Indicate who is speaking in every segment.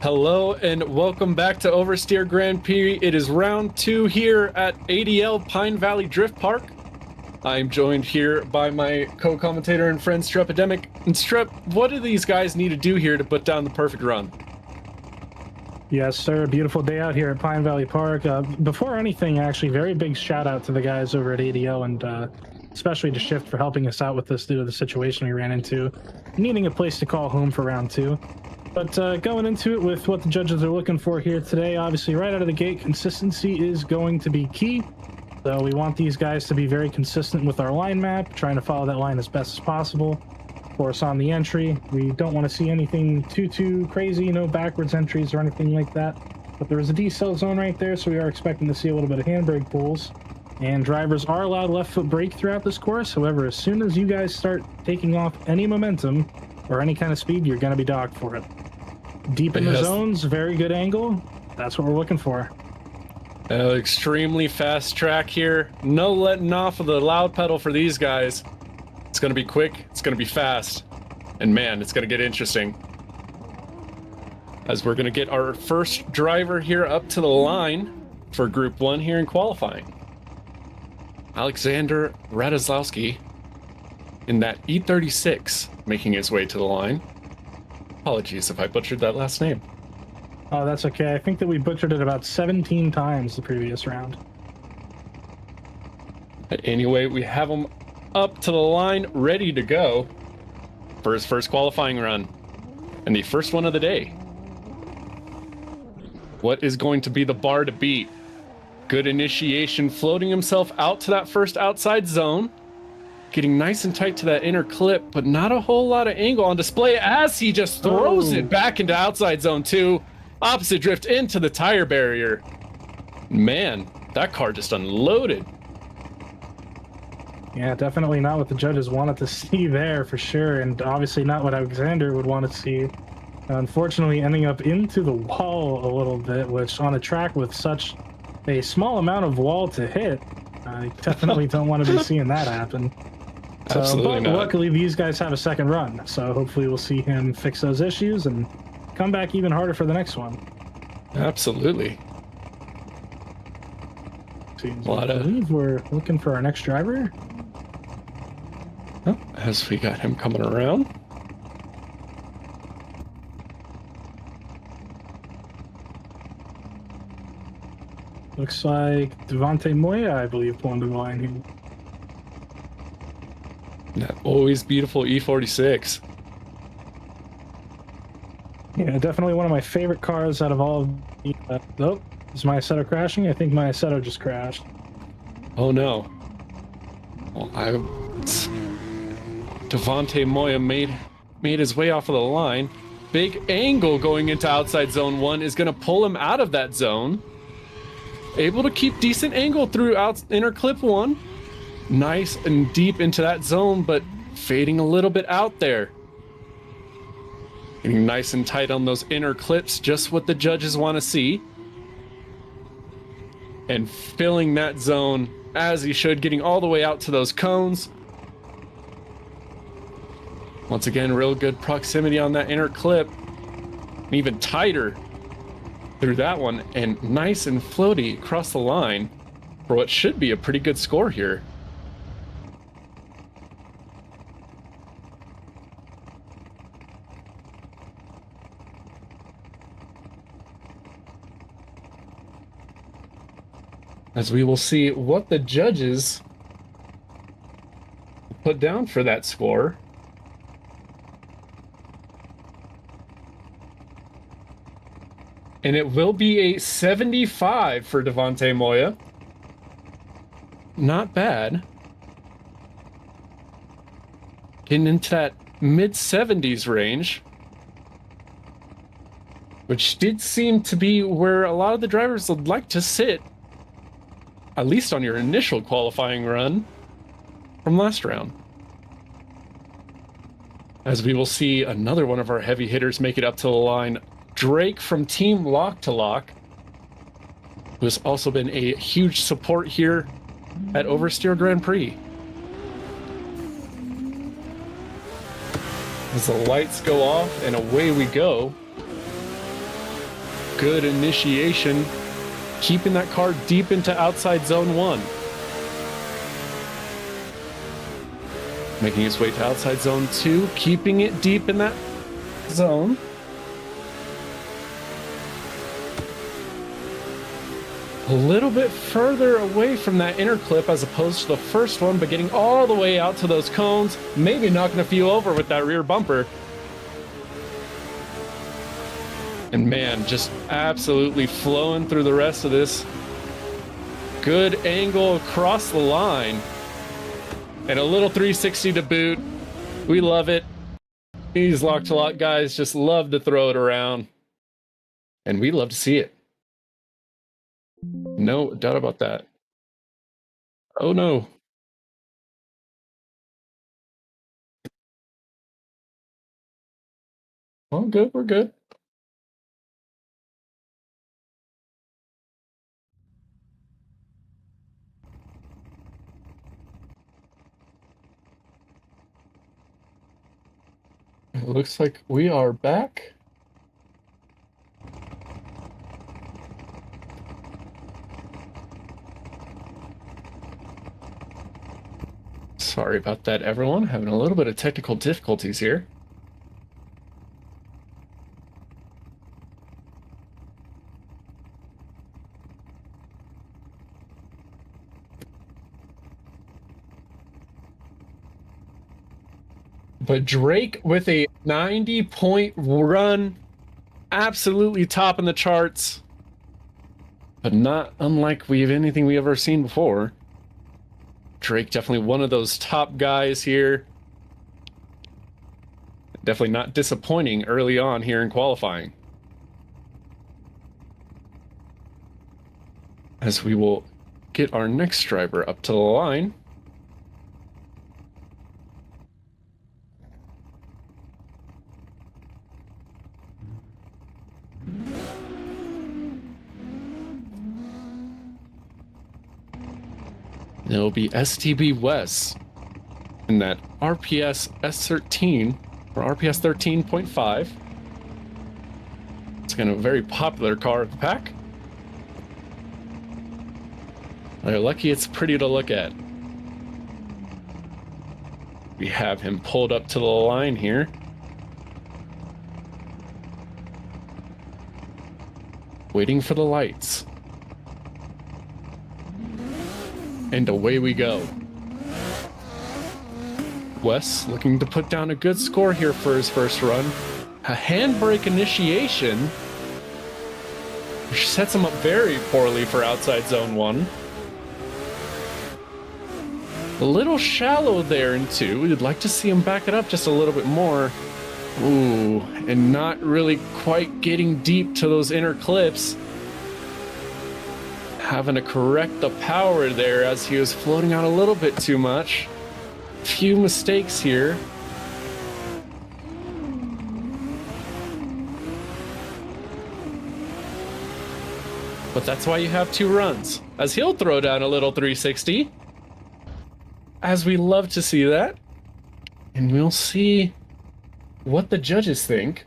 Speaker 1: Hello and welcome back to Oversteer Grand Prix. It is round 2 here at ADL Pine Valley Drift Park. I'm joined here by my co-commentator and friend Strepidemic. And Strep, what do these guys need to do here to put down the perfect run?
Speaker 2: Yes, sir. Beautiful day out here at Pine Valley Park. Before anything, actually, very big shout out to the guys over at ADL and especially to Shift for helping us out with this due to the situation we ran into, needing a place to call home for round 2. But going into it with what the judges are looking for here today, obviously right out of the gate, consistency is going to be key. So we want these guys to be very consistent with our line map, trying to follow that line as best as possible. Of course, on the entry, we don't want to see anything too crazy, no backwards entries or anything like that. But there is a decel zone right there, so we are expecting to see a little bit of handbrake pulls. And drivers are allowed left foot brake throughout this course. However, as soon as you guys start taking off any momentum or any kind of speed, you're going to be dogged for it. Deep in the zones, very good angle. That's what we're looking for.
Speaker 1: Extremely fast track here. No letting off of the loud pedal for these guys. It's going to be quick. It's going to be fast. And man, it's going to get interesting. As we're going to get our first driver here up to the line for Group 1 here in qualifying. Alexander Radoslavsky in that E36 making his way to the line. Apologies if I butchered that last name.
Speaker 2: Oh, that's okay. I think that we butchered it about 17 times the previous round.
Speaker 1: But anyway, we have him up to the line, ready to go for his first qualifying run. And the first one of the day. What is going to be the bar to beat? Good initiation, floating himself out to that first outside zone. Getting nice and tight to that inner clip, but not a whole lot of angle on display as he just throws it back into outside zone 2. Opposite drift into the tire barrier. Man, that car just unloaded.
Speaker 2: Yeah, definitely not what the judges wanted to see there for sure, and obviously not what Alexander would want to see. Unfortunately, ending up into the wall a little bit, which on a track with such a small amount of wall to hit, I definitely don't want to be seeing that happen.
Speaker 1: Absolutely not.
Speaker 2: Luckily, these guys have a second run, so hopefully we'll see him fix those issues and come back even harder for the next one.
Speaker 1: Absolutely.
Speaker 2: I believe we're looking for our next driver.
Speaker 1: Oh, as we got him coming around.
Speaker 2: Looks like Devante Moya, I believe, pulling the line here.
Speaker 1: That always beautiful E46.
Speaker 2: Yeah, definitely one of my favorite cars out of all of the... oh, is my Assetto crashing? I think my Assetto just crashed.
Speaker 1: Oh no. Well, Devante Moya made his way off of the line. Big angle going into outside zone 1 is going to pull him out of that zone. Able to keep decent angle throughout inner clip 1. Nice and deep into that zone, but fading a little bit out there. Getting nice and tight on those inner clips, just what the judges want to see. And filling that zone as he should, getting all the way out to those cones. Once again, real good proximity on that inner clip. And even tighter through that one, and nice and floaty across the line for what should be a pretty good score here. As we will see what the judges put down for that score. And it will be a 75 for Devante Moya. Not bad. Getting into that mid-70s range. Which did seem to be where a lot of the drivers would like to sit. At least on your initial qualifying run from last round. As we will see another one of our heavy hitters make it up to the line. Drake from Team Lock to Lock, who has also been a huge support here at Oversteer Grand Prix. As the lights go off and away we go. Good initiation, keeping that car deep into outside zone 1. Making its way to outside zone 2, keeping it deep in that zone. A little bit further away from that inner clip as opposed to the first one, but getting all the way out to those cones, maybe knocking a few over with that rear bumper. And man, just absolutely flowing through the rest of this. Good angle across the line. And a little 360 to boot. We love it. These lock-to-lock guys just love to throw it around. And we love to see it. No doubt about that. Oh no. Oh, good, we're good. It looks like we are back. Sorry about that, everyone. Having a little bit of technical difficulties here. But Drake with a 90-point run, absolutely topping the charts, but not unlike anything we've ever seen before. Drake definitely one of those top guys here. Definitely not disappointing early on here in qualifying. As we will get our next driver up to the line. It'll be STB West in that RPS S13 or RPS 13.5. It's kind of a very popular car of the pack. They're lucky it's pretty to look at. We have him pulled up to the line here. Waiting for the lights. And away we go. Wes looking to put down a good score here for his first run. A handbrake initiation, which sets him up very poorly for outside zone 1. A little shallow there in 2. We'd like to see him back it up just a little bit more. Ooh, and not really quite getting deep to those inner clips. Having to correct the power there as he was floating out a little bit too much. Few mistakes here. But that's why you have 2 runs, as he'll throw down a little 360. As we love to see that. And we'll see what the judges think.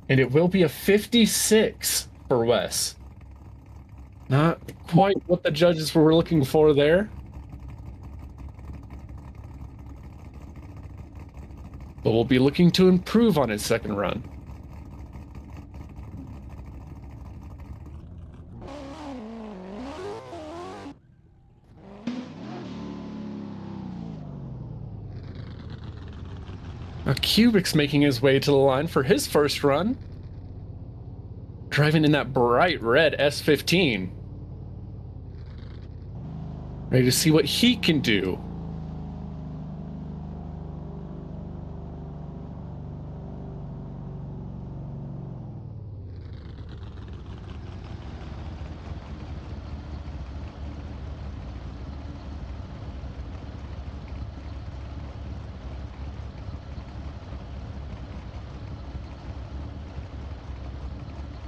Speaker 1: And it will be a 56 for Wes. Not quite what the judges were looking for there. But we'll be looking to improve on his second run. Now Kubik's making his way to the line for his first run. Driving in that bright red S15. Ready to see what he can do.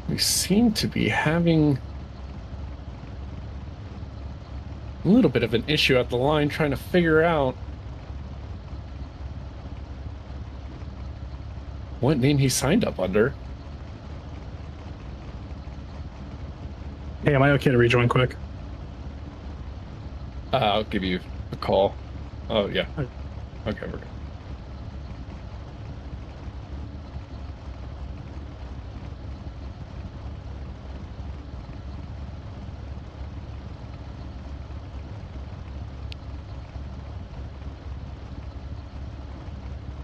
Speaker 1: We seem to be having a little bit of an issue at the line trying to figure out what name he signed up under.
Speaker 2: Hey, am I okay to rejoin quick?
Speaker 1: I'll give you a call. Oh, yeah. Okay, we're good.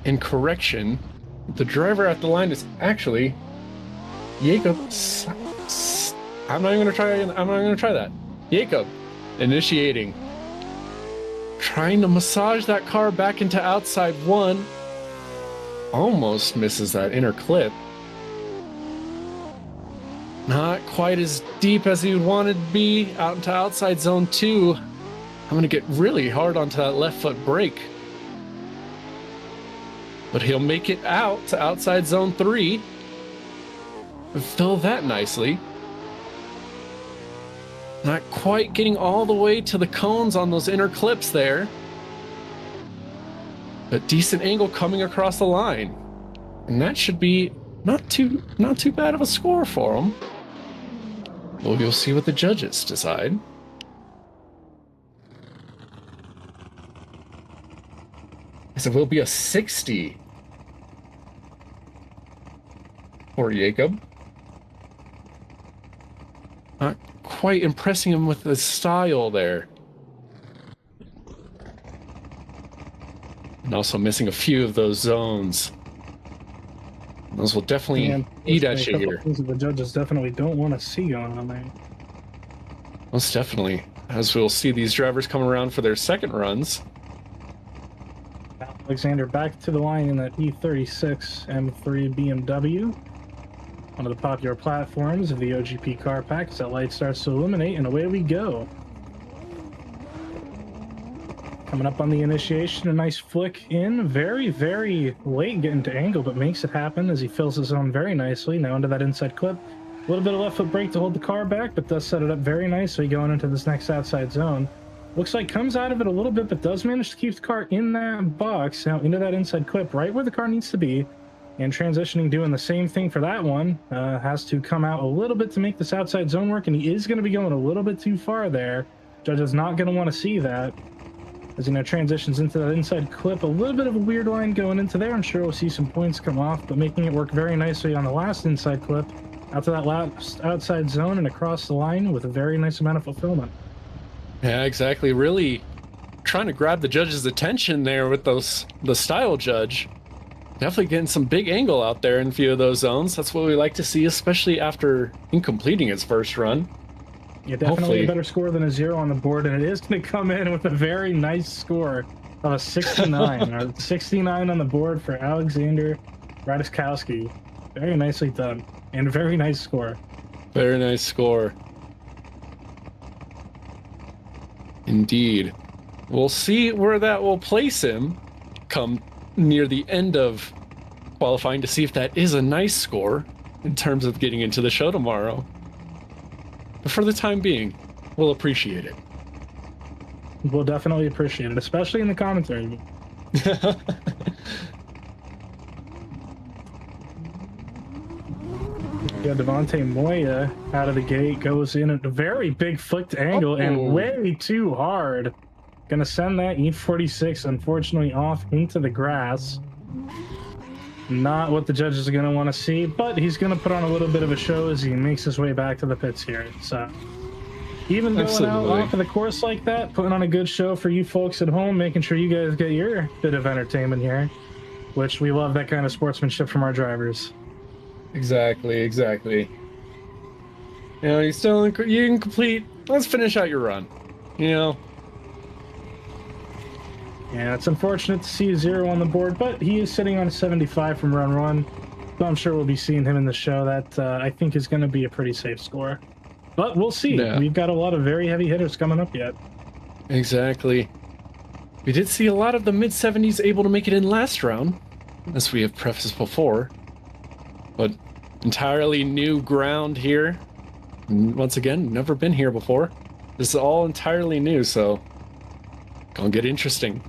Speaker 1: In correction, the driver at the line is actually Jacob. I'm not even gonna try. I'm not gonna try that. Jacob, initiating, trying to massage that car back into outside one. Almost misses that inner clip. Not quite as deep as he wanted to be out into outside zone 2. I'm gonna get really hard onto that left foot brake. But he'll make it out to outside zone 3. Fill that nicely. Not quite getting all the way to the cones on those inner clips there. But decent angle coming across the line. And that should be not too bad of a score for him. Well, we'll see what the judges decide. So it will be a 60 for Jacob. Not quite impressing him with the style there. And also missing a few of those zones. Those will definitely eat at you here.
Speaker 2: Things that the judges definitely don't want to see going on there.
Speaker 1: Most definitely. As we'll see these drivers come around for their second runs.
Speaker 2: Alexander back to the line in that E36 M3 BMW. One of the popular platforms of the OGP car pack as that light starts to illuminate, and away we go. Coming up on the initiation, a nice flick in. Very, very late getting to angle, but makes it happen as he fills his zone very nicely. Now into that inside clip. A little bit of left foot brake to hold the car back, but does set it up very nicely going into this next outside zone. Looks like comes out of it a little bit, but does manage to keep the car in that box. Now into that inside clip, right where the car needs to be. And transitioning, doing the same thing for that one. Has to come out a little bit to make this outside zone work, and he is going to be going a little bit too far there. Judge is not going to want to see that. As he now transitions into that inside clip, a little bit of a weird line going into there. I'm sure we'll see some points come off, but making it work very nicely on the last inside clip, out to that last outside zone and across the line with a very nice amount of fulfillment.
Speaker 1: Yeah, exactly. Really trying to grab the judge's attention there with the style judge. Definitely getting some big angle out there in a few of those zones. That's what we like to see, especially after completing his first run.
Speaker 2: Yeah, definitely a better score than a 0 on the board, and it is going to come in with a very nice score of a 69. Or 69 on the board for Alexander Radoskowski. Very nicely done, and a very nice score.
Speaker 1: Very nice score. Indeed. We'll see where that will place him come near the end of qualifying to see if that is a nice score in terms of getting into the show tomorrow. But for the time being, we'll appreciate it.
Speaker 2: We'll definitely appreciate it, especially in the commentary. Yeah, Devontae Moya out of the gate goes in at a very big flicked angle and way too hard. Gonna send that E46 unfortunately off into the grass. Not what the judges are gonna want to see, but he's gonna put on a little bit of a show as he makes his way back to the pits here. So even going out off of the course like that, putting on a good show for you folks at home, making sure you guys get your bit of entertainment here, which we love that kind of sportsmanship from our drivers.
Speaker 1: Exactly. You know, you can complete. Let's finish out your run. You know.
Speaker 2: Yeah, it's unfortunate to see a 0 on the board, but he is sitting on a 75 from run 1. So I'm sure we'll be seeing him in the show. That I think is going to be a pretty safe score. But we'll see. Yeah. We've got a lot of very heavy hitters coming up yet.
Speaker 1: Exactly. We did see a lot of the mid-70s able to make it in last round, as we have prefaced before. But entirely new ground here. And once again, never been here before. This is all entirely new, so gonna get interesting.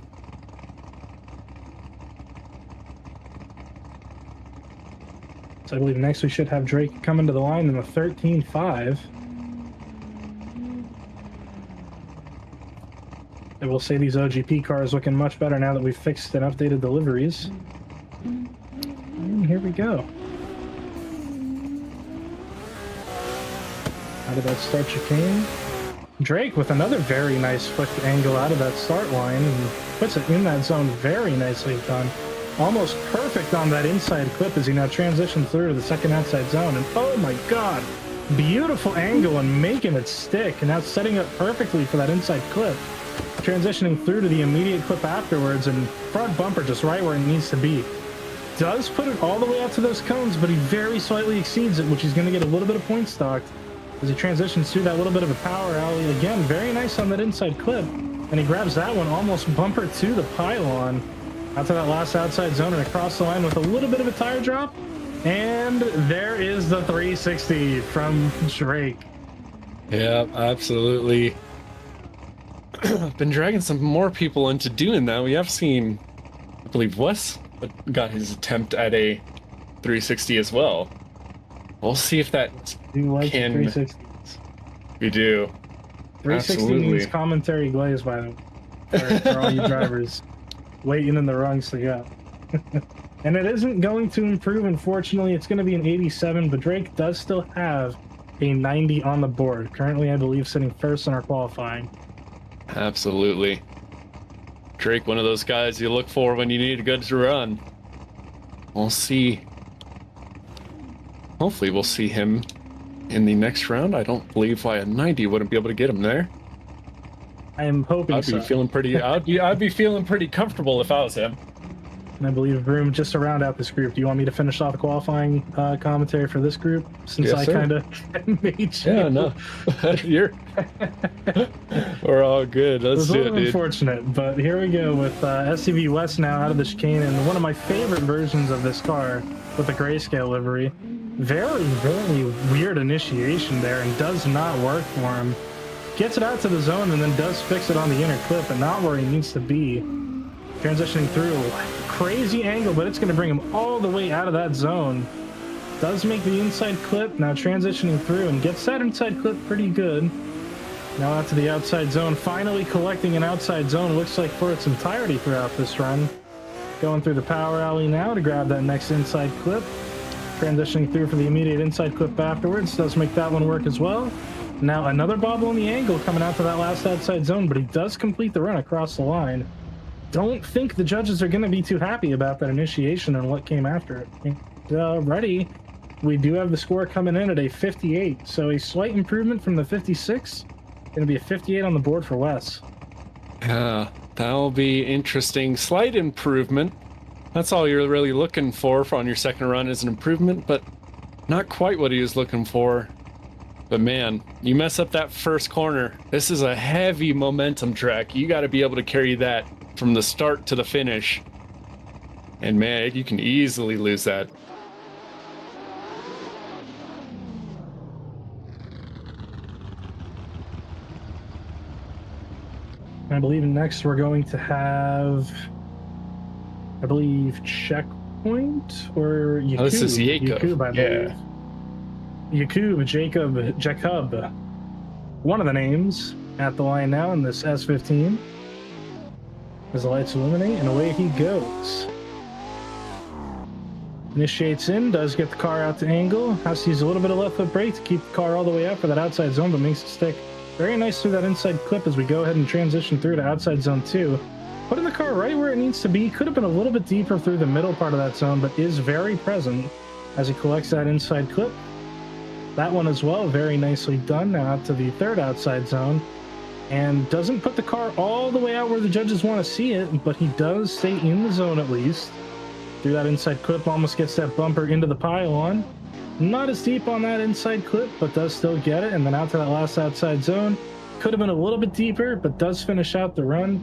Speaker 2: So I believe next we should have Drake coming to the line in the 13.5. And we'll say these OGP cars looking much better now that we've fixed and updated the liveries. And here we go. Out of that start chicane. Drake with another very nice flick angle out of that start line and puts it in that zone very nicely done. Almost perfect on that inside clip as he now transitions through to the second outside zone. And oh my god, beautiful angle and making it stick. And now setting up perfectly for that inside clip. Transitioning through to the immediate clip afterwards, and front bumper just right where it needs to be. Does put it all the way out to those cones, but he very slightly exceeds it, which he's going to get a little bit of point stocked as he transitions through that little bit of a power alley. Again, very nice on that inside clip, and he grabs that one almost bumper to the pylon out to that last outside zone and across the line with a little bit of a tire drop. And there is the 360 from Drake.
Speaker 1: Yeah, absolutely. Been dragging some more people into doing that. We have seen, I believe, Wes got his attempt at a 360 as well. We'll see if that can.
Speaker 2: 360s.
Speaker 1: We do.
Speaker 2: 360
Speaker 1: Absolutely.
Speaker 2: means commentary glaze, by the way, for all you drivers waiting in the rungs to go. And it isn't going to improve, unfortunately. It's going to be an 87, but Drake does still have a 90 on the board. Currently, I believe, sitting first in our qualifying.
Speaker 1: Absolutely. Drake, one of those guys you look for when you need a good run. We'll see. Hopefully we'll see him in the next round. I don't believe why a 90 wouldn't be able to get him there.
Speaker 2: I am hoping
Speaker 1: I'd be
Speaker 2: so.
Speaker 1: feeling pretty I'd be feeling pretty comfortable if I was him.
Speaker 2: And I believe room just to round out this group. Do you want me to finish off the qualifying commentary for this group? Since
Speaker 1: Yes,
Speaker 2: I
Speaker 1: sir.
Speaker 2: kind of made you.
Speaker 1: Yeah, no. We're all good. Let's
Speaker 2: It was a
Speaker 1: do it,
Speaker 2: little
Speaker 1: dude.
Speaker 2: unfortunate, but here we go with SUV West now out of the chicane, and one of my favorite versions of this car with the grayscale livery. Very, very weird initiation there and does not work for him. Gets it out to the zone and then does fix it on the inner clip and not where he needs to be. Transitioning through, crazy angle, but it's going to bring him all the way out of that zone. Does make the inside clip, now transitioning through and gets that inside clip pretty good. Now out to the outside zone, finally collecting an outside zone, looks like for its entirety throughout this run. Going through the power alley now to grab that next inside clip. Transitioning through for the immediate inside clip afterwards, does make that one work as well. Now another bobble on the angle coming out to that last outside zone, but he does complete the run across the line. Don't think the judges are going to be too happy about that initiation and what came after it. Already, we do have the score coming in at a 58, so a slight improvement from the 56. Going to be a 58 on the board for Wes.
Speaker 1: Yeah, that'll be interesting. Slight improvement. That's all you're really looking for on your second run is an improvement, but not quite what he was looking for. But man, you mess up that first corner. This is a heavy momentum track. You got to be able to carry that from the start to the finish. And man, you can easily lose that.
Speaker 2: I believe next we're going to have, I believe, Checkpoint or Yakub.
Speaker 1: Oh, this is Jacob.
Speaker 2: Yakub, I believe. Yakub, Jacob. One of the names at the line now in this S15. As the lights illuminate, and away he goes. Initiates in, does get the car out to angle. Has to use a little bit of left foot brake to keep the car all the way up for that outside zone, but makes it stick very nice through that inside clip as we go ahead and transition through to outside zone 2. Putting the car right where it needs to be. Could have been a little bit deeper through the middle part of that zone, but is very present as he collects that inside clip. That one as well, very nicely done. Now out to the third outside zone. And doesn't put the car all the way out where the judges want to see it, but he does stay in the zone at least. Through that inside clip, almost gets that bumper into the pylon. Not as deep on that inside clip, but does still get it. And then out to that last outside zone. Could have been a little bit deeper, but does finish out the run.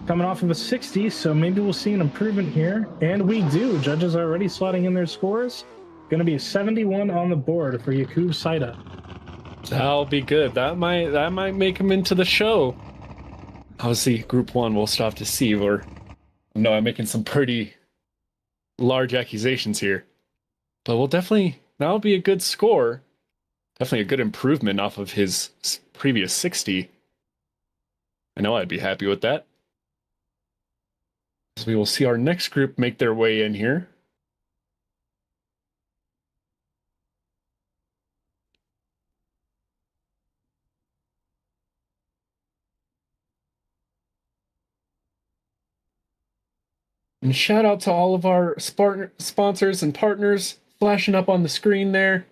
Speaker 2: Coming off of a 60, so maybe we'll see an improvement here. And we do. Judges are already slotting in their scores. Going to be a 71 on the board for Yakub Saida.
Speaker 1: That'll be good. That might make him into the show. Obviously, Group 1 we'll still have to see. I'm making some pretty large accusations here. But we'll definitely, that'll be a good score. Definitely a good improvement off of his previous 60. I know I'd be happy with that. So we will see our next group make their way in here. And shout out to all of our sponsors and partners flashing up on the screen there.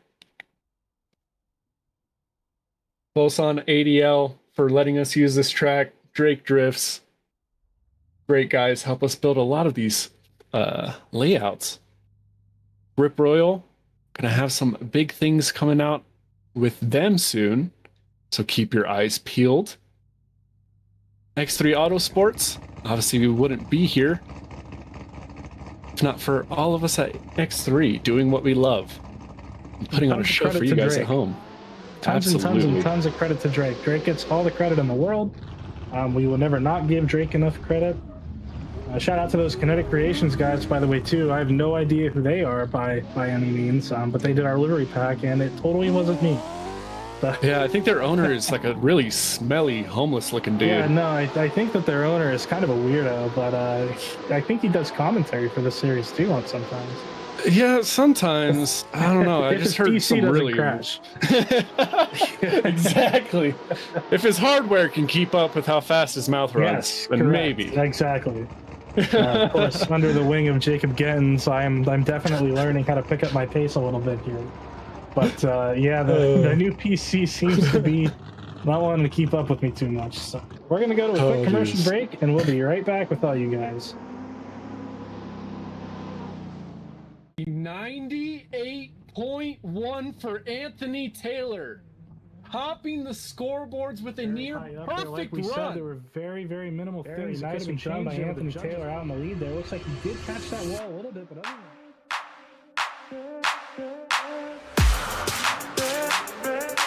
Speaker 1: Close on ADL for letting us use this track. Drake Drifts. Great guys, help us build a lot of these layouts. Rip Royal, gonna have some big things coming out with them soon, so keep your eyes peeled. X3 Autosports, obviously we wouldn't be here if not for all of us at X3 doing what we love and putting on a show for you guys at home.
Speaker 2: Tons and tons of credit to Drake. Drake gets all the credit in the world. We will never not give Drake enough credit. Shout out to those Kinetic Creations guys, by the way, too. I have no idea who they are by any means, but they did our livery pack, and it totally wasn't me.
Speaker 1: Yeah, I think their owner is like a really smelly, homeless-looking dude.
Speaker 2: Yeah, no, I think that their owner is kind of a weirdo, but I think he does commentary for the series, too, on sometimes.
Speaker 1: Yeah, sometimes. I don't know. I just heard
Speaker 2: PC
Speaker 1: some really
Speaker 2: crash.
Speaker 1: Exactly. If his hardware can keep up with how fast his mouth runs,
Speaker 2: yes,
Speaker 1: then
Speaker 2: correct.
Speaker 1: Maybe.
Speaker 2: Exactly. Of course, under the wing of Jacob Gettins, I'm definitely learning how to pick up my pace a little bit here. But yeah, the new PC seems to be not wanting to keep up with me too much. So we're gonna go to a quick commercial break, and we'll be right back with all you guys.
Speaker 1: 98.1 for Anthony Taylor, topping the scoreboards with a near perfect
Speaker 2: like we
Speaker 1: run.
Speaker 2: Said, there were very minimal things that could have been done by Anthony Taylor out in the lead there. Looks like he did catch that wall a little bit, but other than that.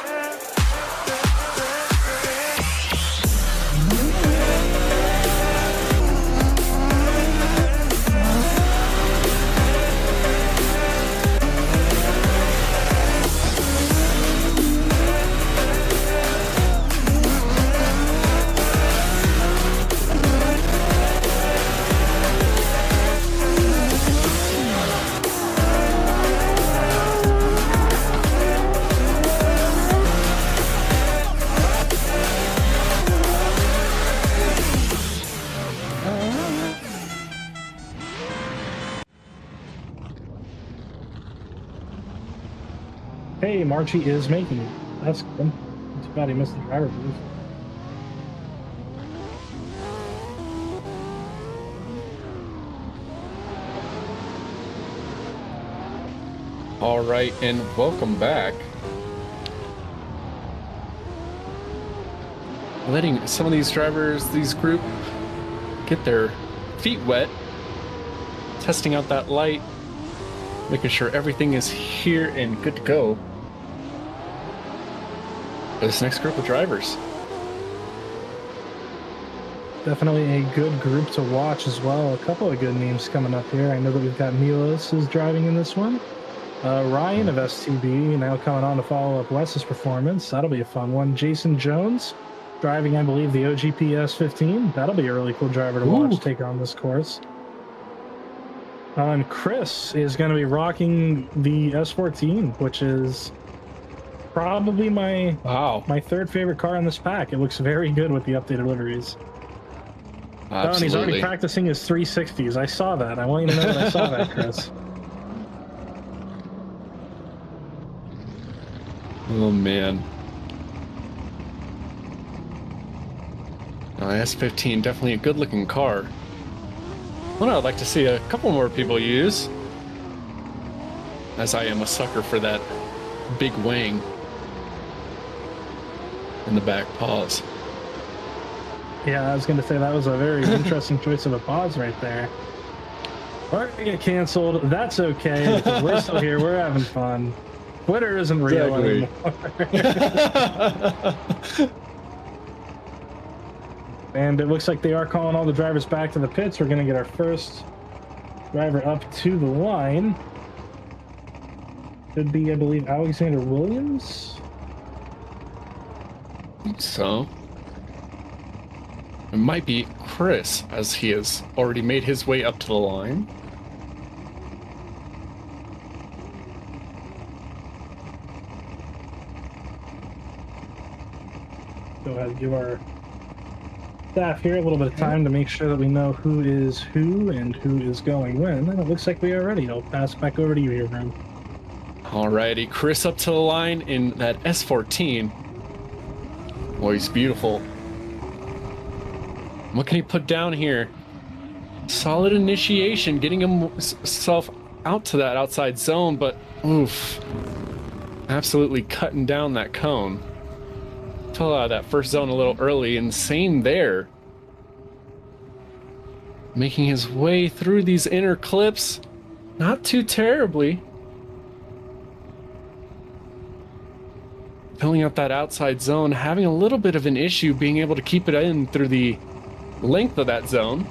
Speaker 2: Hey, Marchie is making it. That's good. Too bad he missed the driver booth.
Speaker 1: All right, and welcome back. Letting some of these drivers, these group, get their feet wet, testing out that light, making sure everything is here and good to go for this next group of drivers.
Speaker 2: Definitely a good group to watch as well. A couple of good names coming up here. I know that we've got Milos is driving in this one. Ryan of STB now coming on to follow up Wes's performance. That'll be a fun one. Jason Jones driving, I believe, the OGP S15. That'll be a really cool driver to watch take on this course. And Chris is going to be rocking the S14, which is probably my third favorite car in this pack. It looks very good with the updated liveries.
Speaker 1: Absolutely.
Speaker 2: Oh, and he's already practicing his 360s. I saw that. I want you to know that I saw that, Chris.
Speaker 1: Oh, man. S15, definitely a good-looking car. One I'd like to see a couple more people use, as I am a sucker for that big wing in the back paws.
Speaker 2: Yeah, I was going to say that was a very interesting choice of a pause right there. We're going to get canceled. That's okay, because we're still here. We're having fun. Twitter isn't real anymore. And it looks like they are calling all the drivers back to the pits. We're going to get our first driver up to the line. Should be, I believe, Alexander Williams.
Speaker 1: I think so. It might be Chris, as he has already made his way up to the line.
Speaker 2: Go ahead and give our staff here a little bit of time to make sure that we know who is who and who is going when. And it looks like we are ready. I'll pass back over to you here, Brown.
Speaker 1: Alrighty, Chris up to the line in that S14. Boy, he's beautiful. What can he put down here? Solid initiation, getting himself out to that outside zone, but oof. Absolutely cutting down that cone. Fell out of that first zone a little early, and same there. Making his way through these inner clips. Not too terribly. Filling up that outside zone, having a little bit of an issue being able to keep it in through the length of that zone.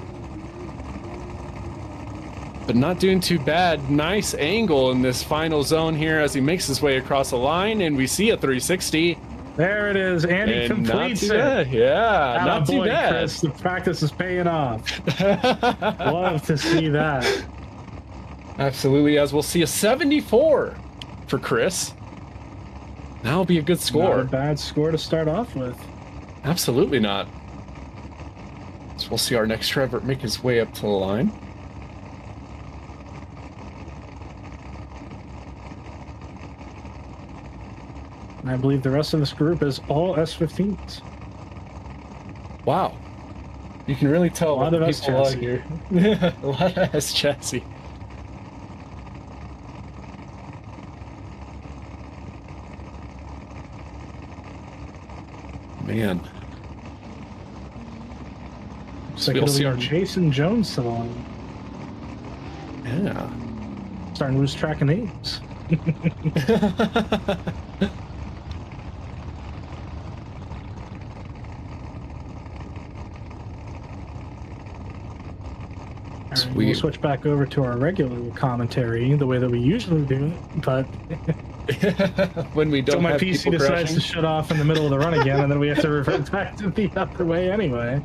Speaker 1: But not doing too bad. Nice angle in this final zone here as he makes his way across the line, and we see a 360.
Speaker 2: There it is. Andy
Speaker 1: And
Speaker 2: completes
Speaker 1: not too
Speaker 2: it.
Speaker 1: bad. Yeah, not too
Speaker 2: Attaboy,
Speaker 1: bad.
Speaker 2: Chris, the practice is paying off. Love to see that.
Speaker 1: Absolutely, as we'll see a 74 for Chris. That'll be a good
Speaker 2: Not
Speaker 1: score.
Speaker 2: a bad score to start off with.
Speaker 1: Absolutely not. So we'll see our next driver make his way up to the line.
Speaker 2: And I believe the rest of this group is all S15s.
Speaker 1: Wow. You can really tell
Speaker 2: A lot
Speaker 1: what
Speaker 2: of
Speaker 1: the
Speaker 2: S
Speaker 1: people are
Speaker 2: chassis.
Speaker 1: here. A lot of S chassis. Man.
Speaker 2: So
Speaker 1: we'll see our
Speaker 2: Jason Jones to the line.
Speaker 1: Yeah.
Speaker 2: Starting to lose track of names. Alright, we'll switch back over to our regular commentary, the way that we usually do it, but
Speaker 1: When we don't
Speaker 2: so my
Speaker 1: have
Speaker 2: PC
Speaker 1: people
Speaker 2: decides
Speaker 1: crashing.
Speaker 2: to shut off in the middle of the run again, and then we have to revert back to the other way anyway.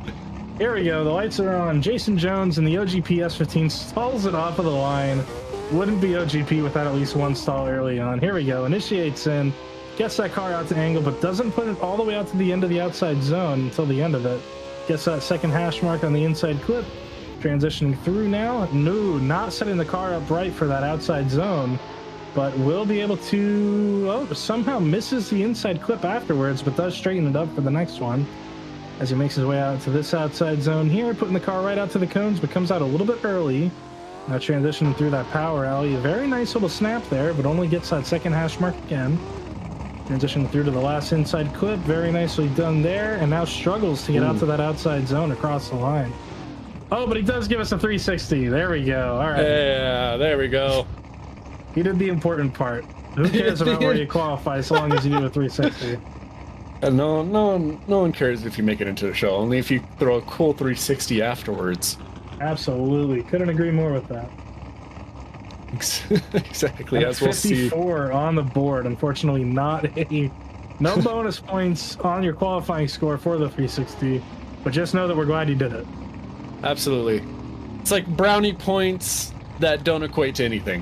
Speaker 2: Here we go, the lights are on. Jason Jones in the OGP S15 stalls it off of the line. Wouldn't be OGP without at least one stall early on. Here we go, initiates in, gets that car out to angle, but doesn't put it all the way out to the end of the outside zone until the end of it. Gets that second hash mark on the inside clip. Transitioning through now. No, not setting the car up right for that outside zone, but will be able to, somehow misses the inside clip afterwards, but does straighten it up for the next one as he makes his way out to this outside zone here, putting the car right out to the cones, but comes out a little bit early. Now transitioning through that power alley. A very nice little snap there, but only gets that second hash mark again. Transitioning through to the last inside clip. Very nicely done there, and now struggles to get out to that outside zone across the line. Oh, but he does give us a 360. There we go. All right.
Speaker 1: Yeah, there we go.
Speaker 2: He did the important part. Who cares about where you qualify as long as you do a 360?
Speaker 1: And no one cares if you make it into the show. Only if you throw a cool 360 afterwards.
Speaker 2: Absolutely. Couldn't agree more with that.
Speaker 1: Exactly,
Speaker 2: And
Speaker 1: as we'll see.
Speaker 2: 54 on the board. Unfortunately, no bonus points on your qualifying score for the 360, but just know that we're glad you did it.
Speaker 1: Absolutely. It's like brownie points that don't equate to anything.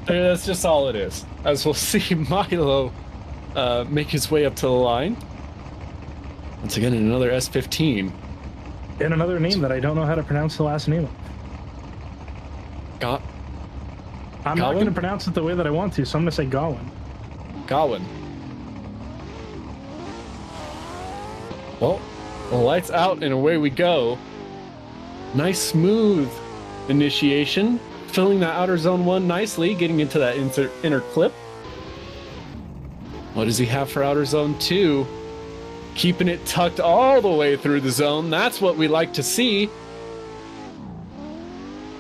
Speaker 1: That's just all it is. As we'll see Milo make his way up to the line. Once again, in another S15.
Speaker 2: And another name that I don't know how to pronounce the last name of. I'm not going to pronounce it the way that I want to, so I'm going to say Gawain.
Speaker 1: Gawain. Well, the lights out and away we go. Nice smooth initiation. Filling that outer zone one nicely, getting into that inner clip. What does he have for outer zone two? Keeping it tucked all the way through the zone. That's what we like to see.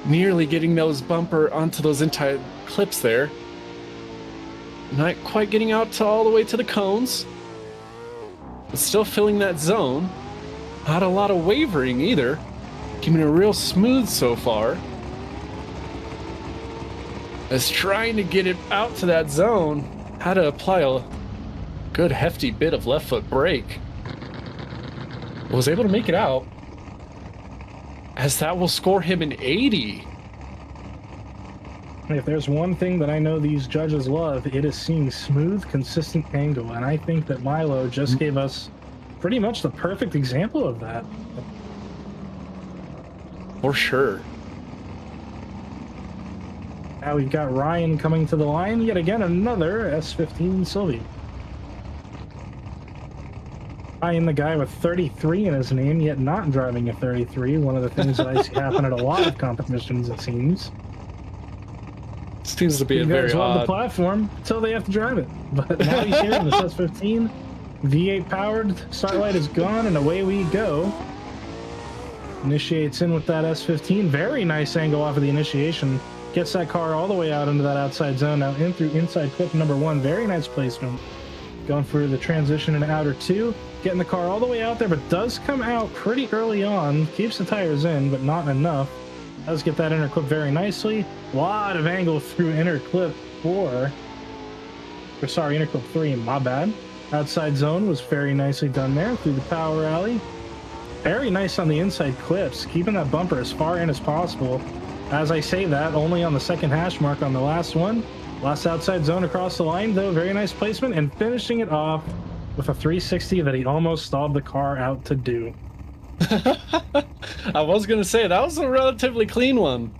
Speaker 1: Nearly getting those bumper onto those entire clips there. Not quite getting out to all the way to the cones. But still filling that zone. Not a lot of wavering either. Keeping it real smooth so far. as trying to get it out to that zone, had to apply a good hefty bit of left foot brake. Was able to make it out, as that will score him an 80.
Speaker 2: If there's one thing that I know these judges love, it is seeing smooth, consistent angle, and I think that Milo just gave us pretty much the perfect example of that.
Speaker 1: For sure.
Speaker 2: Now we've got Ryan coming to the line, yet again another S15 Sylvie. Ryan, the guy with 33 in his name, yet not driving a 33, one of the things that I see happen at a lot of competitions, it seems.
Speaker 1: Seems to be a very
Speaker 2: odd.
Speaker 1: odd
Speaker 2: The platform until they have to drive it. But now he's here in the S15, V8 powered, start light is gone, and away we go. Initiates in with that S15, very nice angle off of the initiation. Gets that car all the way out into that outside zone, now in through inside clip number 1, very nice placement. Going through the transition in outer 2, getting the car all the way out there, but does come out pretty early on, keeps the tires in, but not enough. Does get that inner clip very nicely. A lot of angle through inner clip 4. Or sorry, inner clip 3, my bad. Outside zone was very nicely done there through the power alley. Very nice on the inside clips, keeping that bumper as far in as possible. As I say that, only on the second hash mark on the last one. Last outside zone across the line, though, very nice placement, and finishing it off with a 360 that he almost stalled the car out to do.
Speaker 1: I was going to say, that was a relatively clean one.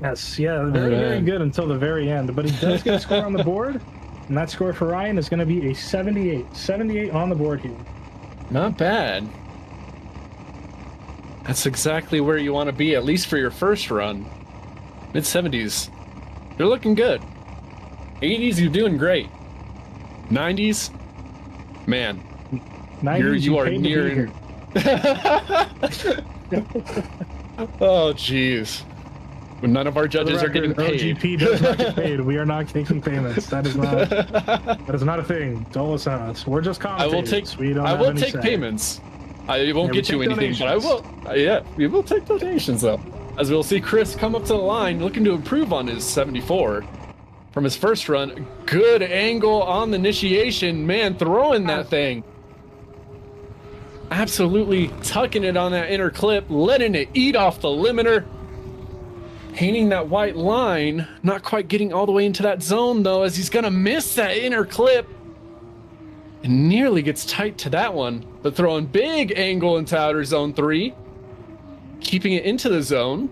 Speaker 2: Yes, yeah, very good until the very end. But he does get a score on the board, and that score for Ryan is going to be a 78. 78 on the board here.
Speaker 1: Not bad. That's exactly where you want to be, at least for your first run. Mid-70s. You're looking good. 80s, you're doing great. 90s, man,
Speaker 2: 90s,
Speaker 1: you are near. Oh, jeez. None of our judges are getting paid.
Speaker 2: OGP does not get paid. We are not taking payments. That is not a thing. Don't listen to us. We're just commentators.
Speaker 1: I will take payments. I won't get you anything, but I will. Yeah, we will take donations though. As we'll see Chris come up to the line looking to improve on his 74 from his first run. Good angle on the initiation. Man, throwing that thing. Absolutely tucking it on that inner clip, letting it eat off the limiter. Painting that white line, not quite getting all the way into that zone though, as he's gonna miss that inner clip. And nearly gets tight to that one, but throwing big angle into outer zone 3. Keeping it into the zone.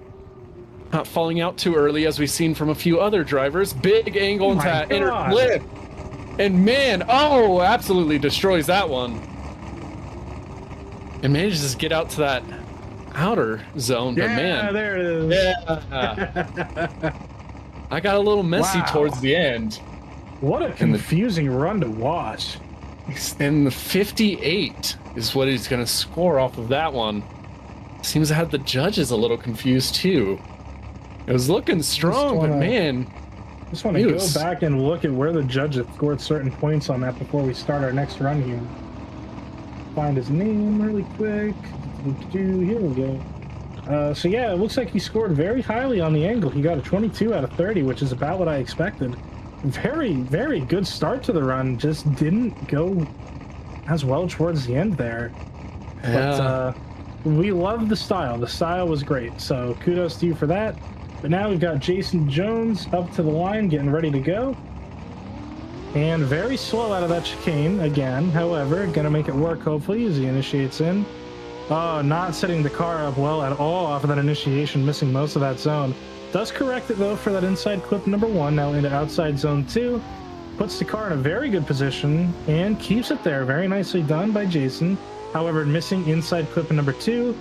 Speaker 1: Not falling out too early as we've seen from a few other drivers. Big angle into that inner clip. And man, oh, absolutely destroys that one. And manages to get out to that outer zone, but man.
Speaker 2: There it is.
Speaker 1: Yeah. I got a little messy towards the end.
Speaker 2: What a confusing run to watch.
Speaker 1: And the 58 is what he's going to score off of that one. Seems to have the judges a little confused too. It was looking strong, but man.
Speaker 2: Just want to go back and look at where the judges scored certain points on that before we start our next run here. Find his name really quick. Here we go. So yeah, it looks like he scored very highly on the angle. He got a 22 out of 30, which is about what I expected. Very, very good start to the run. Just didn't go as well towards the end there.
Speaker 1: Yeah.
Speaker 2: But we love the style. The style was great. So kudos to you for that. But now we've got Jason Jones up to the line, getting ready to go. And very slow out of that chicane again. However, gonna make it work hopefully as he initiates in. Oh, not setting the car up well at all off of that initiation, missing most of that zone. Does correct it though for that inside clip number 1, now into outside zone 2. Puts the car in a very good position and keeps it there. Very nicely done by Jason. However, missing inside clip number 2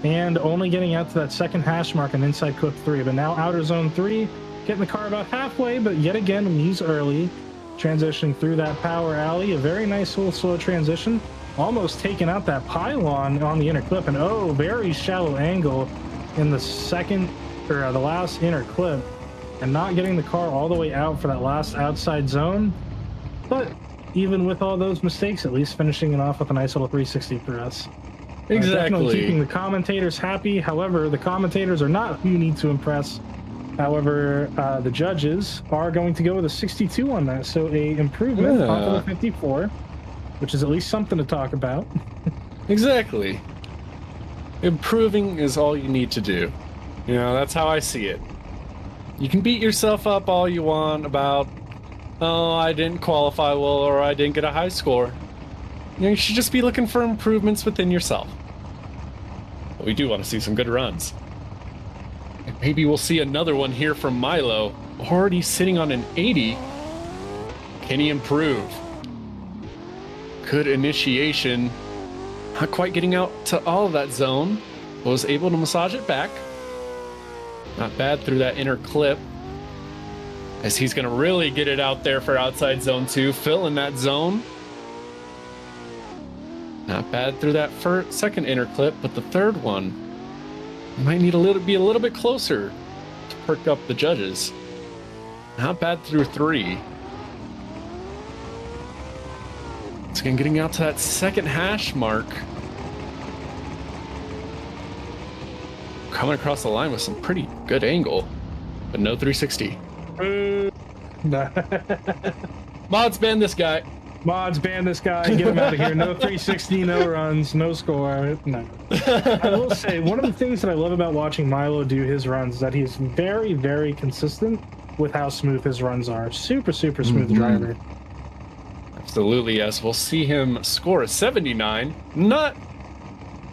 Speaker 2: and only getting out to that second hash mark on inside clip 3. But now outer zone 3, getting the car about halfway, but yet again, he's early. Transitioning through that power alley, a very nice little slow transition. Almost taking out that pylon on the inner clip, and oh, very shallow angle in the second, or the last inner clip, and not getting the car all the way out for that last outside zone. But even with all those mistakes, at least finishing it off with a nice little 360 for us.
Speaker 1: Exactly.
Speaker 2: Definitely keeping the commentators happy. However, the commentators are not who you need to impress. However, the judges are going to go with a 62 on that, so a improvement off of the 54, which is at least something to talk about.
Speaker 1: Exactly. Improving is all you need to do. You know, that's how I see it. You can beat yourself up all you want about, oh, I didn't qualify well or I didn't get a high score. You know, you should just be looking for improvements within yourself. But we do want to see some good runs. And maybe we'll see another one here from Milo, already sitting on an 80. Can he improve? Good initiation. Not quite getting out to all of that zone. Was able to massage it back. Not bad through that inner clip. As he's going to really get it out there for outside zone 2. Fill in that zone. Not bad through that second inner clip, but the third one might need be a little bit closer to perk up the judges. Not bad through 3. It's again getting out to that second hash mark. Coming across the line with some pretty good angle, but no 360. Mods ban this guy.
Speaker 2: Mods ban this guy. Get him out of here. No 360, no runs, no score. No. I will say, one of the things that I love about watching Milo do his runs is that he's very, very consistent with how smooth his runs are. Super, super smooth driver.
Speaker 1: Absolutely, yes. We'll see him score a 79. Not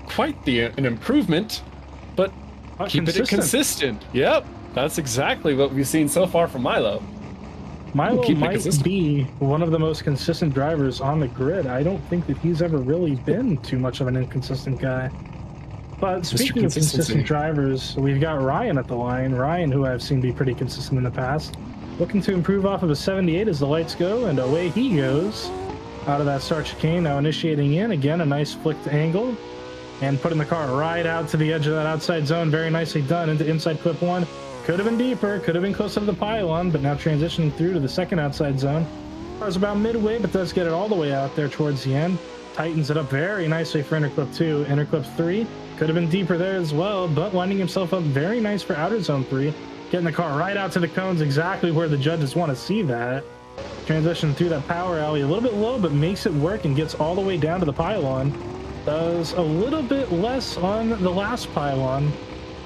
Speaker 1: quite an improvement, but keeping it consistent. Yep, that's exactly what we've seen so far from Milo.
Speaker 2: Milo might be one of the most consistent drivers on the grid. I don't think that he's ever really been too much of an inconsistent guy. But speaking of consistent drivers, we've got Ryan at the line. Ryan, who I've seen be pretty consistent in the past, looking to improve off of a 78 as the lights go, and away he goes out of that start chicane. Now initiating in, again, a nice flicked angle, and putting the car right out to the edge of that outside zone. Very nicely done into inside clip 1. Could have been deeper, could have been closer to the pylon, but now transitioning through to the second outside zone. Car's about midway, but does get it all the way out there towards the end. Tightens it up very nicely for inner clip 2. Inner clip 3 could have been deeper there as well, but winding himself up very nice for outer zone 3. Getting the car right out to the cones, exactly where the judges want to see that. Transition through that power alley, a little bit low, but makes it work and gets all the way down to the pylon. Does a little bit less on the last pylon,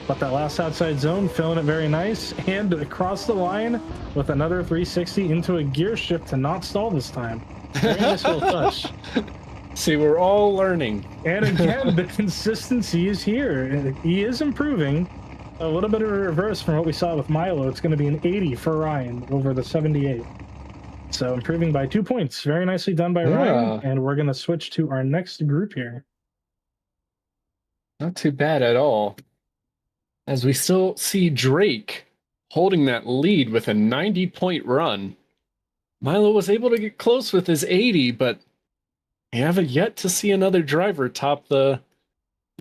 Speaker 2: but that last outside zone, filling it very nice, and across the line with another 360 into a gear shift to not stall this time. Very nice little touch.
Speaker 1: See, we're all learning.
Speaker 2: And again, the consistency is here. He is improving. A little bit of a reverse from what we saw with Milo. It's going to be an 80 for Ryan over the 78. So improving by 2 points. Very nicely done by Ryan. And we're going to switch to our next group here.
Speaker 1: Not too bad at all. As we still see Drake holding that lead with a 90-point run. Milo was able to get close with his 80, but we haven't yet to see another driver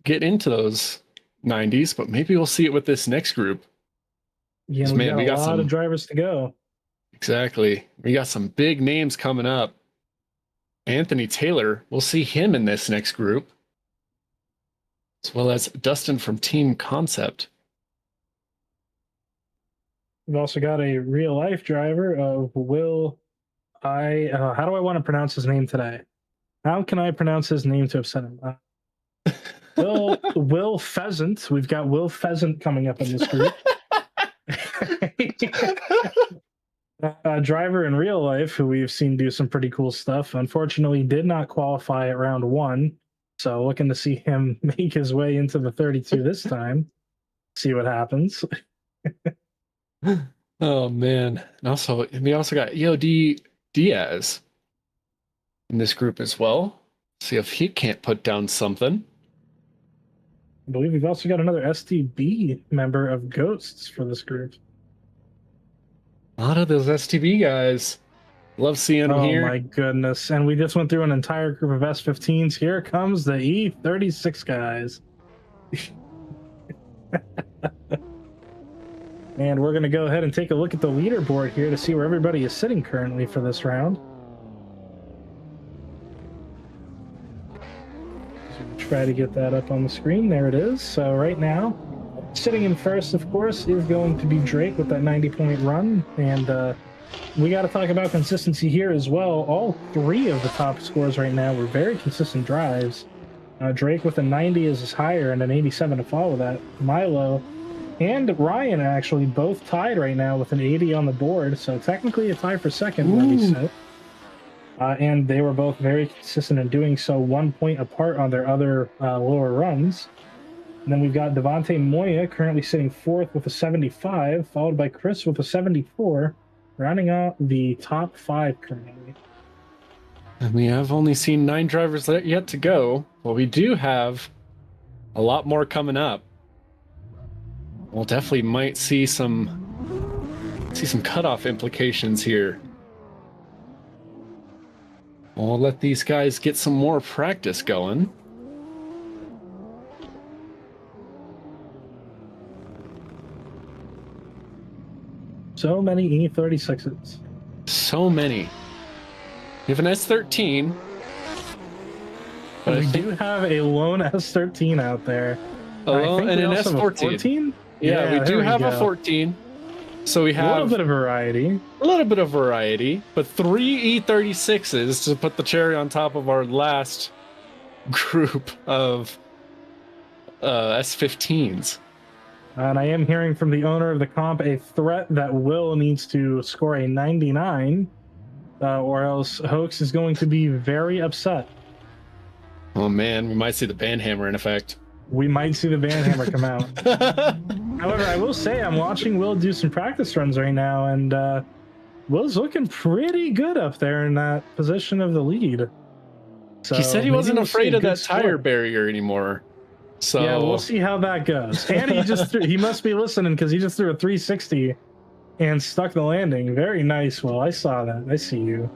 Speaker 1: get into those 90s, but maybe we'll see it with this next group.
Speaker 2: Yeah, we got a lot of drivers to go.
Speaker 1: Exactly. We got some big names coming up. Anthony Taylor, we'll see him in this next group, as well as Dustin from Team Concept.
Speaker 2: We've also got a real-life driver of Will. How do I want to pronounce his name today? How can I pronounce his name to upset him? Will Pheasant. We've got Will Pheasant coming up in this group. A driver in real life who we've seen do some pretty cool stuff. Unfortunately, did not qualify at round 1. So looking to see him make his way into the 32 this time. See what happens.
Speaker 1: Oh man. And we also got EOD Diaz in this group as well. See if he can't put down something.
Speaker 2: I believe we've also got another STB member of Ghosts for this group.
Speaker 1: A lot of those STB guys. Love seeing them here.
Speaker 2: Oh my goodness. And we just went through an entire group of S15s. Here comes the E36 guys. And we're going to go ahead and take a look at the leaderboard here to see where everybody is sitting currently for this round. Try to get that up on the screen. There it is. So right now, Sitting in first, of course, is going to be Drake with that 90-point run. And we got to talk about consistency here as well. All three of the top scores right now were very consistent drives. Drake with a 90 is his higher and an 87 to follow that. Milo and Ryan actually both tied right now with an 80 on the board. So technically a tie for second where we sit. And they were both very consistent in doing so, 1 point apart on their other lower runs. And then we've got Devontae Moya currently sitting fourth with a 75, followed by Chris with a 74, rounding out the top 5 currently.
Speaker 1: And we have only seen 9 drivers yet to go, but we do have a lot more coming up. We'll definitely might see some cutoff implications here. We'll let these guys get some more practice going.
Speaker 2: So many E36s.
Speaker 1: So many. We have an S13.
Speaker 2: But we do have a lone S13 out there.
Speaker 1: And an S14. Yeah, we do have a 14. So we have
Speaker 2: a little bit of variety.
Speaker 1: But 3 E36s to put the cherry on top of our last group of S15s.
Speaker 2: And I am hearing from the owner of the comp a threat that Will needs to score a 99, or else Hoax is going to be very upset.
Speaker 1: Oh man, we might see the banhammer in effect.
Speaker 2: We might see the banhammer come out. However, I will say I'm watching Will do some practice runs right now, and Will's looking pretty good up there in that position of the lead. So
Speaker 1: he said he wasn't afraid of that
Speaker 2: score.
Speaker 1: tire barrier anymore. So
Speaker 2: yeah, we'll see how that goes. And he must be listening because he just threw a 360 and stuck the landing. Very nice, Will. I saw that. I see you.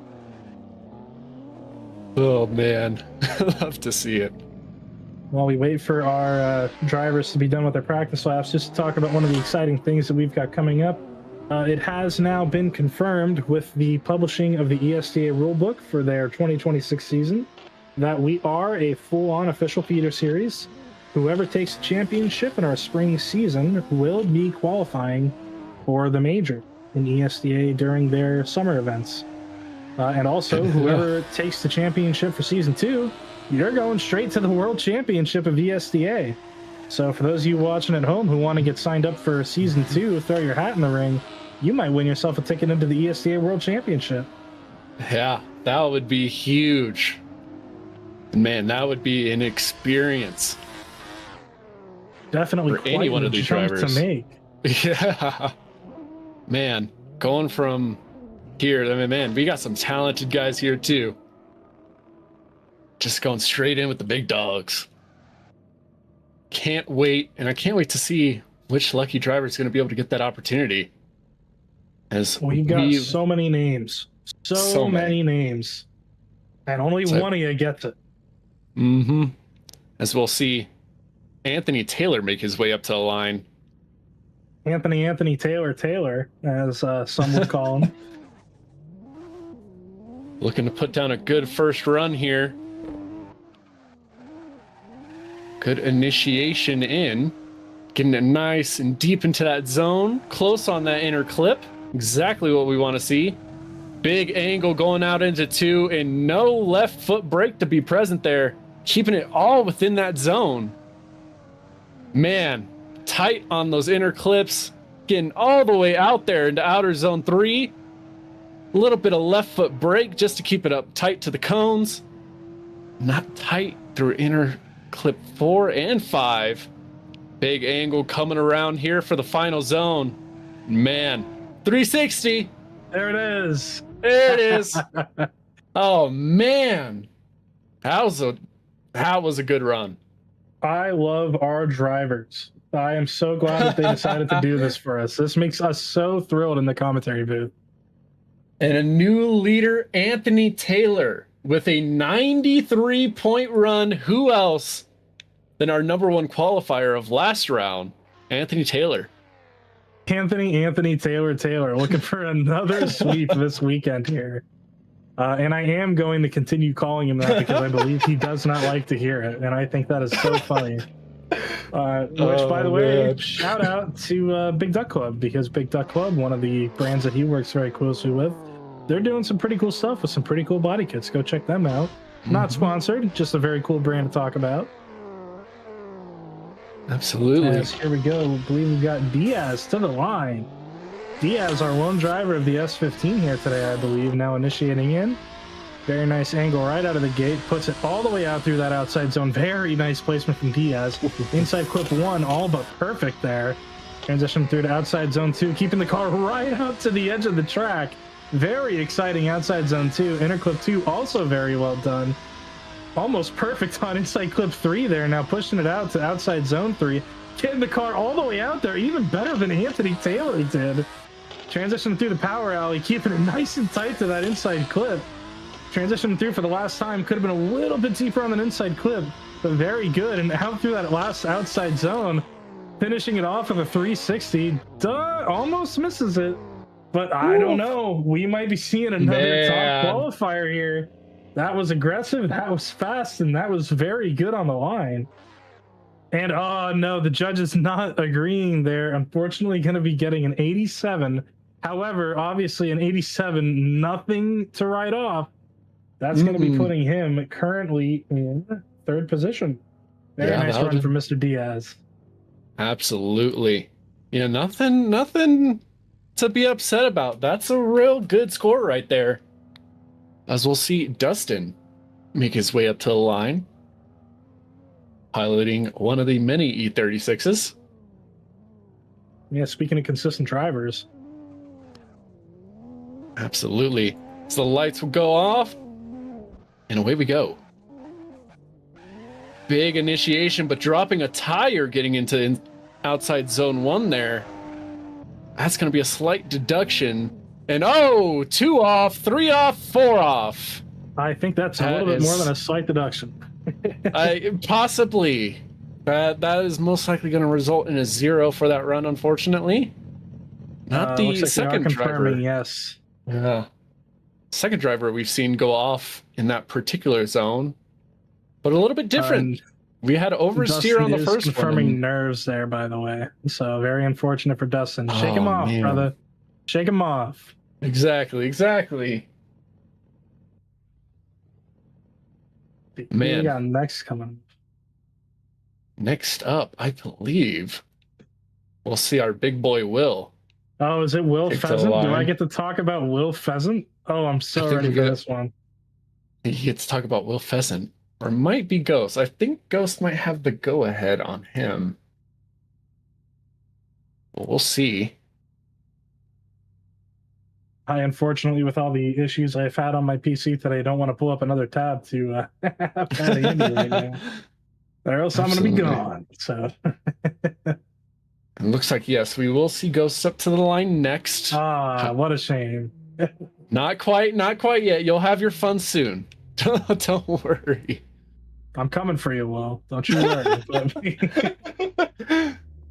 Speaker 1: Oh man, love to see it.
Speaker 2: While we wait for our drivers to be done with their practice laps, just to talk about one of the exciting things that we've got coming up. It has now been confirmed with the publishing of the ESTA rulebook for their 2026 season that we are a full-on official feeder series. Whoever takes the championship in our spring season will be qualifying for the major in ESTA during their summer events. And also, whoever takes the championship for season 2, you're going straight to the World Championship of ESTA. So for those of you watching at home who want to get signed up for season 2, throw your hat in the ring, you might win yourself a ticket into the ESTA World Championship.
Speaker 1: Yeah, that would be huge. Man, that would be an experience.
Speaker 2: Definitely
Speaker 1: for any one of these drivers
Speaker 2: to make.
Speaker 1: Yeah. Man, going from here, I mean, man, we got some talented guys here too. Just going straight in with the big dogs. Can't wait, and I can't wait to see which lucky driver is going to be able to get that opportunity. As
Speaker 2: we've got so many names. So many names. And only one of you gets it.
Speaker 1: Mm-hmm. As we'll see Anthony Taylor make his way up to the line.
Speaker 2: Anthony Taylor, as some would call him.
Speaker 1: Looking to put down a good first run here. Good initiation in. Getting it nice and deep into that zone. Close on that inner clip. Exactly what we want to see. Big angle going out into 2 and no left foot brake to be present there. Keeping it all within that zone. Man, tight on those inner clips. Getting all the way out there into outer zone 3. A little bit of left foot brake just to keep it up tight to the cones. Not tight through inner clip 4 and 5. Big angle coming around here for the final zone. Man, 360.
Speaker 2: There it is.
Speaker 1: There it is. Oh man, that was a good run.
Speaker 2: I love our drivers. I am so glad that they decided to do this for us. This makes us so thrilled in the commentary booth.
Speaker 1: And a new leader, Anthony Taylor, with a 93-point run. Who else than our #1 qualifier of last round, Anthony Taylor?
Speaker 2: Anthony Taylor, looking for another sweep this weekend here. And I am going to continue calling him that because I believe he does not like to hear it. And I think that is so funny. Which, by the way,
Speaker 1: man.
Speaker 2: shout out to Big Duck Club, because Big Duck Club, one of the brands that he works very closely with, they're doing some pretty cool stuff with some pretty cool body kits. Go check them out. Not sponsored, just a very cool brand to talk about.
Speaker 1: Absolutely.
Speaker 2: Yes, here we go. I believe we've got Diaz to the line. Diaz, our lone driver of the S15 here today, I believe, now initiating in. Very nice angle right out of the gate. Puts it all the way out through that outside zone. Very nice placement from Diaz. Inside clip 1, all but perfect there. Transition through to outside zone 2, keeping the car right out to the edge of the track. Very exciting outside zone 2. Inner clip 2, also very well done. Almost perfect on inside clip 3 there. Now pushing it out to outside zone 3. Getting the car all the way out there, even better than Anthony Taylor did. Transition through the power alley, keeping it nice and tight to that inside clip. Transition through for the last time. Could have been a little bit deeper on an inside clip, but very good. And out through that last outside zone, finishing it off with a 360. Almost misses it, but I don't know. We might be seeing another top qualifier here. That was aggressive, that was fast, and that was very good on the line. And oh no, the judge is not agreeing there. Unfortunately, going to be getting an 87. However, obviously an 87, nothing to write off. That's going to be putting him currently in 3rd position. Very nice run for Mr. Diaz.
Speaker 1: Absolutely. Yeah, nothing to be upset about. That's a real good score right there. As we'll see Dustin make his way up to the line, piloting one of the many E36s.
Speaker 2: Yeah, speaking of consistent drivers.
Speaker 1: Absolutely. So the lights will go off, and away we go. Big initiation, but dropping a tire getting into outside zone 1 there. That's going to be a slight deduction. And 2 off, 3 off, 4 off.
Speaker 2: I think that's a little bit more than a slight deduction.
Speaker 1: Possibly. That is most likely going to result in a 0 for that run, unfortunately. Not the
Speaker 2: like
Speaker 1: second driver.
Speaker 2: Yes.
Speaker 1: Yeah. Second driver we've seen go off in that particular zone, but a little bit different. We had oversteer on the first one.
Speaker 2: Confirming nerves there, by the way. So very unfortunate for Dustin. Shake him off, brother. Shake him off.
Speaker 1: Exactly. Man,
Speaker 2: we got next coming.
Speaker 1: Next up, I believe we'll see our big boy Will.
Speaker 2: Oh, is it Will Pheasant? Do I get to talk about Will Pheasant? Oh, I'm so ready for this one.
Speaker 1: He gets to talk about Will Pheasant, or it might be Ghost. I think Ghost might have the go-ahead on him. Well, we'll see.
Speaker 2: I, unfortunately, with all the issues I've had on my PC today, don't want to pull up another tab to add Andy right now. Or else I'm going to be gone. So
Speaker 1: it looks like, yes, we will see Ghosts up to the line next.
Speaker 2: What a shame.
Speaker 1: Not quite yet. You'll have your fun soon. Don't worry.
Speaker 2: I'm coming for you, Will. Don't you worry.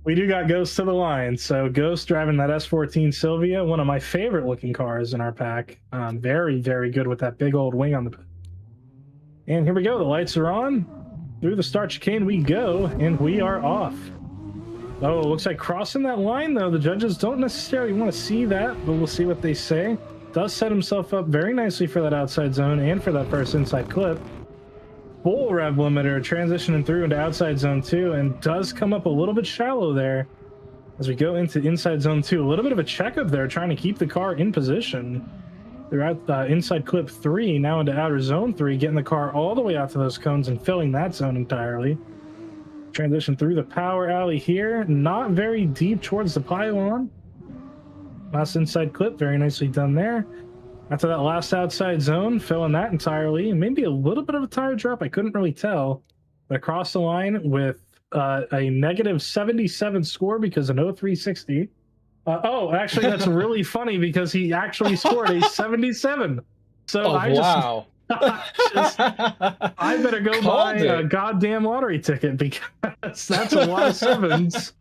Speaker 2: We do got Ghost to the line. So Ghost driving that S14 Sylvia, one of my favorite looking cars in our pack. Very, very good with that big old wing on the back. And here we go. The lights are on. Through the start chicane we go, and we are off. Oh, it looks like crossing that line, though. The judges don't necessarily want to see that, but we'll see what they say. Does set himself up very nicely for that outside zone and for that first inside clip. Full rev limiter transitioning through into outside zone 2, and does come up a little bit shallow there as we go into inside zone 2. A little bit of a checkup there, trying to keep the car in position throughout inside clip 3, now into outer zone 3, getting the car all the way out to those cones and filling that zone entirely. Transition through the power alley here, not very deep towards the pylon. Last inside clip, very nicely done there. After that last outside zone, filling that entirely. Maybe a little bit of a tire drop, I couldn't really tell. But across the line with a negative 77 score because of no 360. Actually, that's really funny because he actually scored a 77. So
Speaker 1: wow.
Speaker 2: I better go buy a goddamn lottery ticket because that's a lot of sevens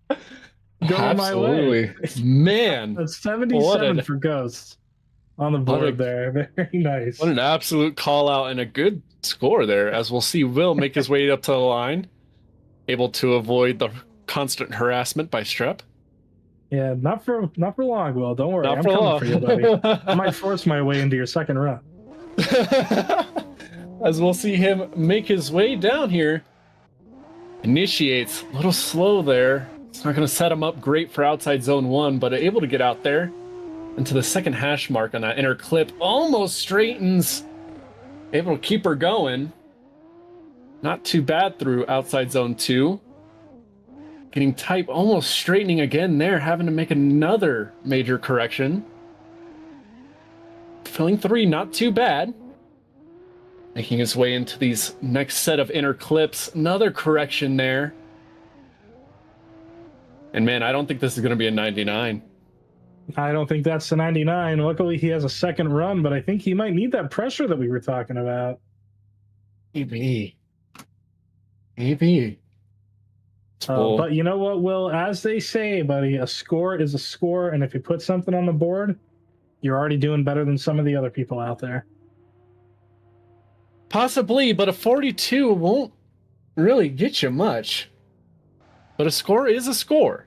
Speaker 2: going my way.
Speaker 1: Man.
Speaker 2: That's 77 for Ghosts on the board there. Very nice.
Speaker 1: What an absolute call out and a good score there, as we'll see Will make his way up to the line, able to avoid the constant harassment by Strep.
Speaker 2: Yeah, not for long, Will. Don't worry.
Speaker 1: Not
Speaker 2: I'm
Speaker 1: for
Speaker 2: coming
Speaker 1: long.
Speaker 2: for you, buddy. I might force my way into your second run.
Speaker 1: As we'll see him make his way down here. Initiates a little slow there. It's not going to set him up great for outside zone 1, but able to get out there into the second hash mark on that inner clip. Almost straightens. Able to keep her going. Not too bad through outside zone 2. Getting tight, almost straightening again there, having to make another major correction. Filling 3, not too bad. Making his way into these next set of inner clips. Another correction there. And man, I don't think this is going to be a 99.
Speaker 2: I don't think that's the 99. Luckily, he has a second run, but I think he might need that pressure that we were talking about.
Speaker 1: Maybe.
Speaker 2: But you know what, Will? As they say, buddy, a score is a score, and if you put something on the board, you're already doing better than some of the other people out there.
Speaker 1: Possibly, but a 42 won't really get you much. But a score is a score.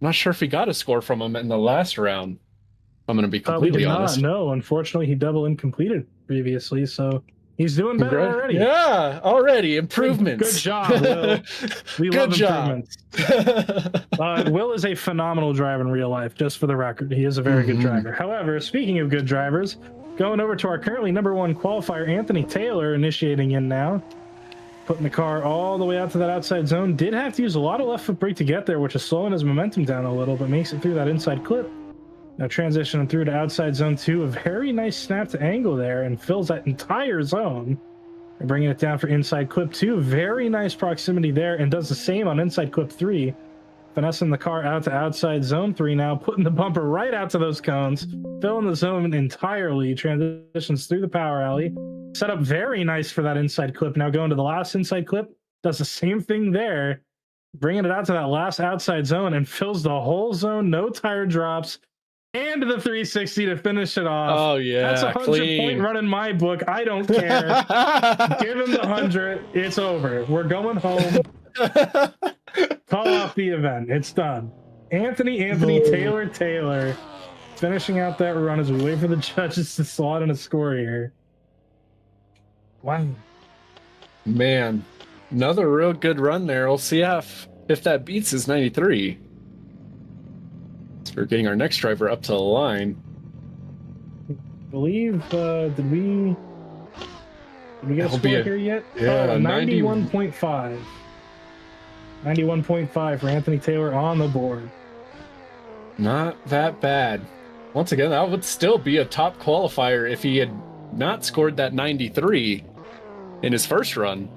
Speaker 1: I'm not sure if he got a score from him in the last round. I'm going to be completely honest.
Speaker 2: No, unfortunately, he double incompleted previously, so he's doing better already.
Speaker 1: Yeah, already. Improvements.
Speaker 2: Good job, Will. We love improvements. Will is a phenomenal driver in real life, just for the record. He is a very good driver. However, speaking of good drivers, going over to our currently #1 qualifier, Anthony Taylor, initiating in now. Putting the car all the way out to that outside zone. Did have to use a lot of left foot brake to get there, which is slowing his momentum down a little, but makes it through that inside clip. Now transitioning through to outside zone 2. A very nice snap to angle there and fills that entire zone. And bringing it down for inside clip 2. Very nice proximity there, and does the same on inside clip 3. Finessing the car out to outside zone 3 now, putting the bumper right out to those cones, filling the zone entirely, transitions through the power alley. Set up very nice for that inside clip. Now going to the last inside clip, does the same thing there, bringing it out to that last outside zone and fills the whole zone, no tire drops, and the 360 to finish it off.
Speaker 1: Oh, yeah.
Speaker 2: That's a 100-point run in my book. I don't care. Give him the 100. It's over. We're going home. Call off the event. It's done. Anthony Taylor finishing out that run as we wait for the judges to slot in a score here. Wow.
Speaker 1: Man, another real good run there. We'll see if that beats his 93. So we're getting our next driver up to the line.
Speaker 2: I believe, did we get a score here yet?
Speaker 1: Yeah,
Speaker 2: 91.5. 91.5 for Anthony Taylor on the board.
Speaker 1: Not that bad. Once again, that would still be a top qualifier if he had not scored that 93 in his first run.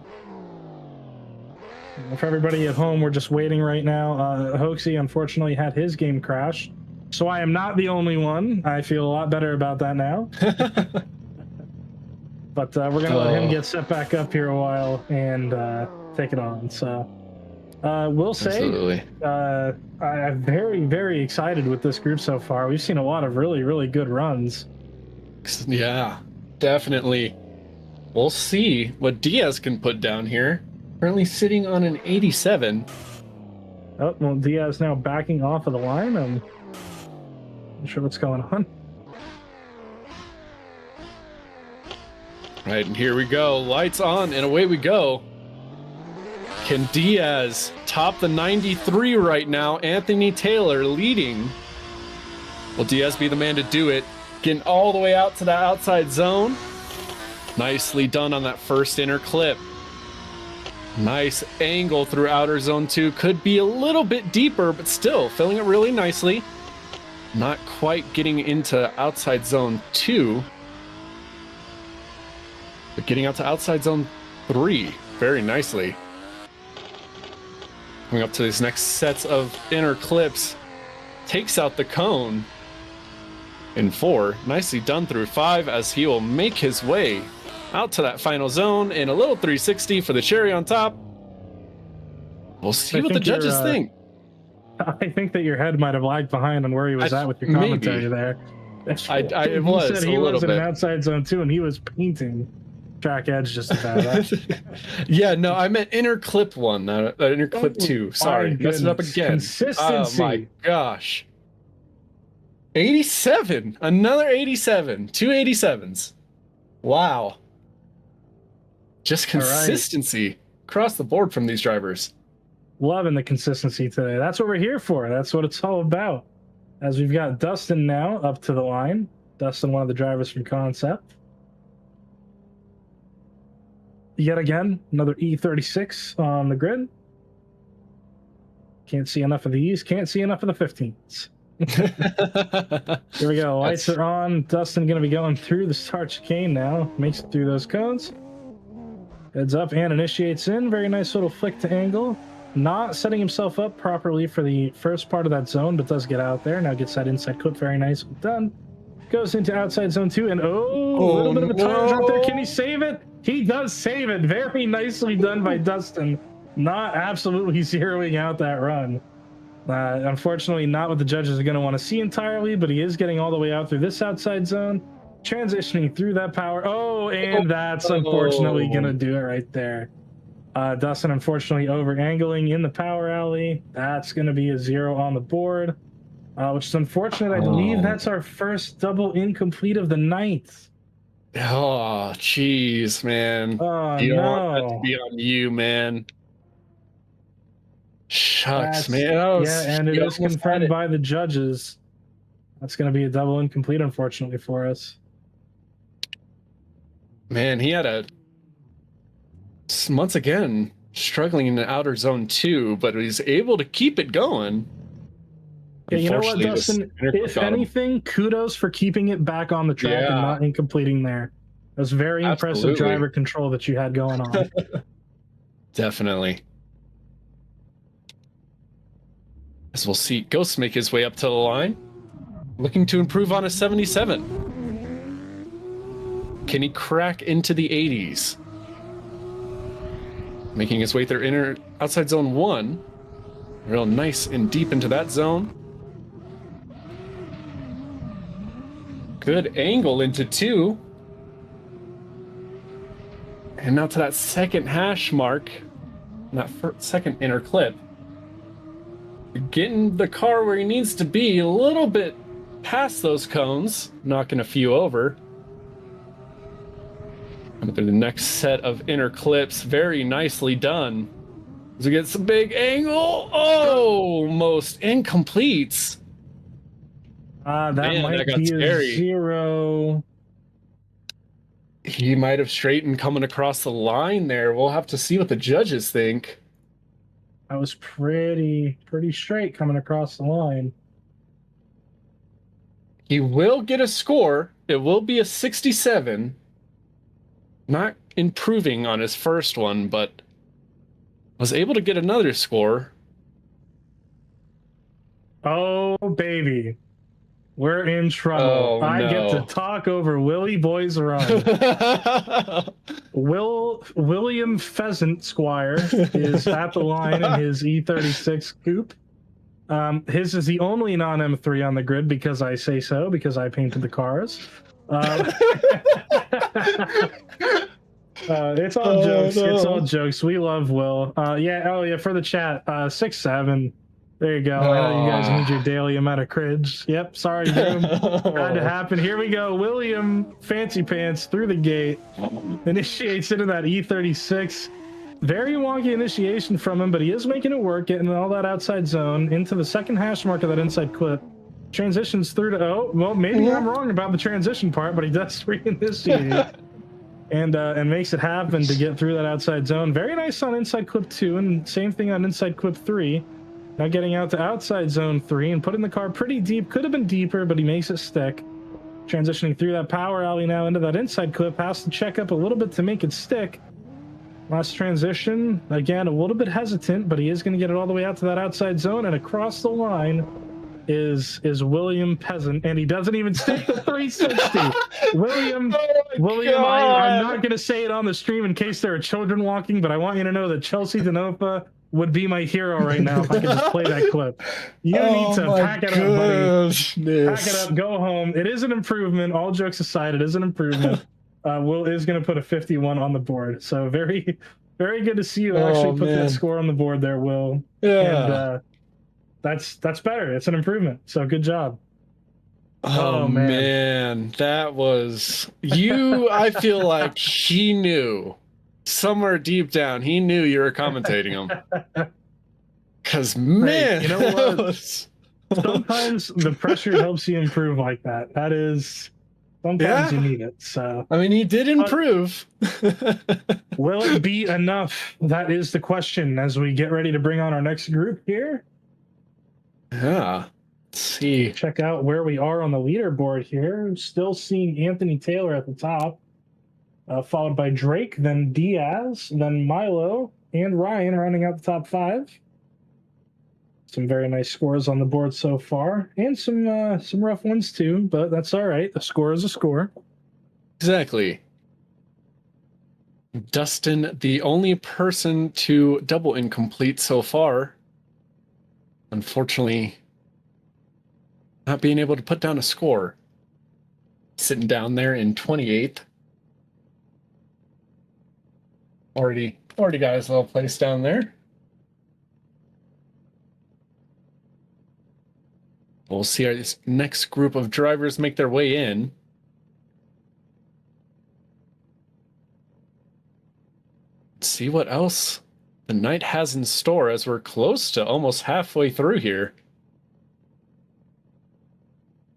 Speaker 2: For everybody at home, we're just waiting right now. Hoaxy unfortunately had his game crash, so I am not the only one. I feel a lot better about that now. But we're going to let him get set back up here a while and take it on. So we'll say I'm very, very excited with this group so far. We've seen a lot of really, really good runs.
Speaker 1: Yeah, definitely. We'll see what Diaz can put down here. Currently sitting on an 87.
Speaker 2: Oh, well, Diaz now backing off of the line. I'm not sure what's going on.
Speaker 1: Right, and here we go. Lights on, and away we go. Can Diaz top the 93 right now? Anthony Taylor leading. Will Diaz be the man to do it? Getting all the way out to the outside zone. Nicely done on that first inner clip. Nice angle through outer zone 2. Could be a little bit deeper, but still filling it really nicely. Not quite getting into outside zone 2. But getting out to outside zone 3 very nicely. Coming up to these next sets of inner clips. Takes out the cone in 4. Nicely done through 5 as he will make his way out to that final zone in a little 360 for the cherry on top. We'll see what the judges think.
Speaker 2: I think that your head might have lagged behind on where he was at with your commentary there.
Speaker 1: It was
Speaker 2: said he was in an outside zone 2 and he was painting. track edge just about.
Speaker 1: Yeah, no, I meant inner clip one, not inner clip two. Sorry, messed it up again.
Speaker 2: Consistency.
Speaker 1: Oh my gosh. 87, another 87, two 87s. Wow. Just consistency across the board from these drivers.
Speaker 2: Loving the consistency today. That's what we're here for. That's what it's all about. As we've got Dustin now up to the line. Dustin, one of the drivers from Concept. Yet again, another E36 on the grid. Can't see enough of these. Can't see enough of the 15s. Here we go. Lights are on. Dustin going to be going through the start chicane now. Makes it through those cones. Heads up and initiates in. Very nice little flick to angle. Not setting himself up properly for the first part of that zone, but does get out there. Now gets that inside clip. Very nice. Done. Goes into outside zone 2. And a little bit of a tire drop there. Can he save it? He does save it. Very nicely done by Dustin. Not absolutely zeroing out that run. Unfortunately, not what the judges are going to want to see entirely, but he is getting all the way out through this outside zone. Transitioning through that power. Oh, and that's unfortunately going to do it right there. Dustin, unfortunately, over-angling in the power alley. That's going to be a 0 on the board, which is unfortunate. I believe that's our first double incomplete of the night.
Speaker 1: Oh, jeez, man.
Speaker 2: Oh,
Speaker 1: you don't
Speaker 2: no.
Speaker 1: want that to be on you, man. Shucks, man.
Speaker 2: Yeah, and it is confirmed by the judges. That's going to be a double incomplete, unfortunately, for us.
Speaker 1: Man, he had once again, struggling in the outer zone 2, but he's able to keep it going.
Speaker 2: Yeah, you know what, Dustin? If anything, kudos for keeping it back on the track and not incompleting there. That was very impressive driver control that you had going on.
Speaker 1: Definitely. As we'll see Ghost make his way up to the line, looking to improve on a 77. Can he crack into the 80s? Making his way through outside zone 1. Real nice and deep into that zone. Good angle into 2. And now to that second hash mark. That second inner clip. Getting the car where he needs to be, a little bit past those cones, knocking a few over. And through the next set of inner clips, very nicely done. As we get some big angle, almost incompletes.
Speaker 2: That might be a 0.
Speaker 1: He might have straightened coming across the line there. We'll have to see what the judges think.
Speaker 2: That was pretty straight coming across the line.
Speaker 1: He will get a score. It will be a 67. Not improving on his first one, but was able to get another score.
Speaker 2: Oh, baby. We're in trouble. I get to talk over Willie Boy's run. William Pheasant Squire is at the line in his E36 coupe. His is the only non-M3 on the grid because I say so, because I painted the cars. It's all jokes. No. It's all jokes. We love Will. Yeah, for the chat. 6'7". There you go. I know you guys need your daily amount of cringe. Yep, sorry, Doom. Had to happen. Here we go. William Fancy Pants through the gate. Initiates into that E36. Very wonky initiation from him, but he is making it work, getting all that outside zone into the second hash mark of that inside clip. Transitions through to, maybe I'm wrong about the transition part, but he does re-initiate. and makes it happen to get through that outside zone. Very nice on inside clip 2, and same thing on inside clip 3. Now getting out to outside zone 3 and putting the car pretty deep. Could have been deeper, but he makes it stick. Transitioning through that power alley now into that inside clip. Has to check up a little bit to make it stick. Last transition, again, a little bit hesitant, but he is going to get it all the way out to that outside zone, and across the line is William Peasant, and he doesn't even stick the 360. William, I'm not going to say it on the stream in case there are children walking, but I want you to know that Chelsea Denofa would be my hero right now if I could just play that clip. You need to pack it up, buddy. Pack it up, go home. It is an improvement. All jokes aside, it is an improvement. Will is going to put a 51 on the board. So very, very good to see you actually put that score on the board there, Will.
Speaker 1: Yeah.
Speaker 2: And that's better. It's an improvement. So good job.
Speaker 1: Oh man, that was you. I feel like he knew somewhere deep down. He knew you were commentating him. Cause man,
Speaker 2: hey, you know what? Sometimes the pressure helps you improve like that. That is, sometimes you need it. So
Speaker 1: I mean, he did improve.
Speaker 2: Will it be enough? That is the question as we get ready to bring on our next group here.
Speaker 1: Yeah. Let's see.
Speaker 2: Check out where we are on the leaderboard here. Still seeing Anthony Taylor at the top, followed by Drake, then Diaz, then Milo, and Ryan rounding out the top 5. Some very nice scores on the board so far, and some rough ones too, but that's all right. A score is a score.
Speaker 1: Exactly. Dustin, the only person to double incomplete so far, unfortunately, not being able to put down a score. Sitting down there in 28th. Already got his little place down there. We'll see our this next group of drivers make their way in. Let's see what else the night has in store as we're close to almost halfway through here.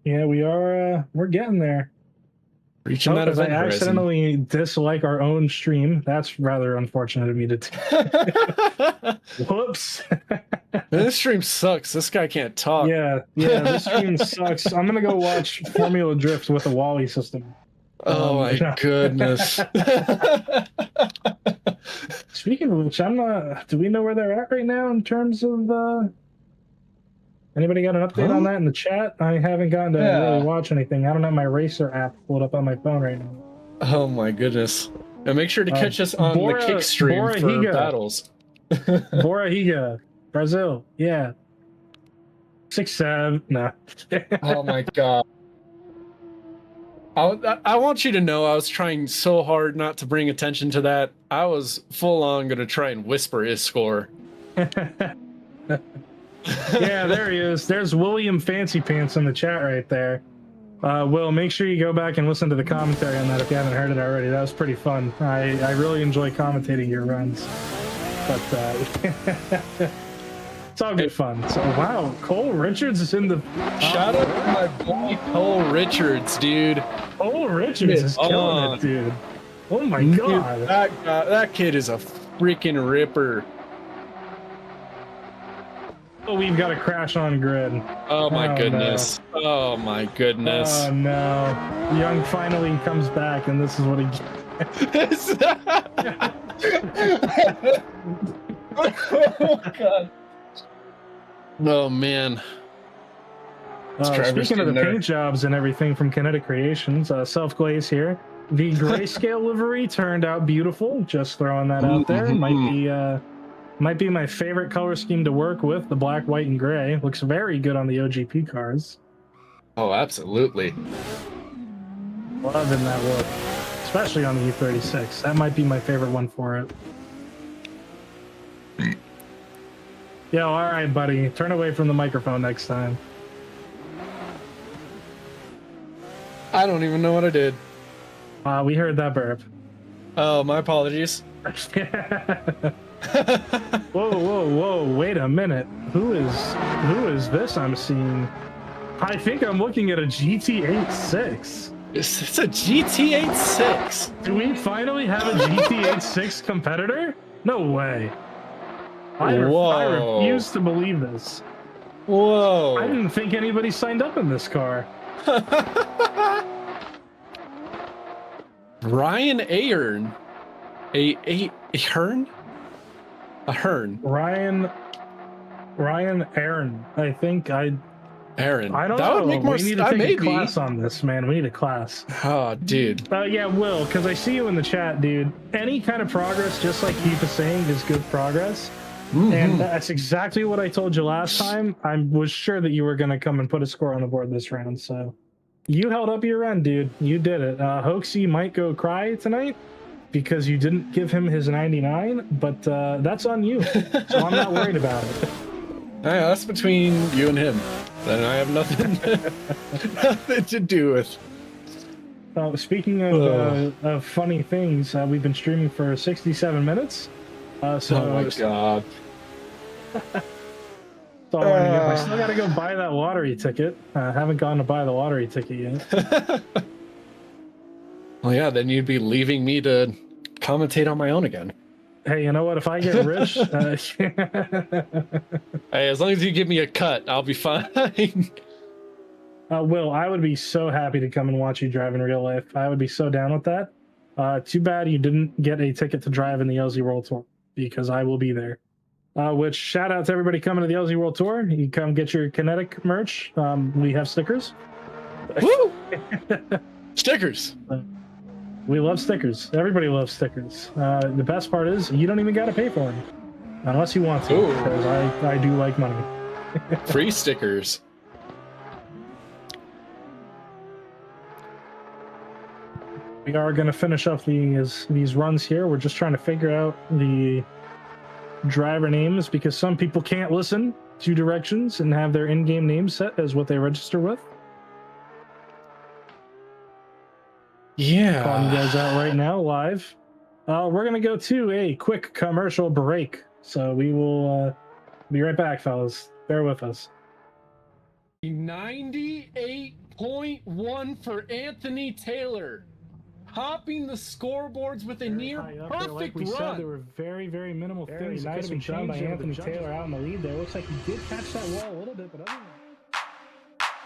Speaker 2: Yeah, we are. We're getting there.
Speaker 1: Reaching that event
Speaker 2: I accidentally dislike our own stream. That's rather unfortunate of me to do. Whoops.
Speaker 1: This stream sucks. This guy can't talk.
Speaker 2: Yeah, this stream sucks. I'm gonna go watch Formula Drift with a Wally system.
Speaker 1: Oh my goodness.
Speaker 2: Speaking of which, do we know where they're at right now in terms of anybody got an update on that in the chat? I haven't gotten to really watch anything. I don't have my racer app pulled up on my phone right now.
Speaker 1: Oh my goodness. And make sure to catch us on the kick stream for battles.
Speaker 2: Bora Higa, Brazil, yeah. 6-7, no.
Speaker 1: Oh my god. I want you to know I was trying so hard not to bring attention to that. I was full on going to try and whisper his score.
Speaker 2: Yeah, there he is. There's William Fancy Pants in the chat right there. Will, make sure you go back and listen to the commentary on that if you haven't heard it already. That was pretty fun. I really enjoy commentating your runs. But it's all good fun. So, wow, Cole Richards is in the...
Speaker 1: Shout out to my boy Cole Richards, dude.
Speaker 2: Cole Richards is killing it, dude. Oh my god.
Speaker 1: That kid is a freaking ripper.
Speaker 2: Oh, we've got a crash on grid.
Speaker 1: Oh my goodness. No. Oh my goodness.
Speaker 2: Oh no. Young finally comes back and this is what he gets.
Speaker 1: Oh god. Oh man.
Speaker 2: Speaking of the paint jobs and everything from Kinetic Creations, Self Glaze here. The grayscale livery turned out beautiful. Just throwing that out there. Might be my favorite color scheme to work with, the black, white, and gray. Looks very good on the OGP cars.
Speaker 1: Oh, absolutely.
Speaker 2: Loving that look, especially on the E36. That might be my favorite one for it. Yo, all right, buddy. Turn away from the microphone next time.
Speaker 1: I don't even know what I did.
Speaker 2: We heard that burp.
Speaker 1: Oh, my apologies.
Speaker 2: Whoa, wait a minute. Who is this I'm seeing? I think I'm looking at a GT86.
Speaker 1: It's a GT86.
Speaker 2: Do we finally have a GT86 competitor? No way. I refuse to believe this.
Speaker 1: Whoa.
Speaker 2: I didn't think anybody signed up in this car.
Speaker 1: Ryan Ahern. Ahern? Ahern.
Speaker 2: Ryan Ahern. I think
Speaker 1: Aaron.
Speaker 2: I don't
Speaker 1: that
Speaker 2: know.
Speaker 1: Would make more
Speaker 2: we need to take a class on this, man. We need a class.
Speaker 1: Oh, dude.
Speaker 2: Yeah, Will, because I see you in the chat, dude. Any kind of progress, just like Keith is saying, is good progress. Mm-hmm. And that's exactly what I told you last time. I was sure that you were going to come and put a score on the board this round, so... You held up your end, dude. You did it. Hoaxy might go cry tonight because you didn't give him his 99, but that's on you. So I'm not worried about it.
Speaker 1: That's between you and him. Then I have nothing, nothing to do with.
Speaker 2: Speaking of funny things, we've been streaming for 67 minutes.
Speaker 1: Oh my god.
Speaker 2: I still gotta go buy that lottery ticket. Haven't gone to buy the lottery ticket yet.
Speaker 1: Well, yeah, then you'd be leaving me to commentate on my own again.
Speaker 2: Hey, you know what? If I get rich,
Speaker 1: hey, as long as you give me a cut, I'll be fine.
Speaker 2: Will, I would be so happy to come and watch you drive in real life. I would be so down with that. Too bad you didn't get a ticket to drive in the LZ World Tour, because I will be there. Which, shout out to everybody coming to the LZ World Tour. You come get your Kinetic merch. We have stickers.
Speaker 1: Woo! Stickers.
Speaker 2: We love stickers. Everybody loves stickers. The best part is you don't even got to pay for them. Unless you want to, because I do like money.
Speaker 1: Free stickers.
Speaker 2: We are going to finish up these runs here. We're just trying to figure out the driver names because some people can't listen to directions and have their in-game names set as what they register with.
Speaker 1: Yeah.
Speaker 2: Calling you guys out right now, live. We're going to go to a quick commercial break. So we will be right back, fellas. Bear with us.
Speaker 1: 98.1 for Anthony Taylor. Hopping the scoreboards with a near perfect
Speaker 2: like we
Speaker 1: run.
Speaker 2: said, there were very, very minimal things that could have been done by Anthony Taylor out in the lead there. Looks like he did catch that wall a little bit, but other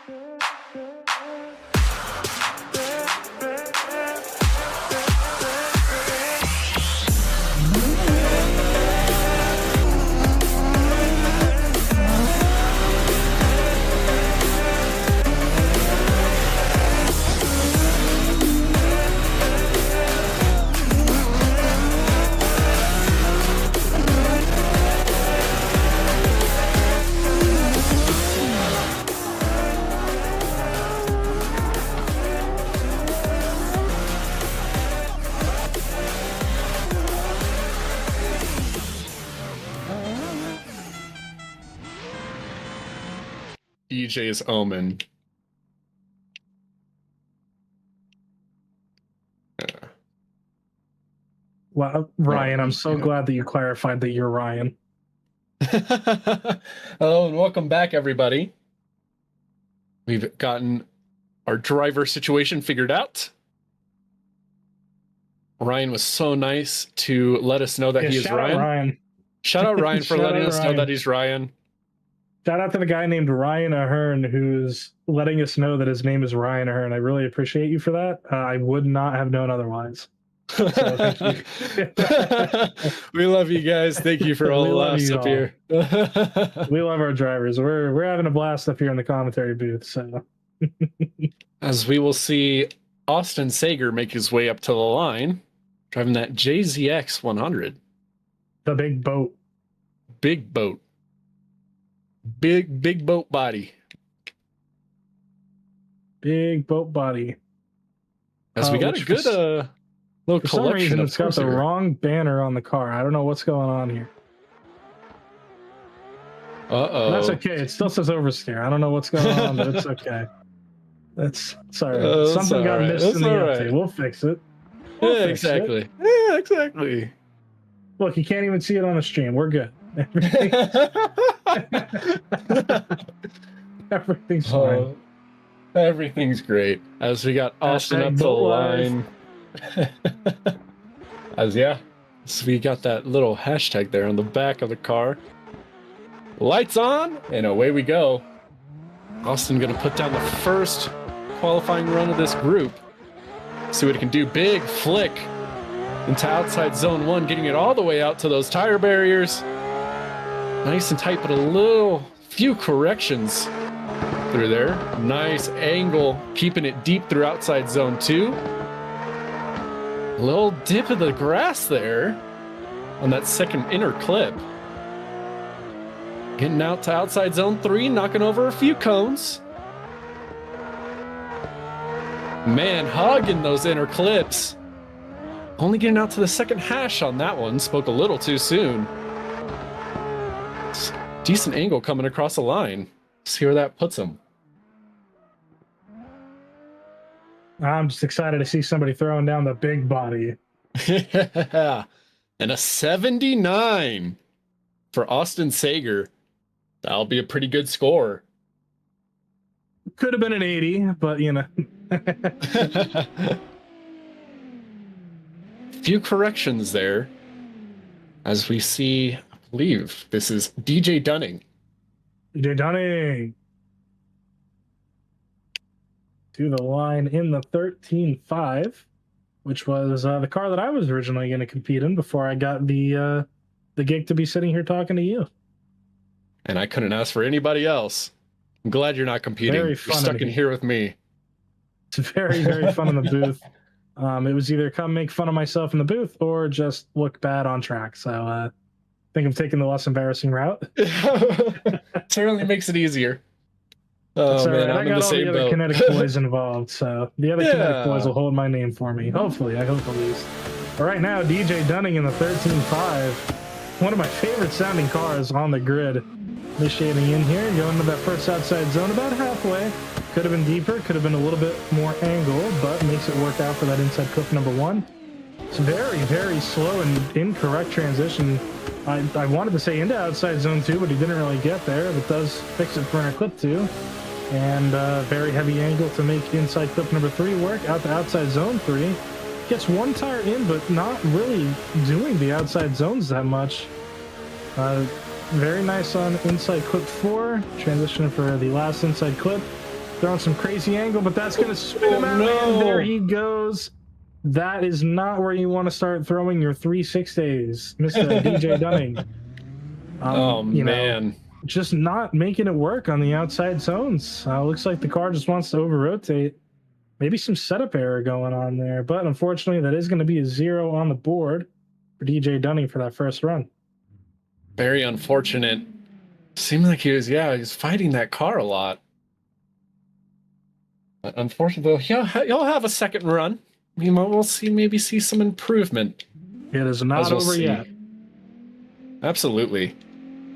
Speaker 2: than that...
Speaker 1: DJ's Omen.
Speaker 2: Well, Ryan, I'm so glad that you clarified that you're Ryan.
Speaker 1: Hello and welcome back, everybody. We've gotten our driver situation figured out. Ryan was so nice to let us know that he is Ryan. Shout out Ryan for letting us know that he's Ryan.
Speaker 2: Shout out to the guy named Ryan Ahern who's letting us know that his name is Ryan Ahern. I really appreciate you for that. I would not have known otherwise. So, thank you.
Speaker 1: We love you guys. Thank you for all the laughs up here.
Speaker 2: We love our drivers. We're having a blast up here in the commentary booth. So,
Speaker 1: as we will see Austin Sager make his way up to the line, driving that JZX 100.
Speaker 2: The big boat.
Speaker 1: Big boat. Big boat body.
Speaker 2: Big boat body.
Speaker 1: As we got a good little
Speaker 2: for
Speaker 1: collection.
Speaker 2: Some reason,
Speaker 1: of
Speaker 2: it's got the wrong banner on the car. I don't know what's going on here.
Speaker 1: Uh-oh.
Speaker 2: That's okay. It still says Oversteer. I don't know what's going on, but it's okay. That's sorry. Something got missed in the update. We'll fix it.
Speaker 1: Yeah, exactly. Yeah, exactly.
Speaker 2: Look, you can't even see it on the stream. We're good. Everything's fine.
Speaker 1: Everything's great. As we got Austin up to the line. So we got that little hashtag there on the back of the car. Lights on, and away we go. Austin gonna put down the first qualifying run of this group. See what he can do. Big flick into outside zone 1, getting it all the way out to those tire barriers. Nice and tight, but a few corrections through there. Nice angle, keeping it deep through outside zone 2. A little dip of the grass there on that second inner clip. Getting out to outside zone 3, knocking over a few cones. Man, hugging those inner clips. Only getting out to the second hash on that one. Spoke a little too soon. Decent angle coming across the line. See where that puts him.
Speaker 2: I'm just excited to see somebody throwing down the big body.
Speaker 1: And a 79 for Austin Sager. That'll be a pretty good score.
Speaker 2: Could have been an 80, but you know.
Speaker 1: Few corrections there. As we see, I believe this is DJ Dunning.
Speaker 2: DJ Dunning to the line in the 13.5, which was the car that I was originally going to compete in before I got the gig to be sitting here talking to you.
Speaker 1: And I couldn't ask for anybody else. I'm glad you're not competing. You're stuck in here with me.
Speaker 2: It's very, very fun in the booth. It was either come make fun of myself in the booth or just look bad on track. So I think I'm taking the less embarrassing route.
Speaker 1: Certainly makes it easier. Oh,
Speaker 2: so,
Speaker 1: man,
Speaker 2: I got all the other Kinetic boys involved, so the other Kinetic boys will hold my name for me. Hopefully, I hope at least. But right now, DJ Dunning in the 13.5, one of my favorite sounding cars on the grid. Initiating in here, going to that first outside zone about halfway. Could have been deeper, could have been a little bit more angle, but makes it work out for that inside clip number 1. It's very, very slow and incorrect transition. I wanted to say into outside zone 2, but he didn't really get there, but does fix it for inner clip 2. And very heavy angle to make inside clip number 3 work, out to outside zone 3. Gets one tire in, but not really doing the outside zones that much. Very nice on inside clip 4. Transition for the last inside clip. Throwing some crazy angle, but that's going to spin him out. And there he goes. That is not where you want to start throwing your 360s, Mr. DJ Dunning.
Speaker 1: Man.
Speaker 2: Just not making it work on the outside zones. Looks like the car just wants to over-rotate. Maybe some setup error going on there, but unfortunately that is going to be a 0 on the board for DJ Dunning for that first run.
Speaker 1: Very unfortunate. Seemed like he was fighting that car a lot. But unfortunately, he'll have a second run. We'll maybe see some improvement.
Speaker 2: It is not over yet.
Speaker 1: Absolutely.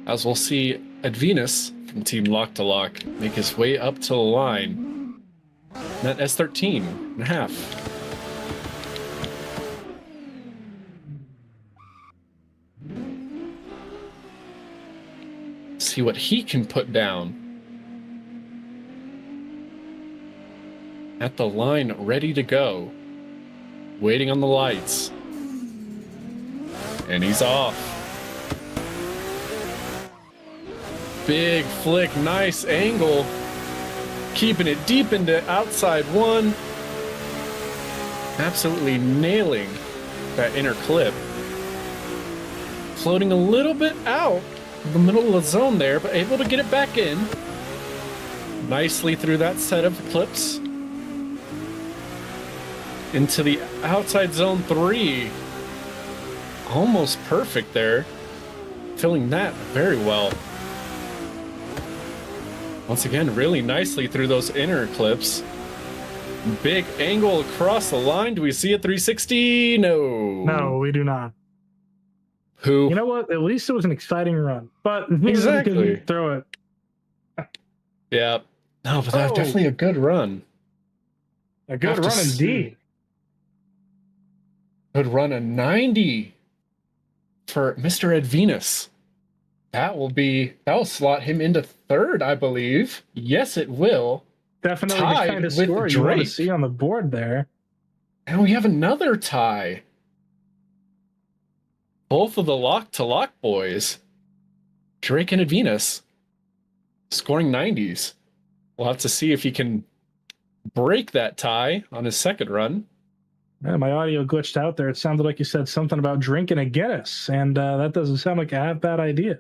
Speaker 1: As we'll see Advenus from Team Lock to Lock make his way up to the line. That S13 and a half. See what he can put down. At the line, ready to go. Waiting on the lights. And he's off. Big flick, nice angle. Keeping it deep into outside 1. Absolutely nailing that inner clip. Floating a little bit out of the middle of the zone there, but able to get it back in. Nicely through that set of clips. Into the outside zone 3. Almost perfect there. Filling that very well. Once again, really nicely through those inner clips. Big angle across the line. Do we see a 360? No.
Speaker 2: No, we do not.
Speaker 1: Who?
Speaker 2: You know what? At least it was an exciting run. But
Speaker 1: exactly.
Speaker 2: Throw it.
Speaker 1: Yeah. No, but that's definitely a good run.
Speaker 2: A good run indeed.
Speaker 1: Good run, a 90 for Mr. Advenus. That will slot him into 3rd, I believe. Yes, it will.
Speaker 2: Definitely the kind of score you want to see on the board there.
Speaker 1: And we have another tie. Both of the Lock to Lock boys, Drake and Advenus, scoring 90s. We'll have to see if he can break that tie on his second run.
Speaker 2: Yeah, my audio glitched out there. It sounded like you said something about drinking a Guinness, and that doesn't sound like a bad idea.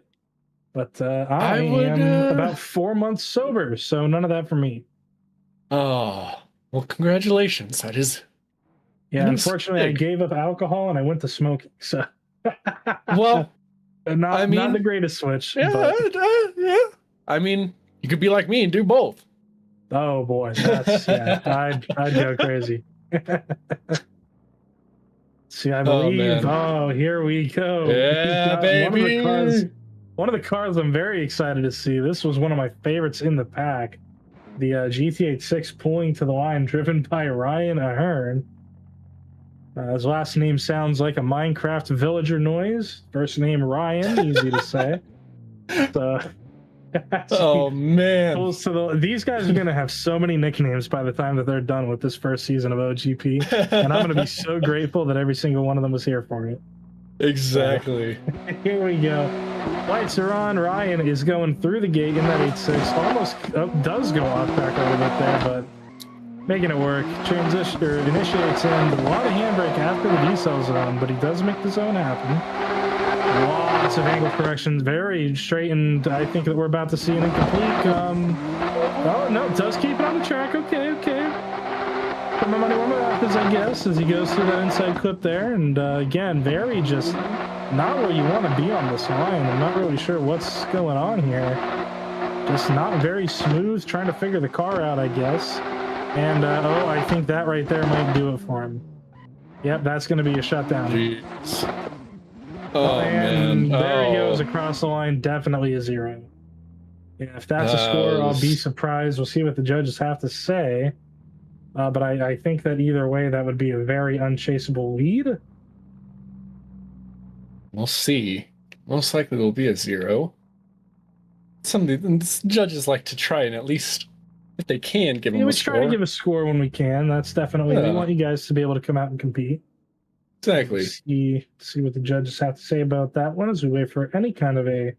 Speaker 2: But I am about 4 months sober, so none of that for me.
Speaker 1: Oh, well, congratulations. That is...
Speaker 2: Yeah, unfortunately, I gave up alcohol and I went to smoking, so...
Speaker 1: Well,
Speaker 2: not the greatest switch.
Speaker 1: Yeah,
Speaker 2: but...
Speaker 1: yeah. I mean, you could be like me and do both.
Speaker 2: Oh boy, that's yeah. I'd go crazy. See, I
Speaker 1: Oh
Speaker 2: believe.
Speaker 1: man.
Speaker 2: Oh, here we go. We've
Speaker 1: Yeah,
Speaker 2: got one of the cars.
Speaker 1: baby.
Speaker 2: One of the cars I'm very excited to see. This was one of my favorites in the pack. The GT86 pulling to the line, driven by Ryan Ahern. His last name sounds like a Minecraft villager noise. First name Ryan, easy to say. So,
Speaker 1: Oh man.
Speaker 2: these guys are going to have so many nicknames by the time that they're done with this first season of OGP. And I'm going to be so grateful that every single one of them was here for it.
Speaker 1: Exactly.
Speaker 2: So, here we go. Lights are on. Ryan is going through the gate in that 8.6. Almost does go off track a little bit there, but making it work. Transition or initiates in. A lot of handbrake after the decel zone, but he does make the zone happen. Lots of angle corrections, very straightened. I think that we're about to see an incomplete. Oh no, does keep it on the track. Okay. Put my money where my mouth is, I guess, as he goes through that inside clip there. And again, very just not where you want to be on this line. I'm not really sure what's going on here. Just not very smooth, trying to figure the car out, I guess. And oh, I think that right there might do it for him. Yep, that's going to be a shutdown.
Speaker 1: Jeez. Oh
Speaker 2: and
Speaker 1: man.
Speaker 2: There he goes across the line. Definitely a 0. Yeah, if that's a score, I'll be surprised. We'll see what the judges have to say. But I think that either way, that would be a very unchaseable lead.
Speaker 1: We'll see. Most likely will be a 0. Some of the judges like to try and at least, if they can, give them a score.
Speaker 2: We try to give a score when we can. That's definitely, we want you guys to be able to come out and compete.
Speaker 1: Exactly.
Speaker 2: See what the judges have to say about that one as we wait for any kind of an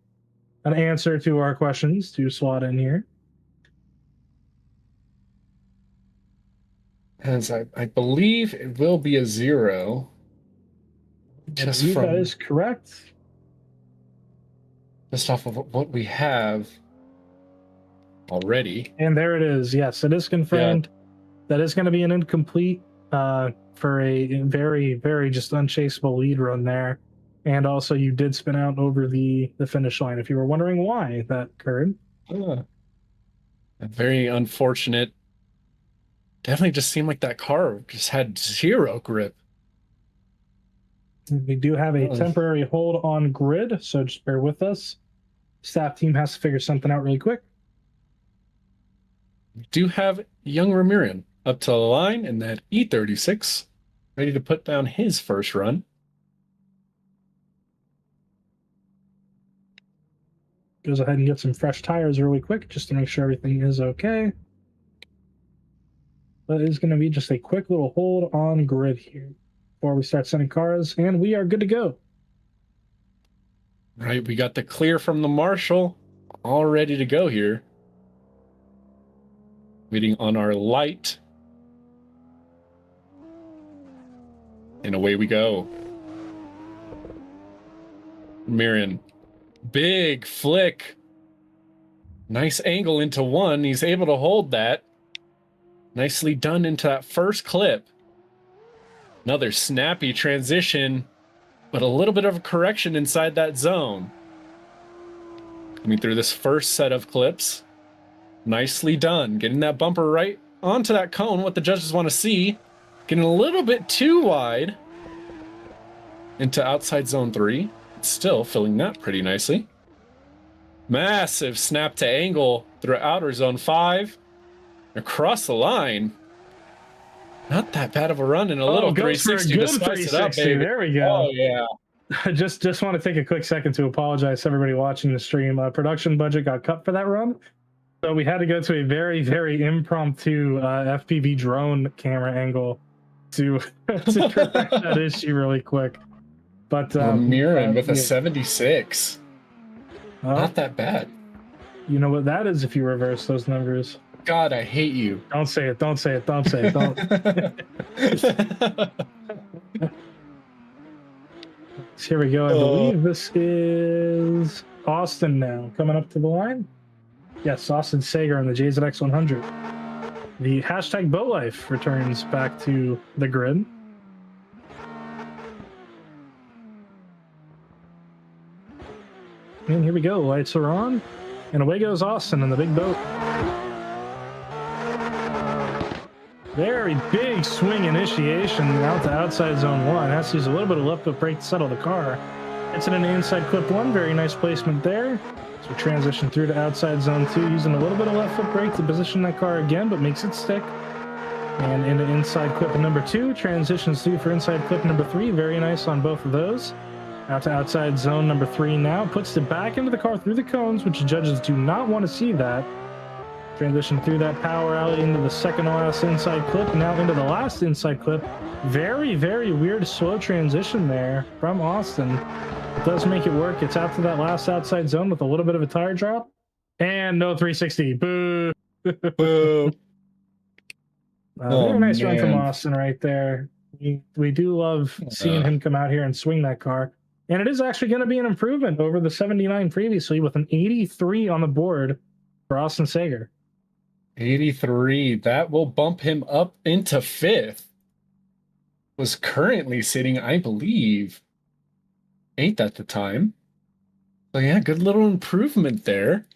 Speaker 2: answer to our questions to slot in here.
Speaker 1: As I believe it will be a 0.
Speaker 2: That is correct.
Speaker 1: Just off of what we have already.
Speaker 2: And there it is. Yes, it is confirmed. Yeah. That is going to be an incomplete for a very, very just unchaseable lead run there. And also you did spin out over the finish line, if you were wondering why that occurred.
Speaker 1: Very unfortunate. Definitely just seemed like that car just had 0 grip.
Speaker 2: We do have a temporary hold on grid, so just bear with us. Staff team has to figure something out really quick.
Speaker 1: We do have young Ramirian up to the line in that E36, ready to put down his first run.
Speaker 2: Goes ahead and get some fresh tires really quick just to make sure everything is okay. That is going to be just a quick little hold on grid here before we start sending cars, and we are good to go.
Speaker 1: Right, we got the clear from the marshal, all ready to go here. Waiting on our light. And away we go. Mirren, big flick. Nice angle into 1. He's able to hold that. Nicely done into that first clip. Another snappy transition, but a little bit of a correction inside that zone. Coming through this first set of clips. Nicely done. Getting that bumper right onto that cone, what the judges want to see. Getting a little bit too wide into outside zone 3. Still filling that pretty nicely. Massive snap to angle through outer zone 5. Across the line. Not that bad of a run and a little 360 to spice it up, baby.
Speaker 2: There we go.
Speaker 1: Oh, yeah.
Speaker 2: I just want to take a quick second to apologize to everybody watching the stream. Production budget got cut for that run. So we had to go to a very, very impromptu FPV drone camera angle to correct that issue really quick. But
Speaker 1: Mirren with a 76. Not that bad.
Speaker 2: You know what that is if you reverse those numbers.
Speaker 1: God, I hate you.
Speaker 2: Don't say it. Don't say it. Don't say it. Don't. Here we go. I believe this is Austin now coming up to the line. Yes, Austin Sager on the JZX 100. The hashtag boat life returns back to the grid. And here we go. Lights are on. And away goes Austin in the big boat. Very big swing initiation out to outside zone 1. Has to use a little bit of left foot brake to settle the car. It's in an inside clip 1. Very nice placement there. So transition through to outside zone 2, using a little bit of left foot brake to position that car again, but makes it stick. And into inside clip number 2. Transitions through for inside clip number 3. Very nice on both of those. Out to outside zone number 3 now. Puts it back into the car through the cones, which judges do not want to see that. Transition through that power alley into the second to last inside clip, and now into the last inside clip. Very, very weird slow transition there from Austin. It does make it work. It's out to that last outside zone with a little bit of a tire drop. And no 360. Boo.
Speaker 1: Boo.
Speaker 2: Very nice run from Austin right there. We do love seeing him come out here and swing that car. And it is actually going to be an improvement over the 79 previously, with an 83 on the board for Austin Sager.
Speaker 1: 83. That will bump him up into 5th. Was currently sitting, I believe, 8th at the time. So yeah, good little improvement there.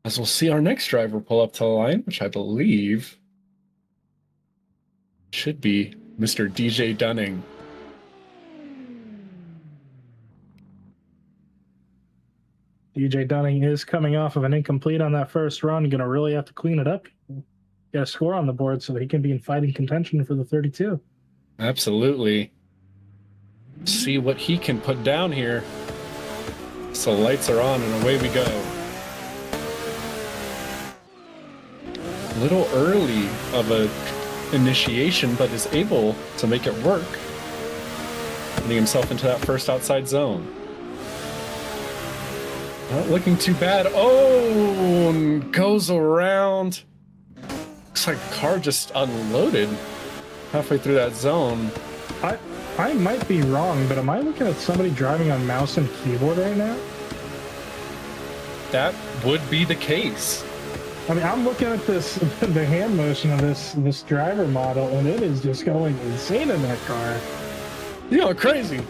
Speaker 1: As we'll see our next driver pull up to the line, which I believe should be Mr. DJ Dunning.
Speaker 2: DJ Dunning is coming off of an incomplete on that first run. Going to really have to clean it up. Get a score on the board so that he can be in fighting contention for the 32.
Speaker 1: Absolutely. See what he can put down here. So lights are on and away we go. A little early of a initiation, but is able to make it work. Putting himself into that first outside zone. Not looking too bad. Oh, goes around. Looks like the car just unloaded halfway through that zone.
Speaker 2: I might be wrong, but am I looking at somebody driving on mouse and keyboard right now?
Speaker 1: That would be the case.
Speaker 2: I mean, I'm looking at this, the hand motion of this driver model, and it is just going insane in that car.
Speaker 1: Yeah, crazy.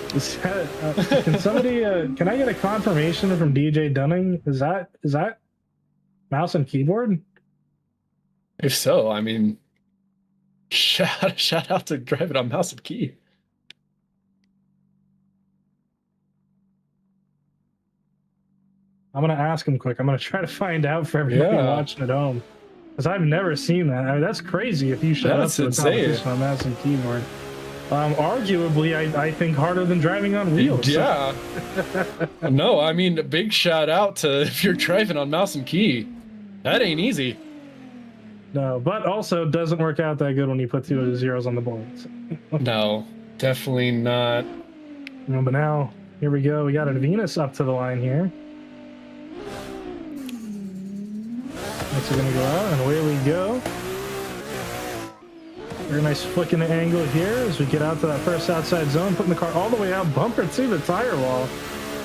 Speaker 2: Can somebody? Can I get a confirmation from DJ Dunning? Is that mouse and keyboard?
Speaker 1: If so, I mean, shout out to drive it on mouse and key.
Speaker 2: I'm gonna ask him quick. I'm gonna try to find out for everybody watching at home, because I've never seen that. I mean, that's crazy. If you shut up to a competition on mouse and keyboard. Arguably, I think harder than driving on wheels.
Speaker 1: Yeah. No, I mean, a big shout out to if you're driving on mouse and key. That ain't easy.
Speaker 2: No, but also doesn't work out that good when you put 2 zeros on the board. So.
Speaker 1: No, definitely not.
Speaker 2: No, but now, here we go. We got a Venus up to the line here. Next, we're going to go out, and away we go. Very nice flick in the angle here as we get out to that first outside zone, putting the car all the way out, bumper to the tire wall.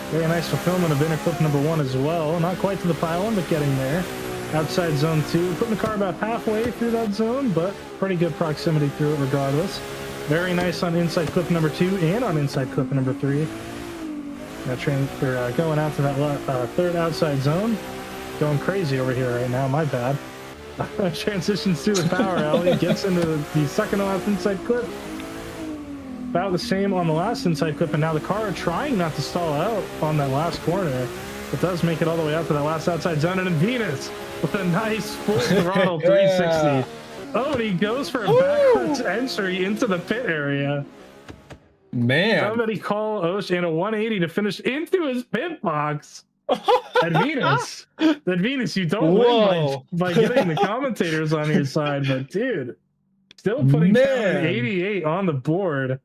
Speaker 2: Very nice fulfillment of inner clip number 1 as well. Not quite to the pylon, but getting there. Outside zone 2, putting the car about halfway through that zone, but pretty good proximity through it regardless. Very nice on inside clip number 2 and on inside clip number 3. Now going out to that third outside zone. Going crazy over here right now, my bad. Transitions through the power alley, gets into the second to last inside clip. About the same on the last inside clip, and now the car trying not to stall out on that last corner. It does make it all the way out to that last outside zone, and then Venus with a nice full throttle 360. Oh, and he goes for a backwards entry into the pit area.
Speaker 1: Man.
Speaker 2: Somebody call Osh and a 180 to finish into his pit box. That Venus, you don't win by getting the commentators on your side, but dude, still putting down 88 on the board.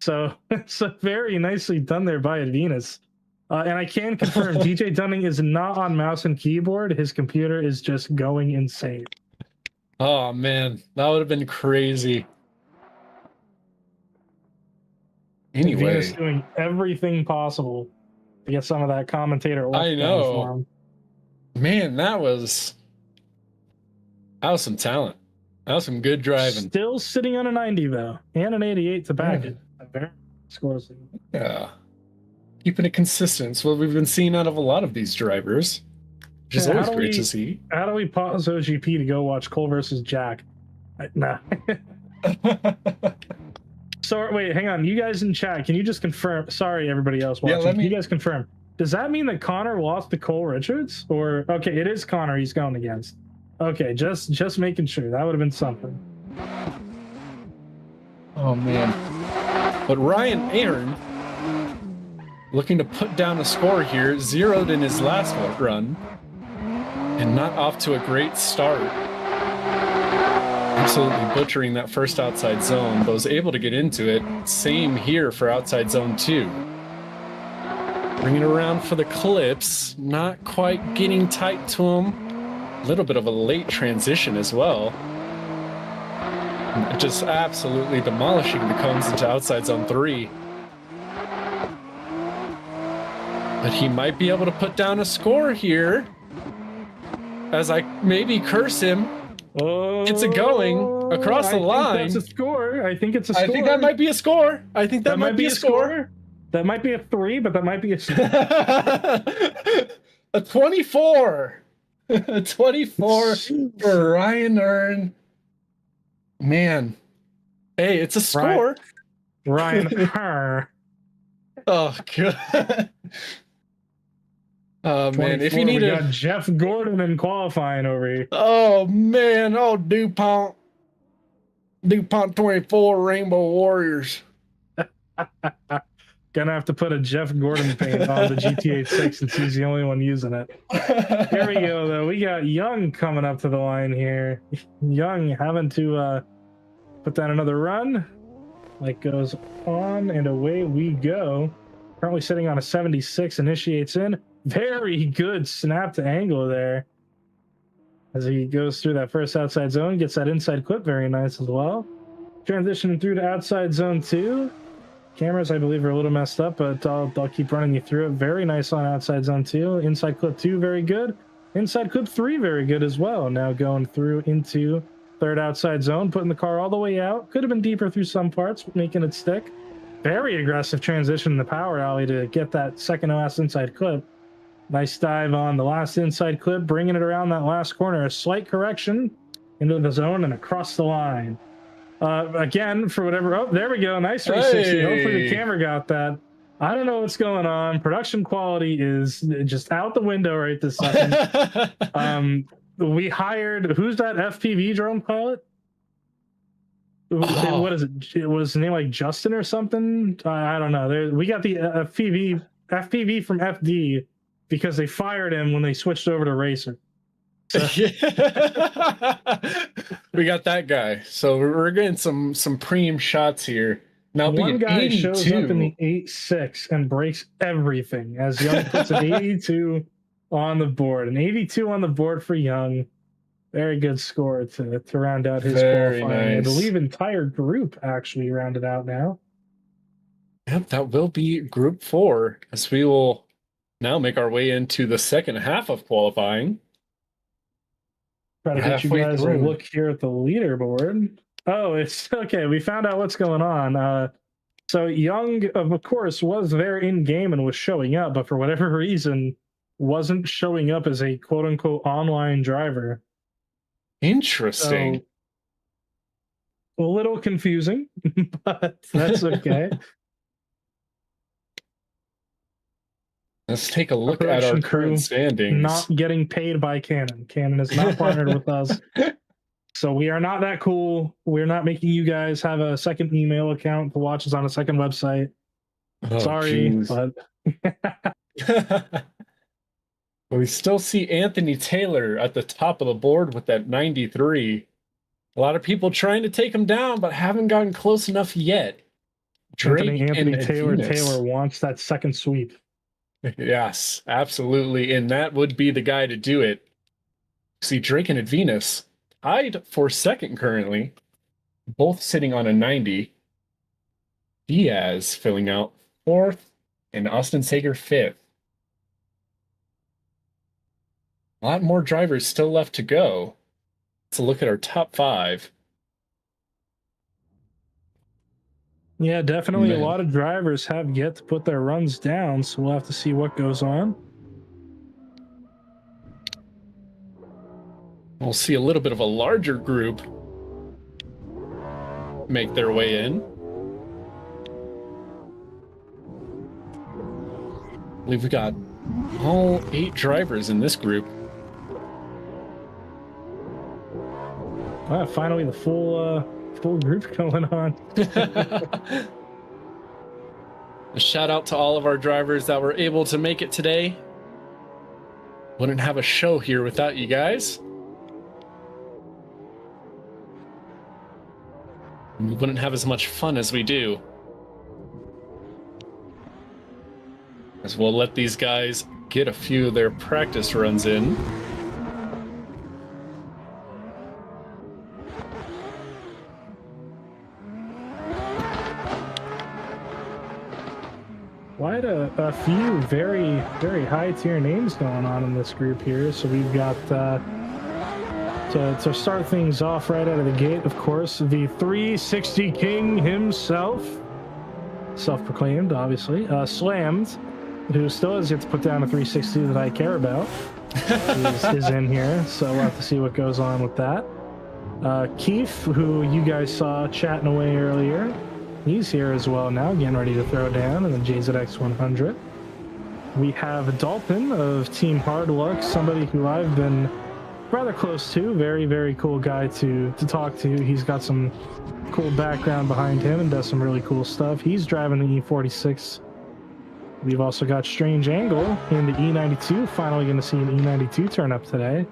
Speaker 2: So it's very nicely done there by Venus. And I can confirm DJ Dunning is not on mouse and keyboard. His computer is just going insane.
Speaker 1: Oh man, that would have been crazy. Anyway,
Speaker 2: Venus doing everything possible to get some of that commentator.
Speaker 1: I know. For him. Man, that was some talent. That was some good driving.
Speaker 2: Still sitting on a 90 though, and an 88 to back it. Very scores.
Speaker 1: Yeah, keeping it consistent. It's what we've been seeing out of a lot of these drivers. which is always great to see.
Speaker 2: How do we pause OGP to go watch Cole versus Jack? Nah. So wait, hang on. You guys in chat, can you just confirm? Sorry, everybody else watching. Can you guys confirm? Does that mean that Connor lost to Cole Richards? Or okay, it is Connor he's going against. Okay, just making sure. That would have been something.
Speaker 1: Oh man. But Ryan Aaron looking to put down a score here, zeroed in his last run, and not off to a great start. Absolutely butchering that first outside zone, but was able to get into it. Same here for outside zone 2. Bringing it around for the clips, not quite getting tight to him. A little bit of a late transition as well. Just absolutely demolishing the cones into outside zone 3. But he might be able to put down a score here. As I maybe curse him.
Speaker 2: Oh,
Speaker 1: it's a going across the line.
Speaker 2: That's a score. I think it's a score.
Speaker 1: I think that might be a score. I think that might be a score.
Speaker 2: That might be a 3, but that might be a
Speaker 1: a 24. A 24 for Ryan Ern. Man. Hey, it's a score.
Speaker 2: Ryan.
Speaker 1: Oh, God. Oh, man. If you need
Speaker 2: we got Jeff Gordon in qualifying over here.
Speaker 1: Oh, man. Oh, DuPont 24 Rainbow Warriors.
Speaker 2: Gonna have to put a Jeff Gordon paint on the GTA 6 since he's the only one using it. Here we go, though. We got Young coming up to the line here. Young having to put down another run. Light goes on, and away we go. Currently sitting on a 76, initiates in. Very good snap to angle there. As he goes through that first outside zone, gets that inside clip, very nice as well. Transitioning through to outside zone 2. Cameras, I believe, are a little messed up, but I'll keep running you through it. Very nice on outside zone 2. Inside clip 2, very good. Inside clip 3, very good as well. Now going through into third outside zone, putting the car all the way out. Could have been deeper through some parts, making it stick. Very aggressive transition in the power alley to get that second to last inside clip. Nice dive on the last inside clip, bringing it around that last corner. A slight correction into the zone and across the line. Again, for whatever... Oh, there we go. Nice 360. Hey. Hopefully the camera got that. I don't know what's going on. Production quality is just out the window right this second. We hired... Who's that FPV drone pilot? Oh. What is it? Was his name like Justin or something? I don't know. We got the FPV from FD because they fired him when they switched over to Racer. So.
Speaker 1: We got that guy. So we're getting some preem shots here. Now
Speaker 2: one guy 82. Shows up in the 8.6 and breaks everything as Young puts an 82 on the board. An 82 on the board for Young. Very good score to round out his qualifying. Nice. I believe entire group actually rounded out now.
Speaker 1: Yep, that will be group 4 as we will now make our way into the second half of qualifying.
Speaker 2: Try to get you guys a look here at the leaderboard. Oh, it's okay. We found out what's going on. So Young, of course, was there in game and was showing up, but for whatever reason, wasn't showing up as a quote unquote online driver.
Speaker 1: Interesting.
Speaker 2: So, a little confusing, but that's okay.
Speaker 1: Let's take a look at our current standings.
Speaker 2: Not getting paid by Canon. Canon is not partnered with us. So we are not that cool. We're not making you guys have a second email account to watch us on a second website. Oh, sorry, geez.
Speaker 1: But we still see Anthony Taylor at the top of the board with that 93. A lot of people trying to take him down, but haven't gotten close enough yet.
Speaker 2: Anthony Taylor wants that second sweep.
Speaker 1: Yes, absolutely. And that would be the guy to do it. See, Drake and Venus tied for second currently, both sitting on a 90. Diaz filling out 4th and Austin Sager 5th. A lot more drivers still left to go. Let's look at our top 5.
Speaker 2: Yeah, definitely a lot of drivers have yet to put their runs down, so we'll have to see what goes on.
Speaker 1: We'll see a little bit of a larger group make their way in. I believe we got all 8 drivers in this group.
Speaker 2: Finally, the full group going on.
Speaker 1: A shout out to all of our drivers that were able to make it today. Wouldn't have a show here without you guys. We wouldn't have as much fun as we do. As we'll let these guys get a few of their practice runs in.
Speaker 2: Quite a few very, very high tier names going on in this group here. So we've got, to start things off right out of the gate, of course, the 360 King himself, self-proclaimed, obviously, Slammed, who still has yet to put down a 360 that I care about, is in here. So we'll have to see what goes on with that. Keith, who you guys saw chatting away earlier, he's here as well now, getting ready to throw down in the JZX 100. We have Dalton of Team Hard Luck, somebody who I've been rather close to. Very, very cool guy to talk to. He's got some cool background behind him and does some really cool stuff. He's driving the E46. We've also got Strange Angle in the E92. Finally going to see an E92 turn up today.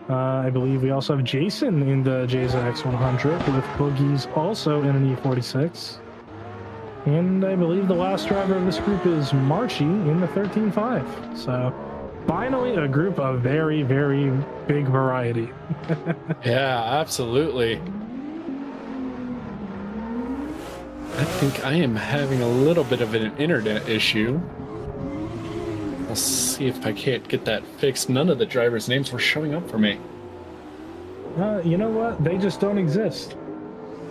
Speaker 2: I believe we also have Jason in the JZX 100 with Boogie's also in an E46. And I believe the last driver of this group is Marchie in the 13.5. So finally a group of very, very big variety.
Speaker 1: Yeah, absolutely. I think I am having a little bit of an internet issue. I'll see if I can't get that fixed. None of the drivers' names were showing up for me.
Speaker 2: You know what? They just don't exist.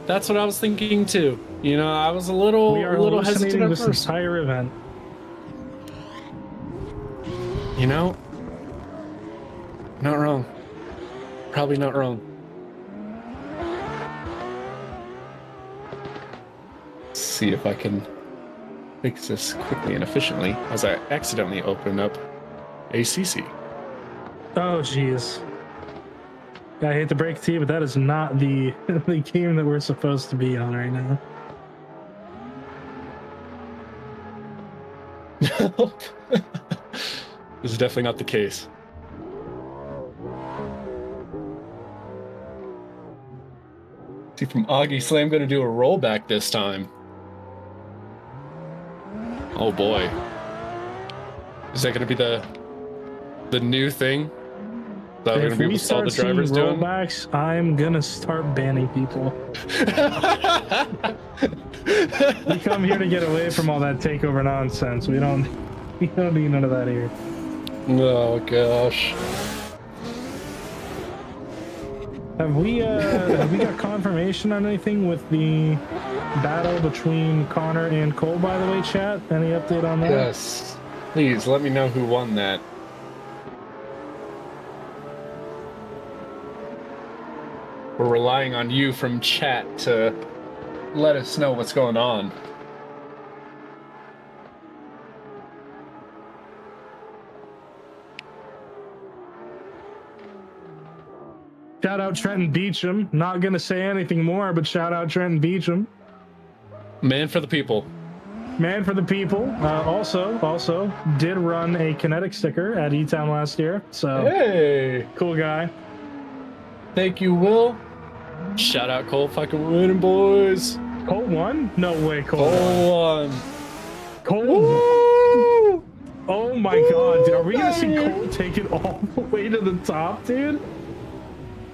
Speaker 1: That's what I was thinking too. You know, I was a little hesitant at
Speaker 2: this
Speaker 1: first.
Speaker 2: Entire event.
Speaker 1: You know, not wrong. Probably not wrong. Let's see if I can fix this quickly and efficiently as I accidentally open up ACC.
Speaker 2: Oh, jeez. I hate to break it to you, but that is not the the game that we're supposed to be on right now.
Speaker 1: This is definitely not the case. See, from Augie Slam, going to do a rollback this time. Oh boy. Is that going to be the new thing that we're going to be able to see all the drivers doing?
Speaker 2: Rollbacks, I'm going to start banning people. We come here to get away from all that takeover nonsense. We don't need none of that here.
Speaker 1: Oh gosh.
Speaker 2: Have we got confirmation on anything with the battle between Connor and Cole, by the way, chat? Any update on that?
Speaker 1: Yes. Please let me know who won that. We're relying on you from chat to let us know what's going on.
Speaker 2: Shout out Trenton Beecham. Not gonna say anything more, but shout out Trenton Beecham.
Speaker 1: Man for the people.
Speaker 2: Man for the people. Also did run a kinetic sticker at E-Town last year. So
Speaker 1: Hey!
Speaker 2: cool guy.
Speaker 1: Thank you, Will. Shout out Cole fucking winning, boys.
Speaker 2: Cole won? No way, Cole won.
Speaker 1: Cole won.
Speaker 2: Cole won.
Speaker 1: Woo!
Speaker 2: Oh my god, dude. Are we gonna see Cole take it all the way to the top, dude?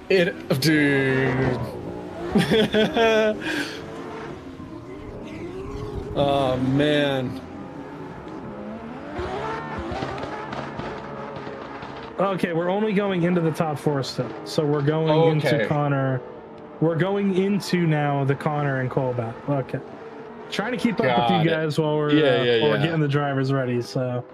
Speaker 1: Dude. Oh man.
Speaker 2: Okay, we're only going into the top 4 still. So we're going into Connor. We're going into now the Connor and Cole battle. Okay. Trying to keep up with you guys while we're while we're getting the drivers ready, so.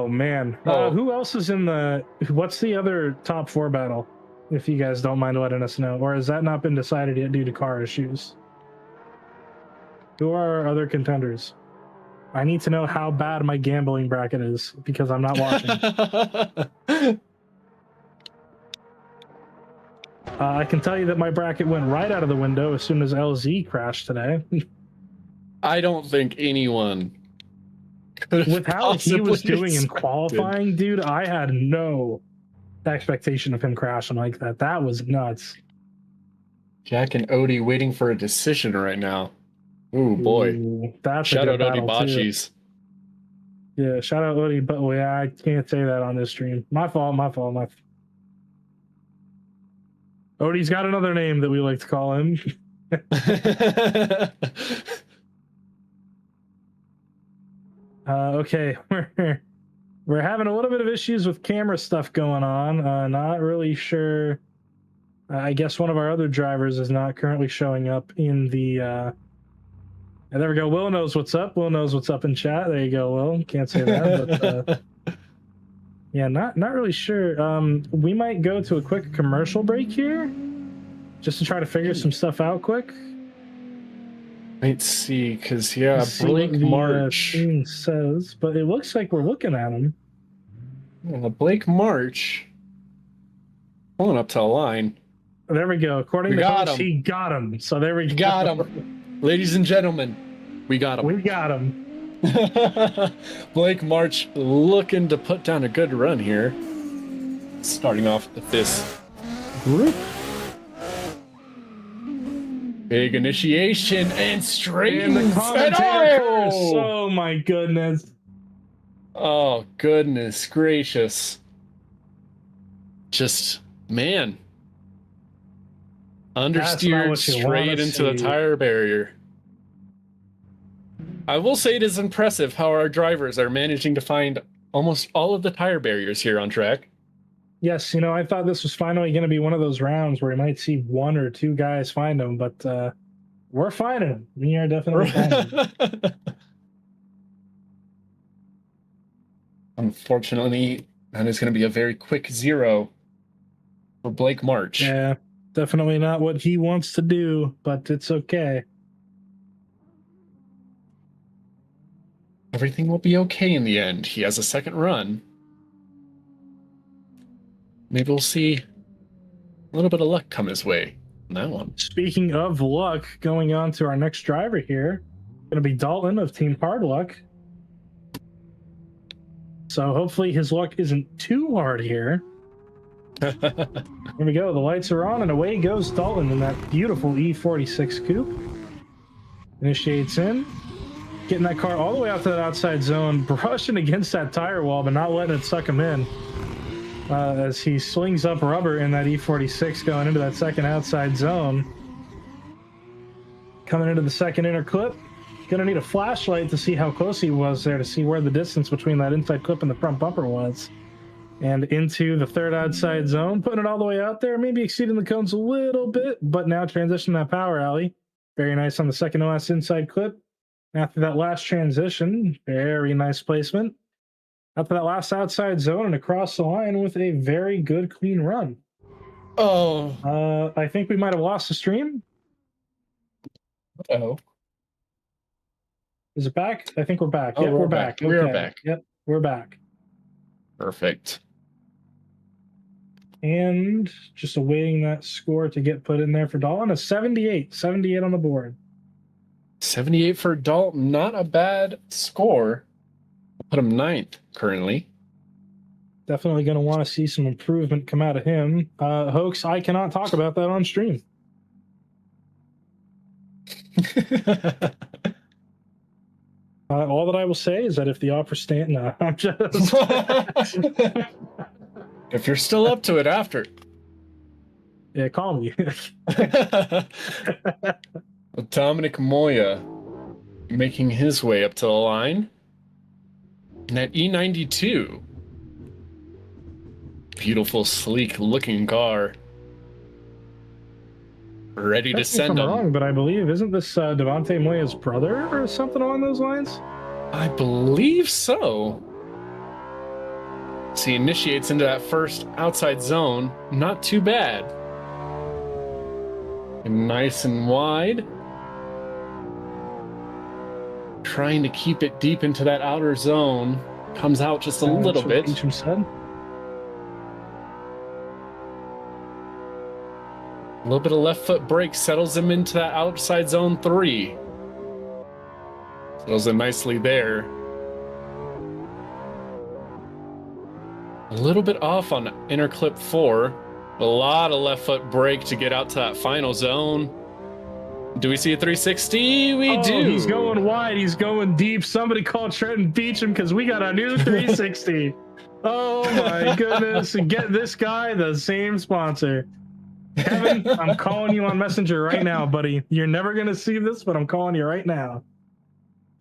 Speaker 2: Oh man. Who else is in the? What's the other top 4 battle? If you guys don't mind letting us know, or has that not been decided yet due to car issues? Who are our other contenders? I need to know how bad my gambling bracket is because I'm not watching. I can tell you that my bracket went right out of the window as soon as LZ crashed today.
Speaker 1: I don't think anyone
Speaker 2: with how he was doing in qualifying, dude, I had no expectation of him crashing like that. That was nuts.
Speaker 1: Jack and Odie waiting for a decision right now. Ooh, boy.
Speaker 2: Ooh, that's
Speaker 1: shout out Odie Bocci's.
Speaker 2: Yeah, shout out Odie, but yeah, I can't say that on this stream. My fault. Odie's got another name that we like to call him. Okay, we're having a little bit of issues with camera stuff going on. Not really sure. I guess one of our other drivers is not currently showing up in the. There we go. Will knows what's up. Will knows what's up in chat. There you go, Will. Can't say that, but yeah, not really sure. We might go to a quick commercial break here, just to try to figure some stuff out quick.
Speaker 1: Let's see, because yeah,
Speaker 2: Blake
Speaker 1: March
Speaker 2: says, but it looks like we're looking at him.
Speaker 1: Yeah, Blake March pulling up to the line.
Speaker 2: There we go. According to Coach, he got him. So there we go.
Speaker 1: Got him, ladies and gentlemen. We got him.
Speaker 2: We got him.
Speaker 1: Blake March looking to put down a good run here. Starting off with this group. Big initiation and straight
Speaker 2: in the commentator curse. Oh my goodness.
Speaker 1: Oh goodness gracious. Just man. Understeered straight into the tire barrier. I will say it is impressive how our drivers are managing to find almost all of the tire barriers here on track.
Speaker 2: Yes, you know, I thought this was finally going to be one of those rounds where you might see 1 or 2 guys find them, but we're finding them. We are definitely finding them.
Speaker 1: Unfortunately, that is going to be a very quick 0 for Blake March.
Speaker 2: Yeah, definitely not what he wants to do, but it's okay.
Speaker 1: Everything will be okay in the end. He has a second run. Maybe we'll see a little bit of luck come his way on that one.
Speaker 2: Speaking of luck, going on to our next driver here, going to be Dalton of Team Hard Luck. So hopefully his luck isn't too hard here. Here we go. The lights are on, and away goes Dalton in that beautiful E46 coupe. Initiates in. Getting that car all the way out to that outside zone, brushing against that tire wall, but not letting it suck him in. As he slings up rubber in that E46 going into that second outside zone. Coming into the second inner clip. Gonna need a flashlight to see how close he was there to see where the distance between that inside clip and the front bumper was. And into the third outside zone, putting it all the way out there, maybe exceeding the cones a little bit, but now transitioning that power alley. Very nice on the second to last inside clip. After that last transition, very nice placement. After that last outside zone and across the line with a very good, clean run.
Speaker 1: Oh.
Speaker 2: I think we might have lost the stream.
Speaker 1: Uh-oh.
Speaker 2: Is it back? I think we're back.
Speaker 1: Oh,
Speaker 2: yep, we're back.
Speaker 1: Okay. We're back.
Speaker 2: Yep, we're back.
Speaker 1: Perfect.
Speaker 2: And just awaiting that score to get put in there for Dalton. A 78. 78 on the board.
Speaker 1: 78 for Dalton. Not a bad score. Put him 9th currently.
Speaker 2: Definitely going to want to see some improvement come out of him. Hoax, I cannot talk about that on stream. All that I will say is that if the offer stand, no, I'm just.
Speaker 1: If you're still up to it after.
Speaker 2: Yeah, call me.
Speaker 1: Dominic Moya making his way up to the line. And that E92. Beautiful, sleek looking car. Ready to send him.
Speaker 2: I'm wrong, but I believe, isn't this Devontae Moya's brother or something along those lines?
Speaker 1: I believe so. So he initiates into that first outside zone. Not too bad. And nice and wide. Trying to keep it deep into that outer zone. Comes out just a little bit.
Speaker 2: Beecham said.
Speaker 1: A little bit of left foot brake settles him into that outside zone 3. Settles it nicely there. A little bit off on inner clip 4. A lot of left foot brake to get out to that final zone. Do we see a 360? We do.
Speaker 2: He's going wide. He's going deep. Somebody call Trenton Beecham because we got a new 360. Oh my goodness. And get this guy the same sponsor. Kevin, I'm calling you on Messenger right now, buddy. You're never going to see this, but I'm calling you right now.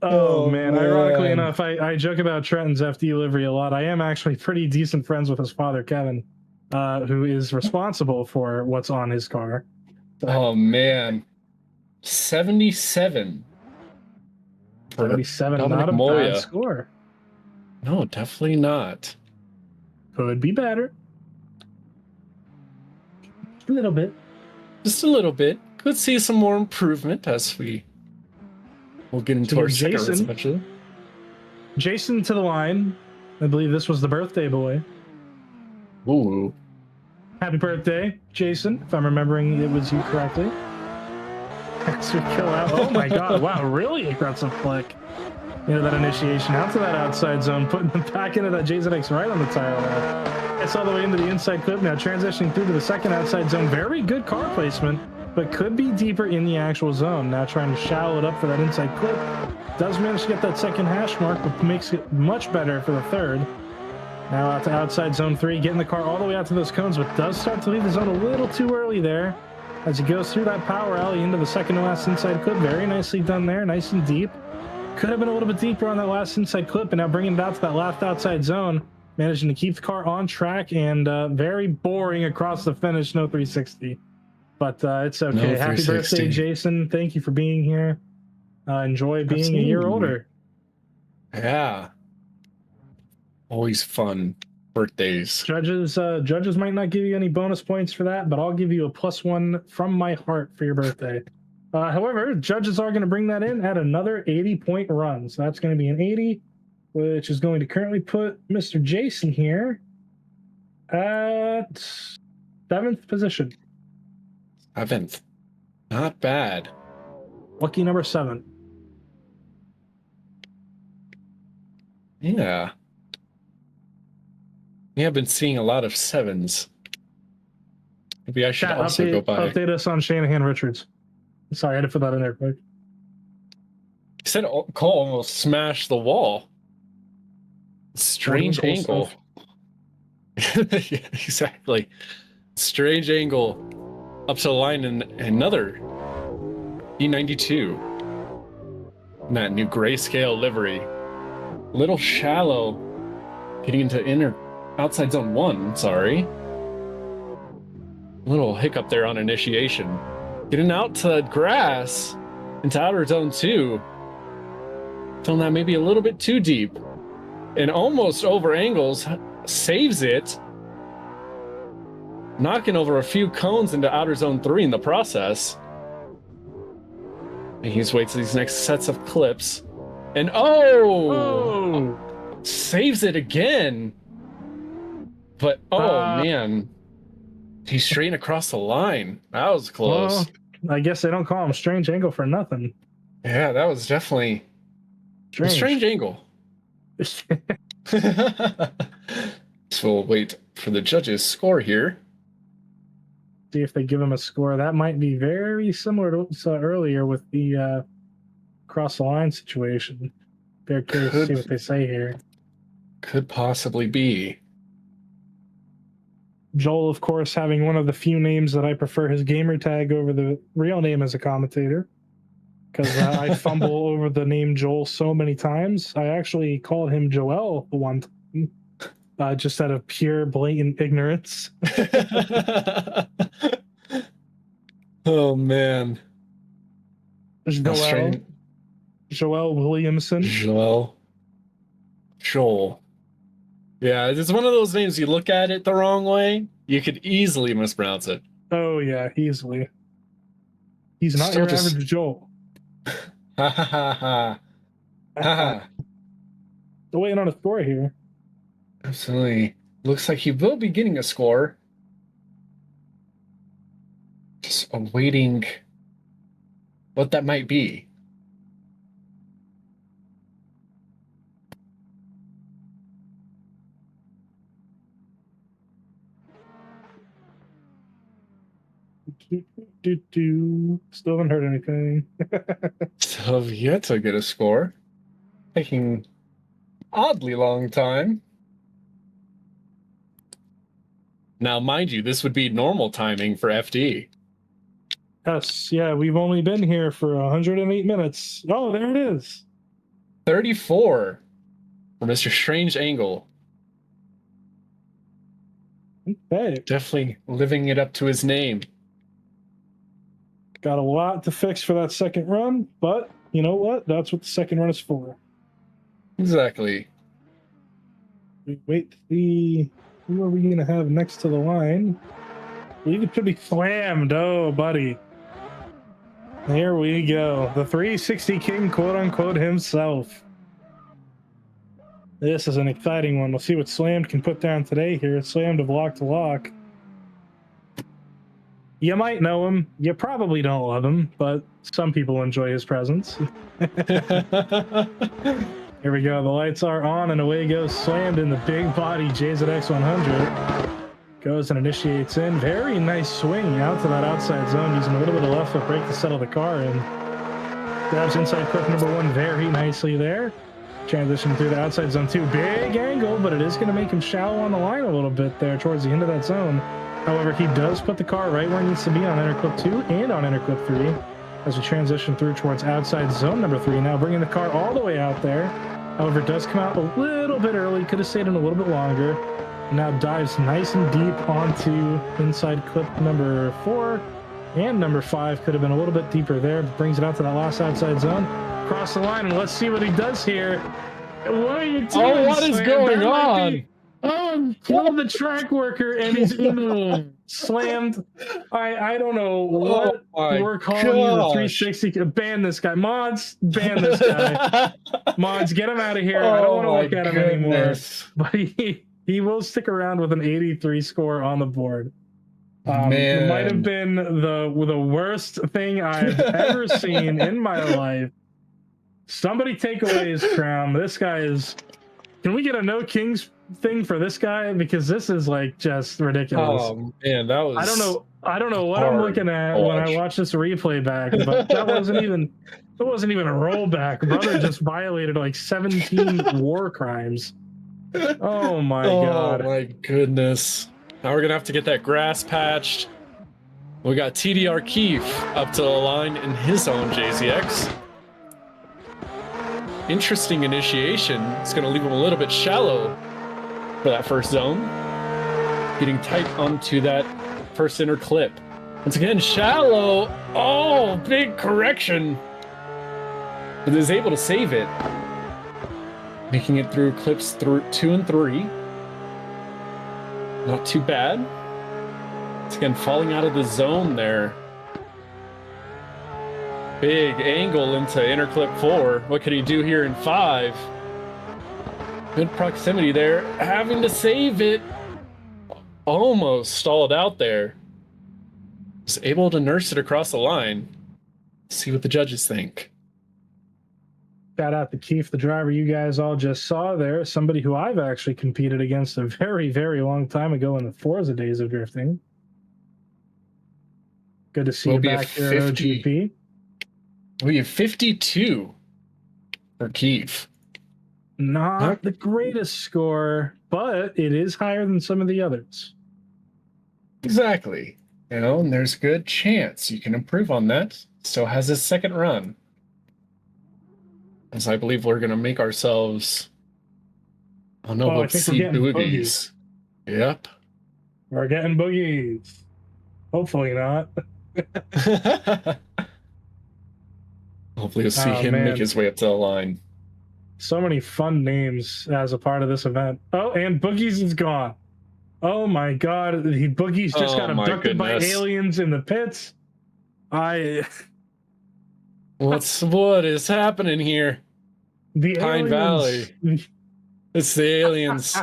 Speaker 2: Oh man. Ironically enough, I joke about Trenton's FD livery a lot. I am actually pretty decent friends with his father, Kevin, who is responsible for what's on his car.
Speaker 1: Oh man. 77.
Speaker 2: 77, not a bad score.
Speaker 1: No, definitely not.
Speaker 2: Could be better. A little bit.
Speaker 1: Just a little bit. Could see some more improvement as we'll get into our second race eventually.
Speaker 2: Jason to the line. I believe this was the birthday boy.
Speaker 1: Ooh.
Speaker 2: Happy birthday, Jason, if I'm remembering it was you correctly. As we kill out. Oh my god, wow, really aggressive flick. You know, that initiation out to that outside zone, putting them back into that JZX right on the tire left. It's all the way into the inside clip now, transitioning through to the second outside zone. Very good car placement, but could be deeper in the actual zone. Now trying to shallow it up for that inside clip. Does manage to get that second hash mark, but makes it much better for the third. Now out to outside zone 3, getting the car all the way out to those cones, but does start to leave the zone a little too early there. As he goes through that power alley into the second to last inside clip. Very nicely done there, nice and deep. Could have been a little bit deeper on that last inside clip, and now bringing it out to that last outside zone. Managing to keep the car on track and very boring across the finish. No 360. But it's okay.
Speaker 1: No
Speaker 2: Happy birthday, Jason. Thank you for being here. Enjoy being
Speaker 1: Absolutely.
Speaker 2: a year older.
Speaker 1: Yeah. Always fun birthdays.
Speaker 2: Judges might not give you any bonus points for that, but I'll give you a +1 from my heart for your birthday. However, judges are going to bring that in at another 80-point run. So that's going to be an 80, which is going to currently put Mr. Jason here at 7th position.
Speaker 1: 7th. Not bad.
Speaker 2: Lucky number 7.
Speaker 1: Yeah. Yeah, I've been seeing a lot of 7s. Maybe I should also go by.
Speaker 2: Update us on Shanahan Richards. Sorry, I had to put that in there quick.
Speaker 1: He said Cole almost smashed the wall. Strange angle. Yeah, exactly. Strange angle. Up to the line and another E92. And that new grayscale livery. Little shallow. Getting into outside zone 1, sorry. Little hiccup there on initiation. Getting out to grass into outer zone 2. Feeling that maybe a little bit too deep. And almost over angles, saves it. Knocking over a few cones into outer zone 3 in the process. And he just waits these next sets of clips. And saves it again. But man, he's straight across the line. That was close.
Speaker 2: Well, I guess they don't call him strange angle for nothing.
Speaker 1: Yeah, that was definitely a strange angle. So we'll wait for the judges' score here.
Speaker 2: See if they give him a score. That might be very similar to what we saw earlier with the cross the line situation. Very curious to see what they say here.
Speaker 1: Could possibly be.
Speaker 2: Joel, of course, having one of the few names that I prefer his gamer tag over the real name as a commentator. Because I fumble over the name Joel so many times. I actually called him Joel the one time, just out of pure, blatant ignorance.
Speaker 1: Oh, man.
Speaker 2: Joel Williamson.
Speaker 1: Joel. Yeah, it's one of those names you look at it the wrong way, you could easily mispronounce it.
Speaker 2: Oh yeah, easily. He's not
Speaker 1: Still
Speaker 2: your
Speaker 1: just
Speaker 2: average Joel.
Speaker 1: ha ha ha ha ha.
Speaker 2: Still waiting on a score here.
Speaker 1: Absolutely. Looks like he will be getting a score. Just awaiting what that might be.
Speaker 2: Still haven't heard anything.
Speaker 1: So I've yet to get a score. Taking oddly long time. Now, mind you, this would be normal timing for FD.
Speaker 2: Yes, yeah, we've only been here for 108 minutes. Oh, there it is.
Speaker 1: 34 for Mr. Strange Angle.
Speaker 2: Okay.
Speaker 1: Definitely living it up to his name.
Speaker 2: Got a lot to fix for that second run, but you know what? That's what the second run is for.
Speaker 1: Exactly.
Speaker 2: We wait to see who are we going to have next to the line. We could be slammed. Oh, buddy. Here we go. The 360 King, quote unquote, himself. This is an exciting one. We'll see what Slammed can put down today here. Slammed of lock to lock. You might know him. You probably don't love him, but some people enjoy his presence. Here we go. The lights are on, and away goes Slammed in the big body JZX 100. Goes and initiates in. Very nice swing out to that outside zone, using a little bit of left foot brake to settle the car in. Grabs inside clip number 1 very nicely there. Transition through the outside zone 2. Big angle, but it is going to make him shallow on the line a little bit there towards the end of that zone. However, he does put the car right where it needs to be on inner clip 2 and on inner clip 3 as we transition through towards outside zone number 3. Now bringing the car all the way out there. However, it does come out a little bit early. Could have stayed in a little bit longer. Now dives nice and deep onto inside clip number 4 and number 5. Could have been a little bit deeper there. Brings it out to that last outside zone. Cross the line, and let's see what he does here. What are you doing?
Speaker 1: Oh, what is going on?
Speaker 2: Oh, killed the track worker, and he's slammed. I don't know what we're calling you. The 360. Ban this guy. Mods, ban this guy. Mods, get him out of here. I don't want to look at him anymore. But he will stick around with an 83 score on the board. It might have been the worst thing I've ever seen in my life. Somebody take away his crown. This guy is... Can we get a no kings thing for this guy? Because this is like just ridiculous.
Speaker 1: Oh man, that was...
Speaker 2: I don't know what I'm looking at when I watch this replay back, but that wasn't even a rollback. Brother just violated like 17 war crimes. Oh my god.
Speaker 1: Oh my goodness. Now we're gonna have to get that grass patched. We got TDR Keefe up to the line in his own JZX. Interesting initiation. It's going to leave him a little bit shallow for that first zone. Getting tight onto that first inner clip. Once again, shallow. Oh, big correction. But is able to save it. Making it through clips 2 and 3. Not too bad. Once again, falling out of the zone there. Big angle into inner clip 4. What could he do here in 5? Good proximity there. Having to save it. Almost stalled out there. Was able to nurse it across the line. See what the judges think.
Speaker 2: Shout out to Keith, the driver you guys all just saw there. Somebody who I've actually competed against a very, very long time ago in the Forza days of drifting. Good to see you back here at OGP.
Speaker 1: We have 52 for Keith.
Speaker 2: Not the greatest score, but it is higher than some of the others.
Speaker 1: Exactly. You know, and there's a good chance you can improve on that. Still has his second run. As I believe we're going to make ourselves... Oh no, we'll see boogies. Yep.
Speaker 2: We're getting boogies. Hopefully not.
Speaker 1: Hopefully you'll see him make his way up to the line.
Speaker 2: So many fun names as a part of this event. Oh, and Boogie's is gone. Oh my God, Boogie's just got abducted by aliens in the pits.
Speaker 1: What is happening here?
Speaker 2: The
Speaker 1: Pine
Speaker 2: aliens.
Speaker 1: Valley. It's the aliens.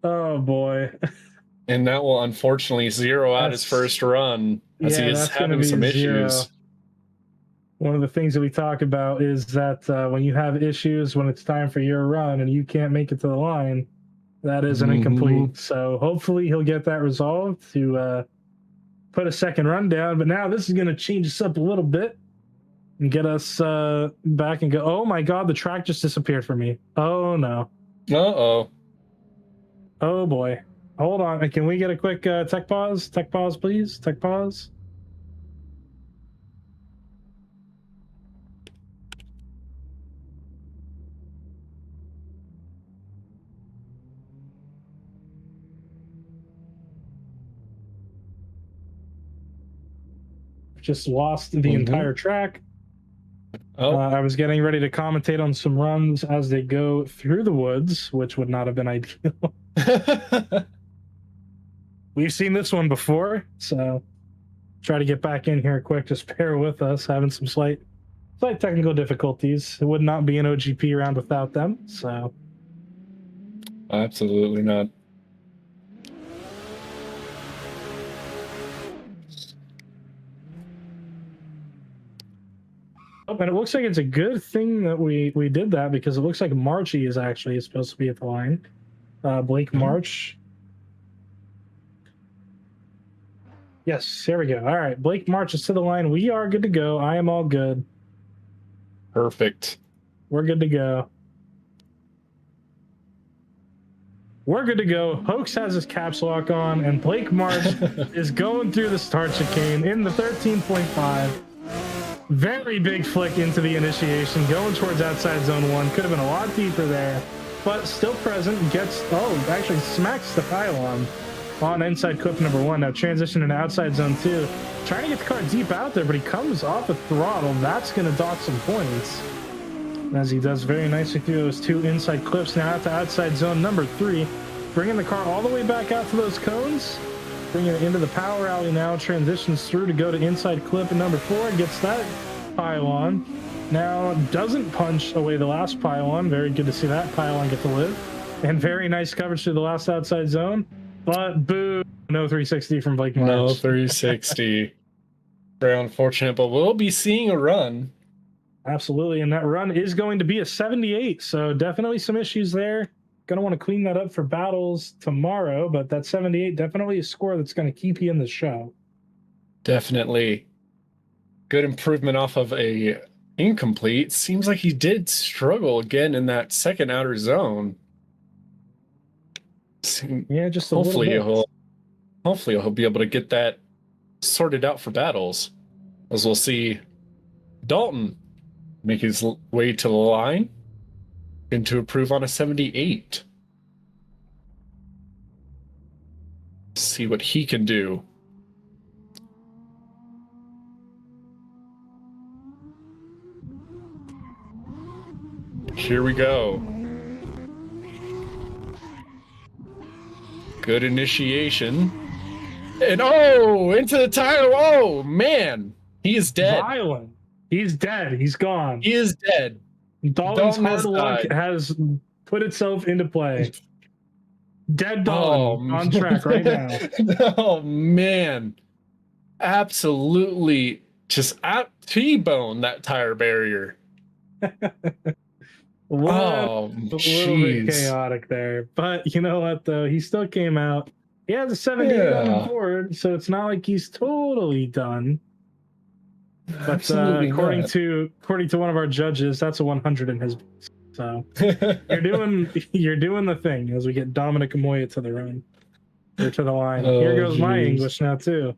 Speaker 2: Oh boy.
Speaker 1: And that will unfortunately zero out his first run as he is having some issues.
Speaker 2: One of the things that we talk about is that when you have issues when it's time for your run and you can't make it to the line, that is an incomplete. So hopefully he'll get that resolved to put a second run down. But now this is going to change us up a little bit and get us back and go. Oh my God, the track just disappeared for me. Oh no.
Speaker 1: Uh-oh.
Speaker 2: Oh boy. Hold on. Can we get a quick tech pause? Tech pause, please. Tech pause. Just lost the entire track.
Speaker 1: Oh.
Speaker 2: I was getting ready to commentate on some runs as they go through the woods, which would not have been ideal. We've seen this one before, so try to get back in here quick. Just bear with us, having some slight technical difficulties. It would not be an OGP round without them, so.
Speaker 1: Absolutely not.
Speaker 2: Oh, and it looks like it's a good thing that we did that, because it looks like Marchie is actually supposed to be at the line. Blake March. Yes, here we go. All right, Blake March is to the line. We are good to go. I am all good.
Speaker 1: Perfect.
Speaker 2: We're good to go. We're good to go. Hoax has his caps lock on, and Blake March is going through the start chicane in the 13.5. Very big flick into the initiation, going towards outside zone 1. Could have been a lot deeper there, but still present. Actually smacks the pylon on inside clip number 1. Now transition into outside zone 2. Trying to get the car deep out there, but he comes off a throttle. That's going to dock some points, as he does very nicely through those 2 inside clips. Now out to outside zone number 3, bringing the car all the way back out to those cones, bringing it into the power alley now, transitions through to go to inside clip number 4, gets that pylon. Now doesn't punch away the last pylon. Very good to see that pylon get to live. And very nice coverage through the last outside zone. But boo, no 360 from Blake March.
Speaker 1: No 360. Very unfortunate, but we'll be seeing a run.
Speaker 2: Absolutely, and that run is going to be a 78, so definitely some issues there. Going to want to clean that up for battles tomorrow, but that 78 definitely a score that's going to keep you in the show.
Speaker 1: Definitely. Good improvement off of a incomplete. Seems like he did struggle again in that second outer zone.
Speaker 2: Yeah, just a little bit.
Speaker 1: Hopefully he'll be able to get that sorted out for battles, as we'll see Dalton make his way to the line and to improve on a 78. See what he can do. Here we go. Good initiation. And into the tire. Oh, man. He is dead.
Speaker 2: Violent. He's dead. He's gone.
Speaker 1: He is dead.
Speaker 2: Dalton's hard luck has put itself into play. Dead Dalton on track right now.
Speaker 1: Oh, man. Absolutely just T-bone that tire barrier.
Speaker 2: A little bit chaotic there. But you know what, though? He still came out. He has a 78 on the board, so it's not like he's totally done. But according to one of our judges, that's a 100 in his book. So you're doing the thing as we get Dominic Amoya to the run. Or to the line. Here goes my English now too.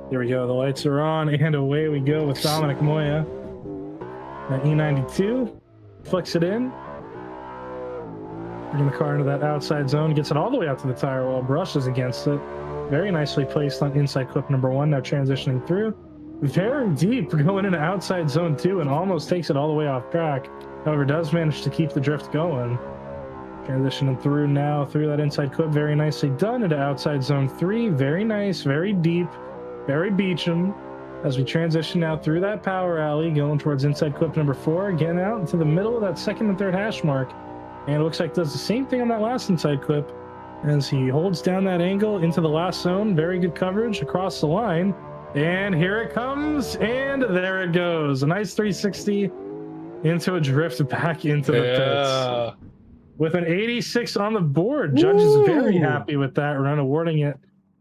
Speaker 2: Here we go. The lights are on, and away we go with Dominic Moya. That E92 flicks it in. Bringing the car into that outside zone, gets it all the way out to the tire wall, brushes against it, Very nicely placed on inside clip number 1. Now transitioning through. Very deep, going into outside zone 2 and almost takes it all the way off track. However, does manage to keep the drift going. Transitioning through now through that inside clip. Very nicely done into outside zone 3. Very nice, very deep, very Beecham. As we transition now through that power alley, going towards inside clip number 4, again out into the middle of that second and third hash mark. And it looks like does the same thing on that last inside clip as he holds down that angle into the last zone. Very good coverage across the line. And here it comes, and there it goes. A nice 360 into a drift back into the pits. With an 86 on the board. Judge is very happy with that run, awarding it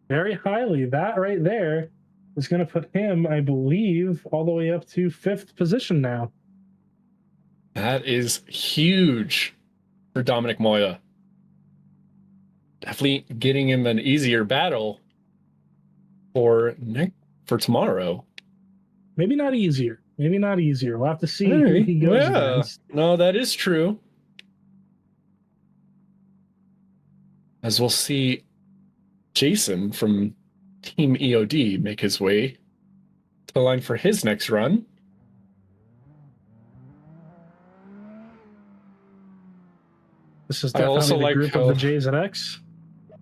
Speaker 2: very highly. That right there is going to put him, I believe, all the way up to 5th position now.
Speaker 1: That is huge for Dominic Moya. Definitely getting him an easier battle for tomorrow.
Speaker 2: Maybe not easier. Maybe not easier. We'll have to see who he goes against.
Speaker 1: No, that is true. As we'll see Jason from Team EOD make his way to the line for his next run.
Speaker 2: This is definitely the group of the J's and X.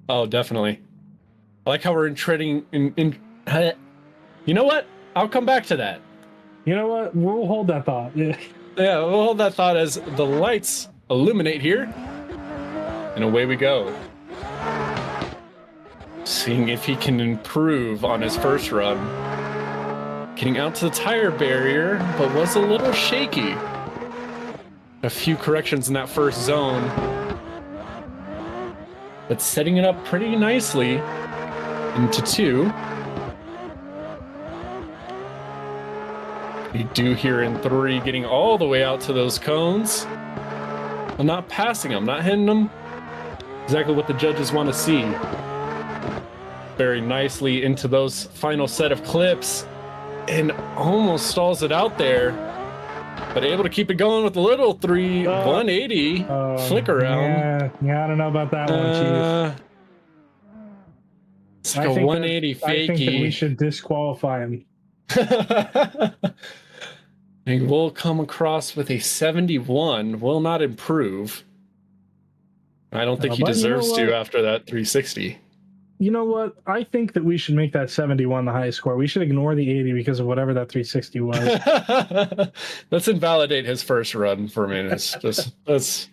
Speaker 1: Oh, definitely. I like how we're treading in. You know what? I'll come back to that.
Speaker 2: You know what? We'll hold that thought. Yeah,
Speaker 1: we'll hold that thought as the lights illuminate here. And away we go. Seeing if he can improve on his first run. Getting out to the tire barrier, but was a little shaky. A few corrections in that first zone. But setting it up pretty nicely into 2. We do here in 3, getting all the way out to those cones. I'm not passing them, not hitting them. Exactly what the judges want to see. Very nicely into those final set of clips and almost stalls it out there, but able to keep it going with a little 180 flick around.
Speaker 2: Yeah, I don't know about that one, Chief.
Speaker 1: It's like a 180 fakey.
Speaker 2: I think that we should disqualify him.
Speaker 1: He will come across with a 71, will not improve. I don't think he deserves to after that 360.
Speaker 2: You know what? I think that we should make that 71 the highest score. We should ignore the 80 because of whatever that 360 was.
Speaker 1: Let's invalidate his first run for a minute. Let's.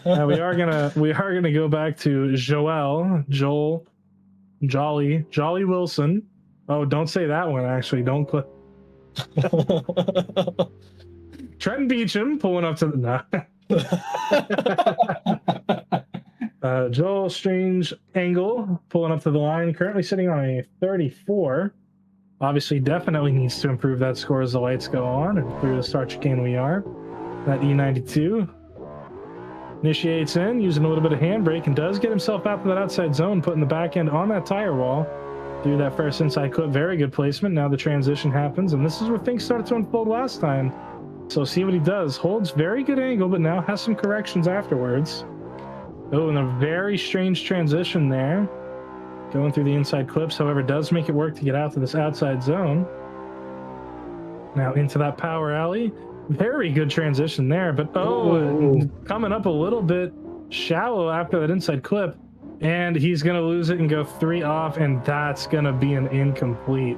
Speaker 2: Now we are gonna go back to Joel, Jolly Wilson. Oh, don't say that one. Actually, don't click. Trenton Beecham pulling up to the. Joel Strange Angle pulling up to the line, currently sitting on a 34. Obviously, definitely needs to improve that score as the lights go on, and through the start chicane we are. That E92 initiates in, using a little bit of handbrake, and does get himself out to that outside zone, putting the back end on that tire wall through that first inside clip. Very good placement. Now the transition happens, and this is where things started to unfold last time. So see what he does. Holds very good angle, but now has some corrections afterwards. Oh, and a very strange transition there. Going through the inside clips, however, does make it work to get out to this outside zone. Now into that power alley. Very good transition there, but coming up a little bit shallow after that inside clip. And he's going to lose it and go 3 off, and that's going to be an incomplete.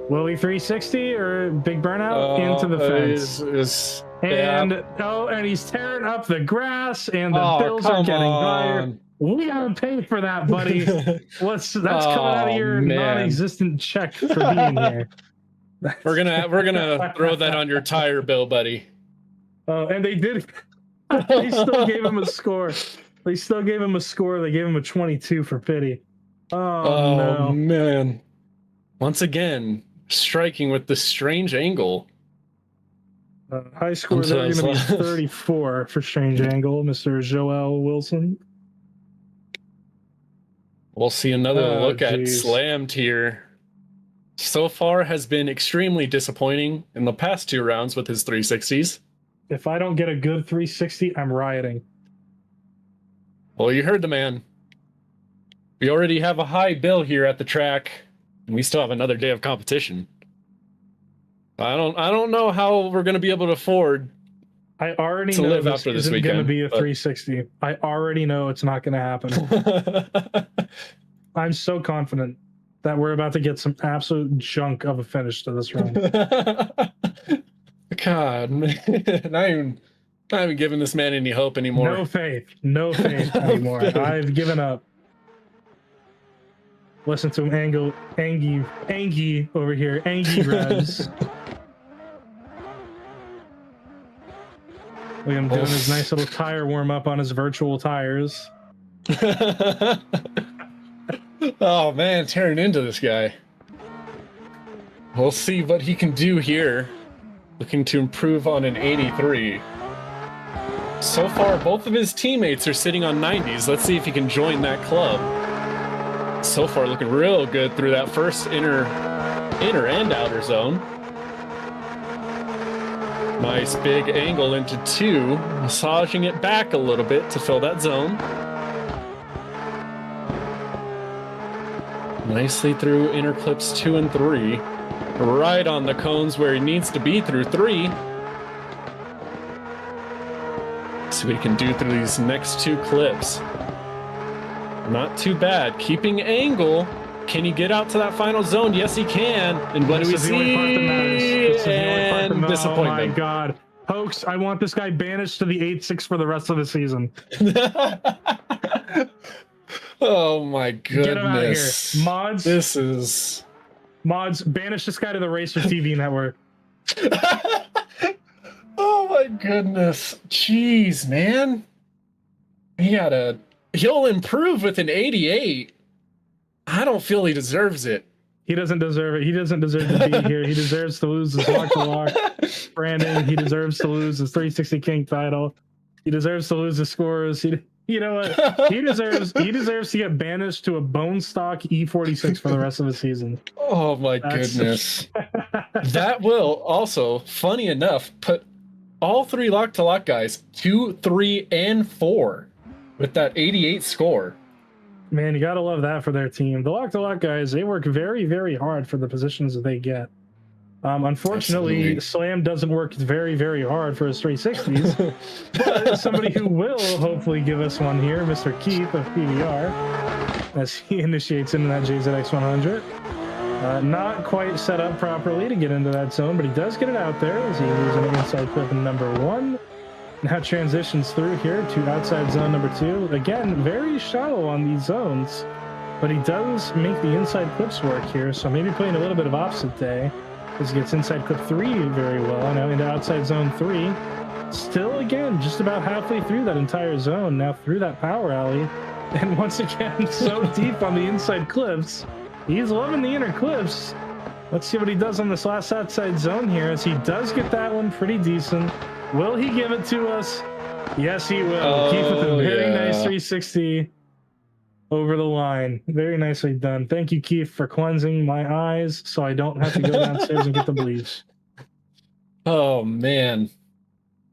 Speaker 2: Will he 360 or big burnout into the fence? And he's tearing up the grass, and the bills are getting higher. We gotta pay for that, buddy. That's coming out of your non-existent check for being here.
Speaker 1: We're gonna throw that on your tire bill, buddy.
Speaker 2: And they did. They still gave him a score. They gave him a 22 for pity. Oh no,
Speaker 1: man! Once again, striking with this strange angle.
Speaker 2: High score there going to be 34 for strange angle, Mr. Joel Wilson.
Speaker 1: We'll see another look at Slammed here. So far has been extremely disappointing in the past 2 rounds with his 360s.
Speaker 2: If I don't get a good 360, I'm rioting.
Speaker 1: Well, you heard the man. We already have a high bill here at the track, and we still have another day of competition. I don't know how we're going to be able to afford
Speaker 2: I already
Speaker 1: to
Speaker 2: know
Speaker 1: live
Speaker 2: this
Speaker 1: after this
Speaker 2: isn't going to
Speaker 1: weekend.
Speaker 2: be a 360. I already know it's not going to happen. I'm so confident that we're about to get some absolute junk of a finish to this run.
Speaker 1: God, man. Not even giving this man any hope anymore.
Speaker 2: No faith anymore. I've given up. Listen to him Angie over here. Angie revs. Look at him doing his nice little tire warm up on his virtual tires.
Speaker 1: Oh man, tearing into this guy. We'll see what he can do here. Looking to improve on an 83. So far, both of his teammates are sitting on 90s. Let's see if he can join that club. So far, looking real good through that first inner and outer zone. Nice big angle into 2, massaging it back a little bit to fill that zone. Nicely through inner clips 2 and 3. Right on the cones where he needs to be through 3. See what he can do through these next 2 clips. Not too bad. Keeping angle. Can he get out to that final zone? Yes, he can. And what do we see? And disappointment.
Speaker 2: Oh my God. Folks, I want this guy banished to the 8-6 for the rest of the season.
Speaker 1: Oh my goodness.
Speaker 2: Get him out of here. Mods.
Speaker 1: This is...
Speaker 2: Mods, banish this guy to the Racer TV network.
Speaker 1: Oh my goodness. Jeez, man. He'll improve with an 88. I don't feel he deserves it.
Speaker 2: He doesn't deserve it. He doesn't deserve to be here. He deserves to lose his lock-to-lock branding. He deserves to lose his 360 King title. He deserves to lose his scores. You know what? He deserves to get banished to a bone stock E46 for the rest of the season.
Speaker 1: Oh my goodness. That will also, funny enough, put all 3 lock-to-lock guys 2, 3, and 4 with that 88 score.
Speaker 2: Man, you gotta love that for their team. The lock-to-lock guys, they work very, very hard for the positions that they get. Unfortunately,
Speaker 1: Absolutely.
Speaker 2: Slam doesn't work very, very hard for his 360s. But somebody who will hopefully give us one here, Mr. Keith of PBR, as he initiates into that JZX100. Not quite set up properly to get into that zone, but he does get it out there as he leaves an inside clip in number 1. Now transitions through here to outside zone number 2. Again, very shallow on these zones, but he does make the inside clips work here, so maybe playing a little bit of opposite day as he gets inside clip 3 very well. Now into outside zone 3. Still, again, just about halfway through that entire zone, now through that power alley. And once again, so deep on the inside clips. He's loving the inner clips. Let's see what he does on this last outside zone here, as he does get that one pretty decent. Will he give it to us? Yes, he will. Keith with a very nice 360 over the line. Very nicely done. Thank you, Keith, for cleansing my eyes so I don't have to go downstairs and get the bleach.
Speaker 1: Oh, man.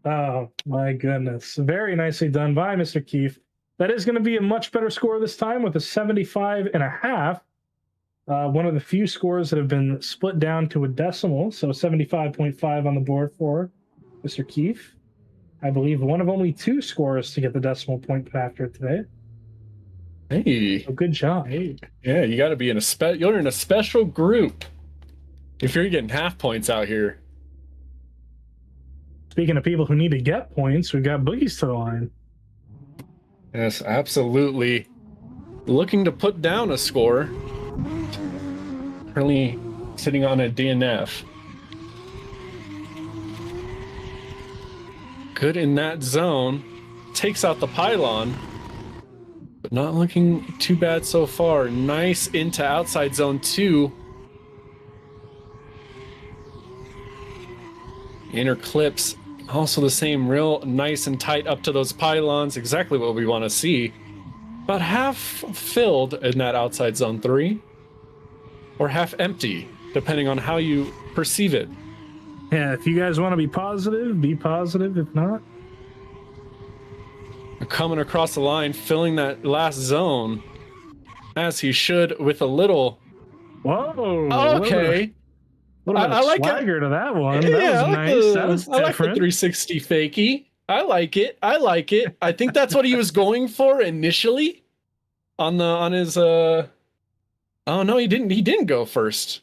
Speaker 2: Oh, my goodness. Very nicely done by Mr. Keith. That is going to be a much better score this time with a 75.5. One of the few scores that have been split down to a decimal, so 75.5 on the board for Mr. Keith. I believe one of only 2 scores to get the decimal point after today.
Speaker 1: Hey.
Speaker 2: So good job.
Speaker 1: Hey. Yeah, you got to be you're in a special group if you're getting half points out here.
Speaker 2: Speaking of people who need to get points, we've got Boogies to the line.
Speaker 1: Yes, absolutely. Looking to put down a score. Currently sitting on a DNF. Good in that zone. Takes out the pylon. But not looking too bad so far. Nice into outside zone 2. Inner clips. Also the same, real nice and tight up to those pylons. Exactly what we want to see. About half filled in that outside zone 3. Or half empty, depending on how you perceive it.
Speaker 2: Yeah, if you guys want to be positive, be positive. If not,
Speaker 1: Coming across the line, filling that last zone. as he should, with a little.
Speaker 2: Whoa!
Speaker 1: Okay.
Speaker 2: A little bit
Speaker 1: I
Speaker 2: of
Speaker 1: like
Speaker 2: swagger to that one.
Speaker 1: Yeah,
Speaker 2: That was
Speaker 1: I like
Speaker 2: nice. That was
Speaker 1: I like the
Speaker 2: different.
Speaker 1: 360 fakie. I like it. I think that's what he was going for initially. On his Oh no, he didn't go first.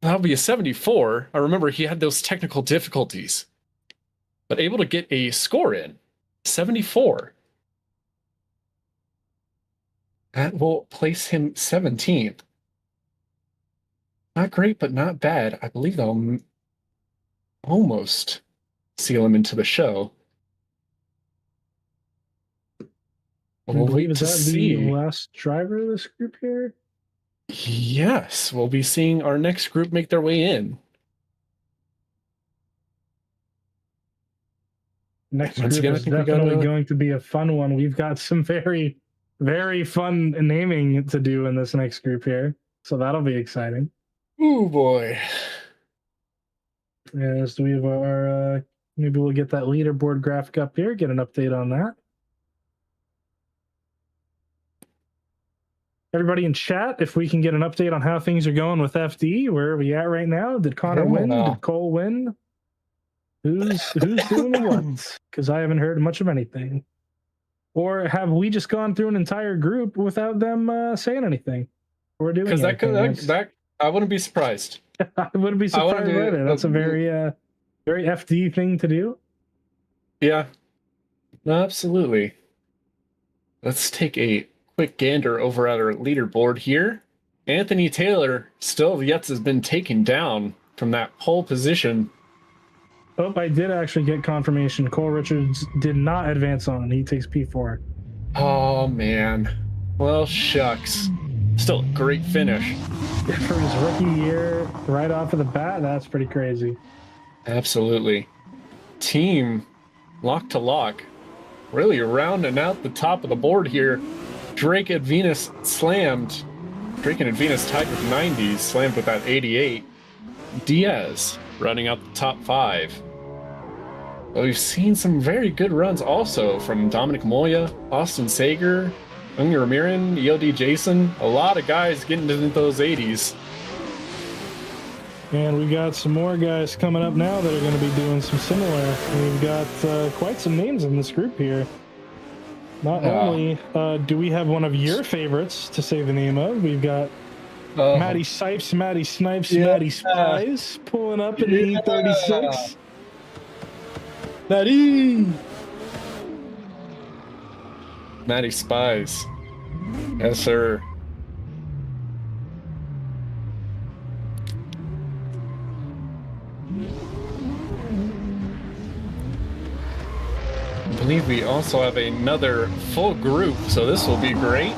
Speaker 1: That'll be a 74. I remember he had those technical difficulties, but able to get a score in 74. That will place him 17th. Not great, but not bad. I believe they'll almost seal him into the show. We'll wait to see.
Speaker 2: The last driver of this group here?
Speaker 1: Yes, we'll be seeing our next group make their way in.
Speaker 2: Next group is definitely going to be a fun one. We've got some very, very fun naming to do in this next group here. So that'll be exciting.
Speaker 1: Oh boy.
Speaker 2: Yes, we have our maybe we'll get that leaderboard graphic up here, get an update on that. Everybody in chat, if we can get an update on how things are going with FD, where are we at right now? Did Connor win? Did Cole win? Who's doing what? Because I haven't heard much of anything. Or have we just gone through an entire group without them saying anything? We're doing
Speaker 1: because that I wouldn't be surprised.
Speaker 2: I wouldn't be surprised either. That's a very very FD thing to do.
Speaker 1: Yeah, absolutely. Let's take a quick gander over at our leaderboard here. Anthony Taylor still yet has been taken down from that pole position.
Speaker 2: Oh, I did actually get confirmation. Cole Richards did not advance on. He takes P4.
Speaker 1: Oh, man. Well, shucks. Still a great finish.
Speaker 2: For his rookie year, right off of the bat, that's pretty crazy.
Speaker 1: Absolutely. Team lock to lock. Really rounding out the top of the board here. Drake and Venus slammed. Drake and Venus tied with 90s, slammed with that 88. Diaz running out the top 5. Well, we've seen some very good runs also from Dominic Moya, Austin Sager, Unger Ramiran, EOD Jason. A lot of guys getting into those 80s.
Speaker 2: And we got some more guys coming up now that are going to be doing some similar. We've got quite some names in this group here. Not only do we have one of your favorites to say the name of, we've got Matty Sipes, Matty Snipes, Matty Spies pulling up in the E36.
Speaker 1: Matty Spies. Yes, sir. I believe we also have another full group, so this will be great.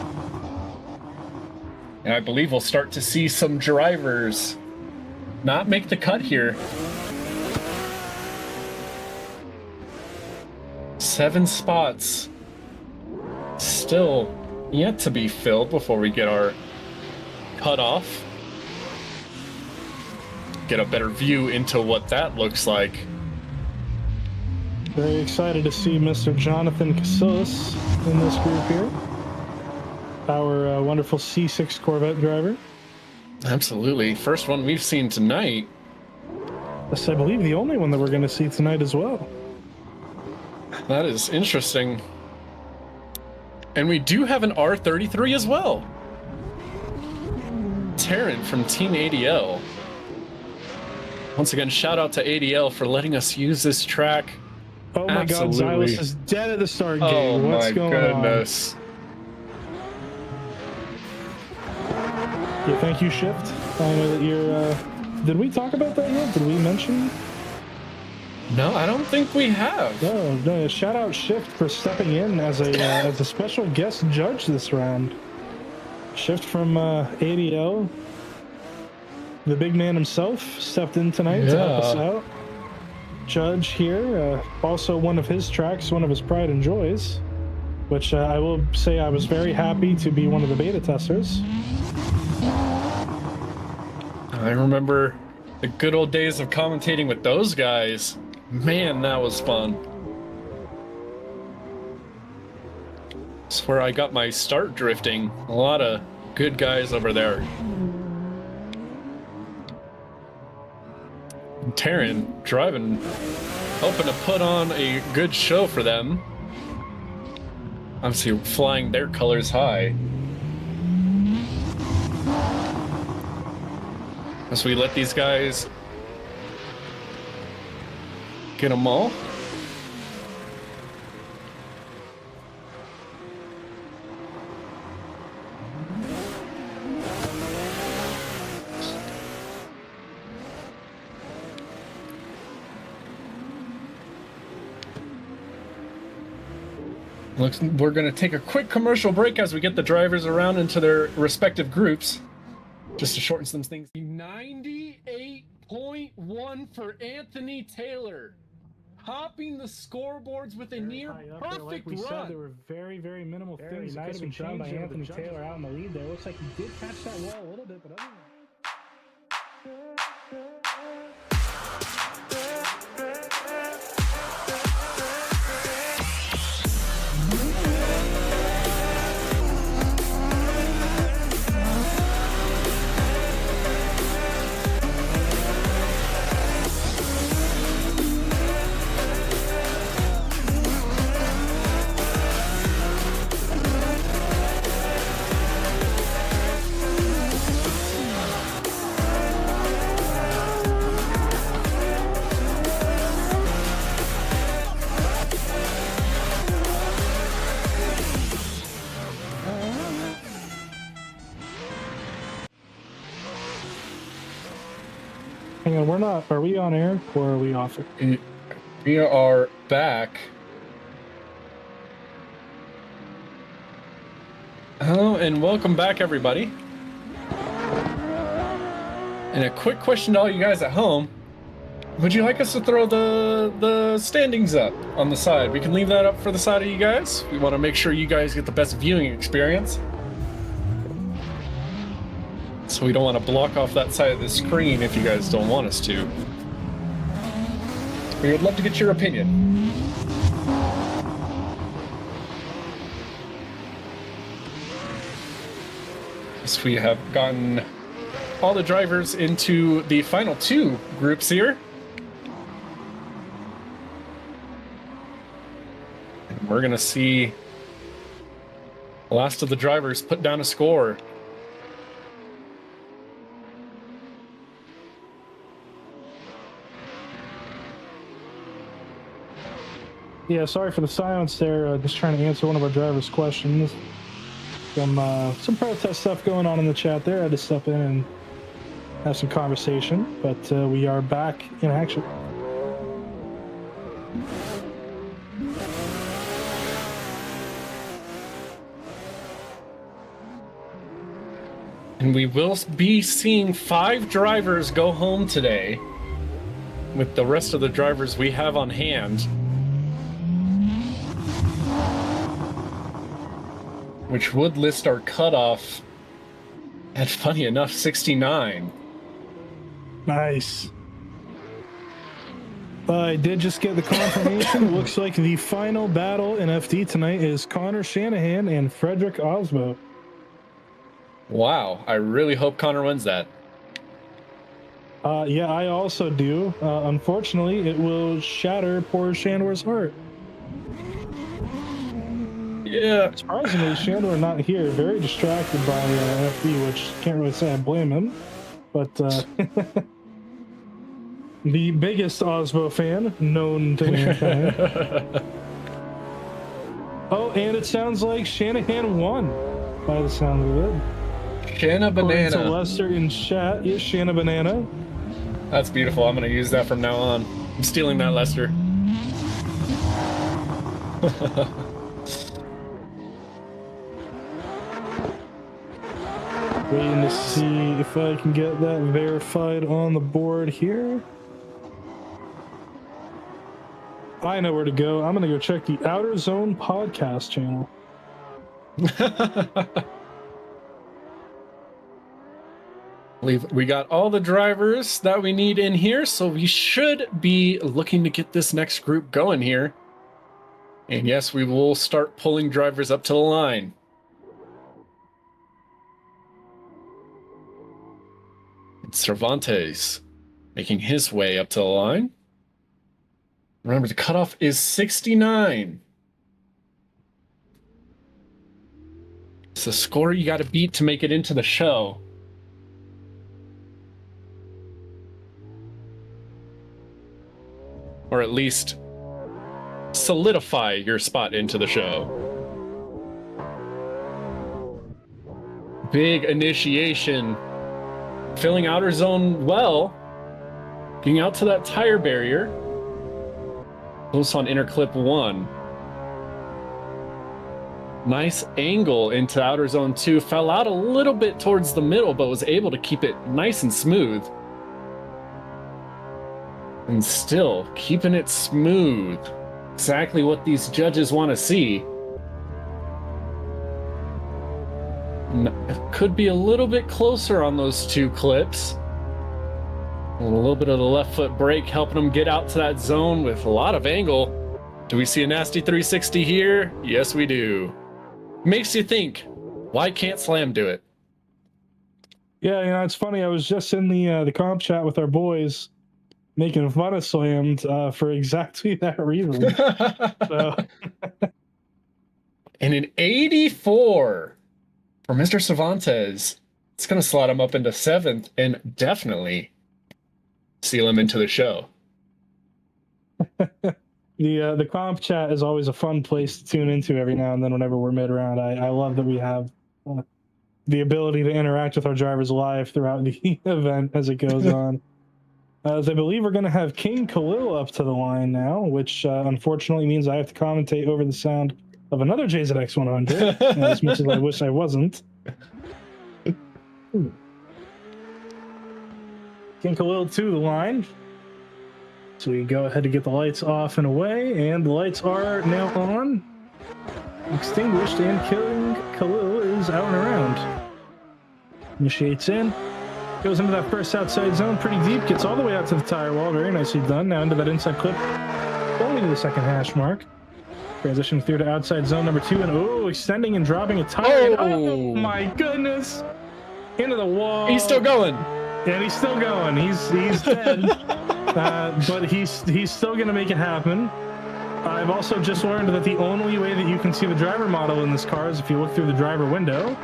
Speaker 1: And I believe we'll start to see some drivers not make the cut here. 7 spots still yet to be filled before we get our cutoff. Get a better view into what that looks like.
Speaker 2: Very excited to see Mr. Jonathan Casillas in this group here. Our wonderful C6 Corvette driver.
Speaker 1: Absolutely. First one we've seen tonight.
Speaker 2: That's, I believe, the only one that we're going to see tonight as well.
Speaker 1: That is interesting. And we do have an R33 as well. Taryn from Team ADL. Once again, shout out to ADL for letting us use this track.
Speaker 2: Oh my God, Xylus is dead at the start gate.
Speaker 1: Oh
Speaker 2: What's going
Speaker 1: goodness.
Speaker 2: on? Yeah, thank you, Shift. I know that you're... did we talk about that yet? Did we mention?
Speaker 1: No, I don't think we have.
Speaker 2: No. Shout out Shift for stepping in as a special guest judge this round. Shift from ADL, the big man himself, stepped in tonight to help us out. Judge here, also one of his tracks, one of his pride and joys, which I will say I was very happy to be one of the beta testers.
Speaker 1: I remember the good old days of commentating with those guys. Man, that was fun. It's where I got my start drifting. A lot of good guys over there. Taryn driving, hoping to put on a good show for them. Obviously flying their colors high. As we let these guys get them all. Looks, we're going to take a quick commercial break as we get the drivers around into their respective groups, just to shorten some things. 98.1 for Anthony Taylor, topping the scoreboards with a near perfect
Speaker 2: like we
Speaker 1: run.
Speaker 2: said, there were very, very minimal things that could have been done by Anthony Taylor out in the lead there. Looks like he did catch that wall a little bit, but other than that. Hang on, we're not. Are we on air or are we off it?
Speaker 1: We are back. Hello and welcome back, everybody. And a quick question to all you guys at home. Would you like us to throw the standings up on the side? We can leave that up for the side of you guys. We want to make sure you guys get the best viewing experience. So we don't want to block off that side of the screen if you guys don't want us to. We would love to get your opinion. So we have gotten all the drivers into the final two groups here. And we're going to see the last of the drivers put down a score.
Speaker 2: Yeah, sorry for the silence there. Just trying to answer one of our drivers' questions. Some protest stuff going on in the chat there. I had to step in and have some conversation, but we are back in action.
Speaker 1: And we will be seeing 5 drivers go home today with the rest of the drivers we have on hand. Which would list our cutoff at, funny enough, 69.
Speaker 2: Nice. I did just get the confirmation. It looks like the final battle in FD tonight is Connor Shanahan and Frederick Osmo.
Speaker 1: Wow, I really hope Connor wins that.
Speaker 2: Yeah, I also do. Unfortunately, it will shatter poor Shandor's heart.
Speaker 1: Yeah.
Speaker 2: Surprisingly, Shandor not here. Very distracted by FD, which can't really say I blame him. But the biggest Osmo fan known to mankind. Oh, and it sounds like Shanahan won, by the sound of it.
Speaker 1: Shanna Banana.
Speaker 2: According to Lester in chat, yes, Shanna Banana.
Speaker 1: That's beautiful. I'm going to use that from now on. I'm stealing that, Lester.
Speaker 2: Waiting to see if I can get that verified on the board here. I know where to go. I'm going to go check the Outer Zone podcast channel.
Speaker 1: We got all the drivers that we need in here, so we should be looking to get this next group going here. And yes, we will start pulling drivers up to the line. It's Cervantes making his way up to the line. Remember, the cutoff is 69. It's the score you got to beat to make it into the show. Or at least solidify your spot into the show. Big initiation. Filling outer zone well. Getting out to that tire barrier. Close on inner clip 1. Nice angle into outer zone 2. Fell out a little bit towards the middle, but was able to keep it nice and smooth. And still keeping it smooth. Exactly what these judges want to see. It could be a little bit closer on those 2 clips. And a little bit of the left foot brake helping them get out to that zone with a lot of angle. Do we see a nasty 360 here? Yes, we do. Makes you think, why can't Slam do it?
Speaker 2: Yeah, it's funny. I was just in the comp chat with our boys making fun of Slammed for exactly that reason. So.
Speaker 1: And an 84 for Mr. Cervantes. It's going to slot him up into 7th and definitely seal him into the show.
Speaker 2: The comp chat is always a fun place to tune into every now and then whenever we're mid-round. I love that we have the ability to interact with our drivers live throughout the event as it goes on. As I believe we're going to have King Khalil up to the line now, which unfortunately means I have to commentate over the sound of another JZX 100, as much as I wish I wasn't. King Khalil to the line. So we go ahead to get the lights off and away, and the lights are now on, extinguished, and King Khalil is out and around. Initiates in, goes into that first outside zone pretty deep, gets all the way out to the tire wall, very nicely done. Now into that inside clip, only to the second hash mark. Transitioning through to outside zone number 2, and extending and dropping a tire. Oh my goodness! Into the wall.
Speaker 1: He's still going.
Speaker 2: And he's still going. He's dead. But he's still going to make it happen. I've also just learned that the only way that you can see the driver model in this car is if you look through the driver window.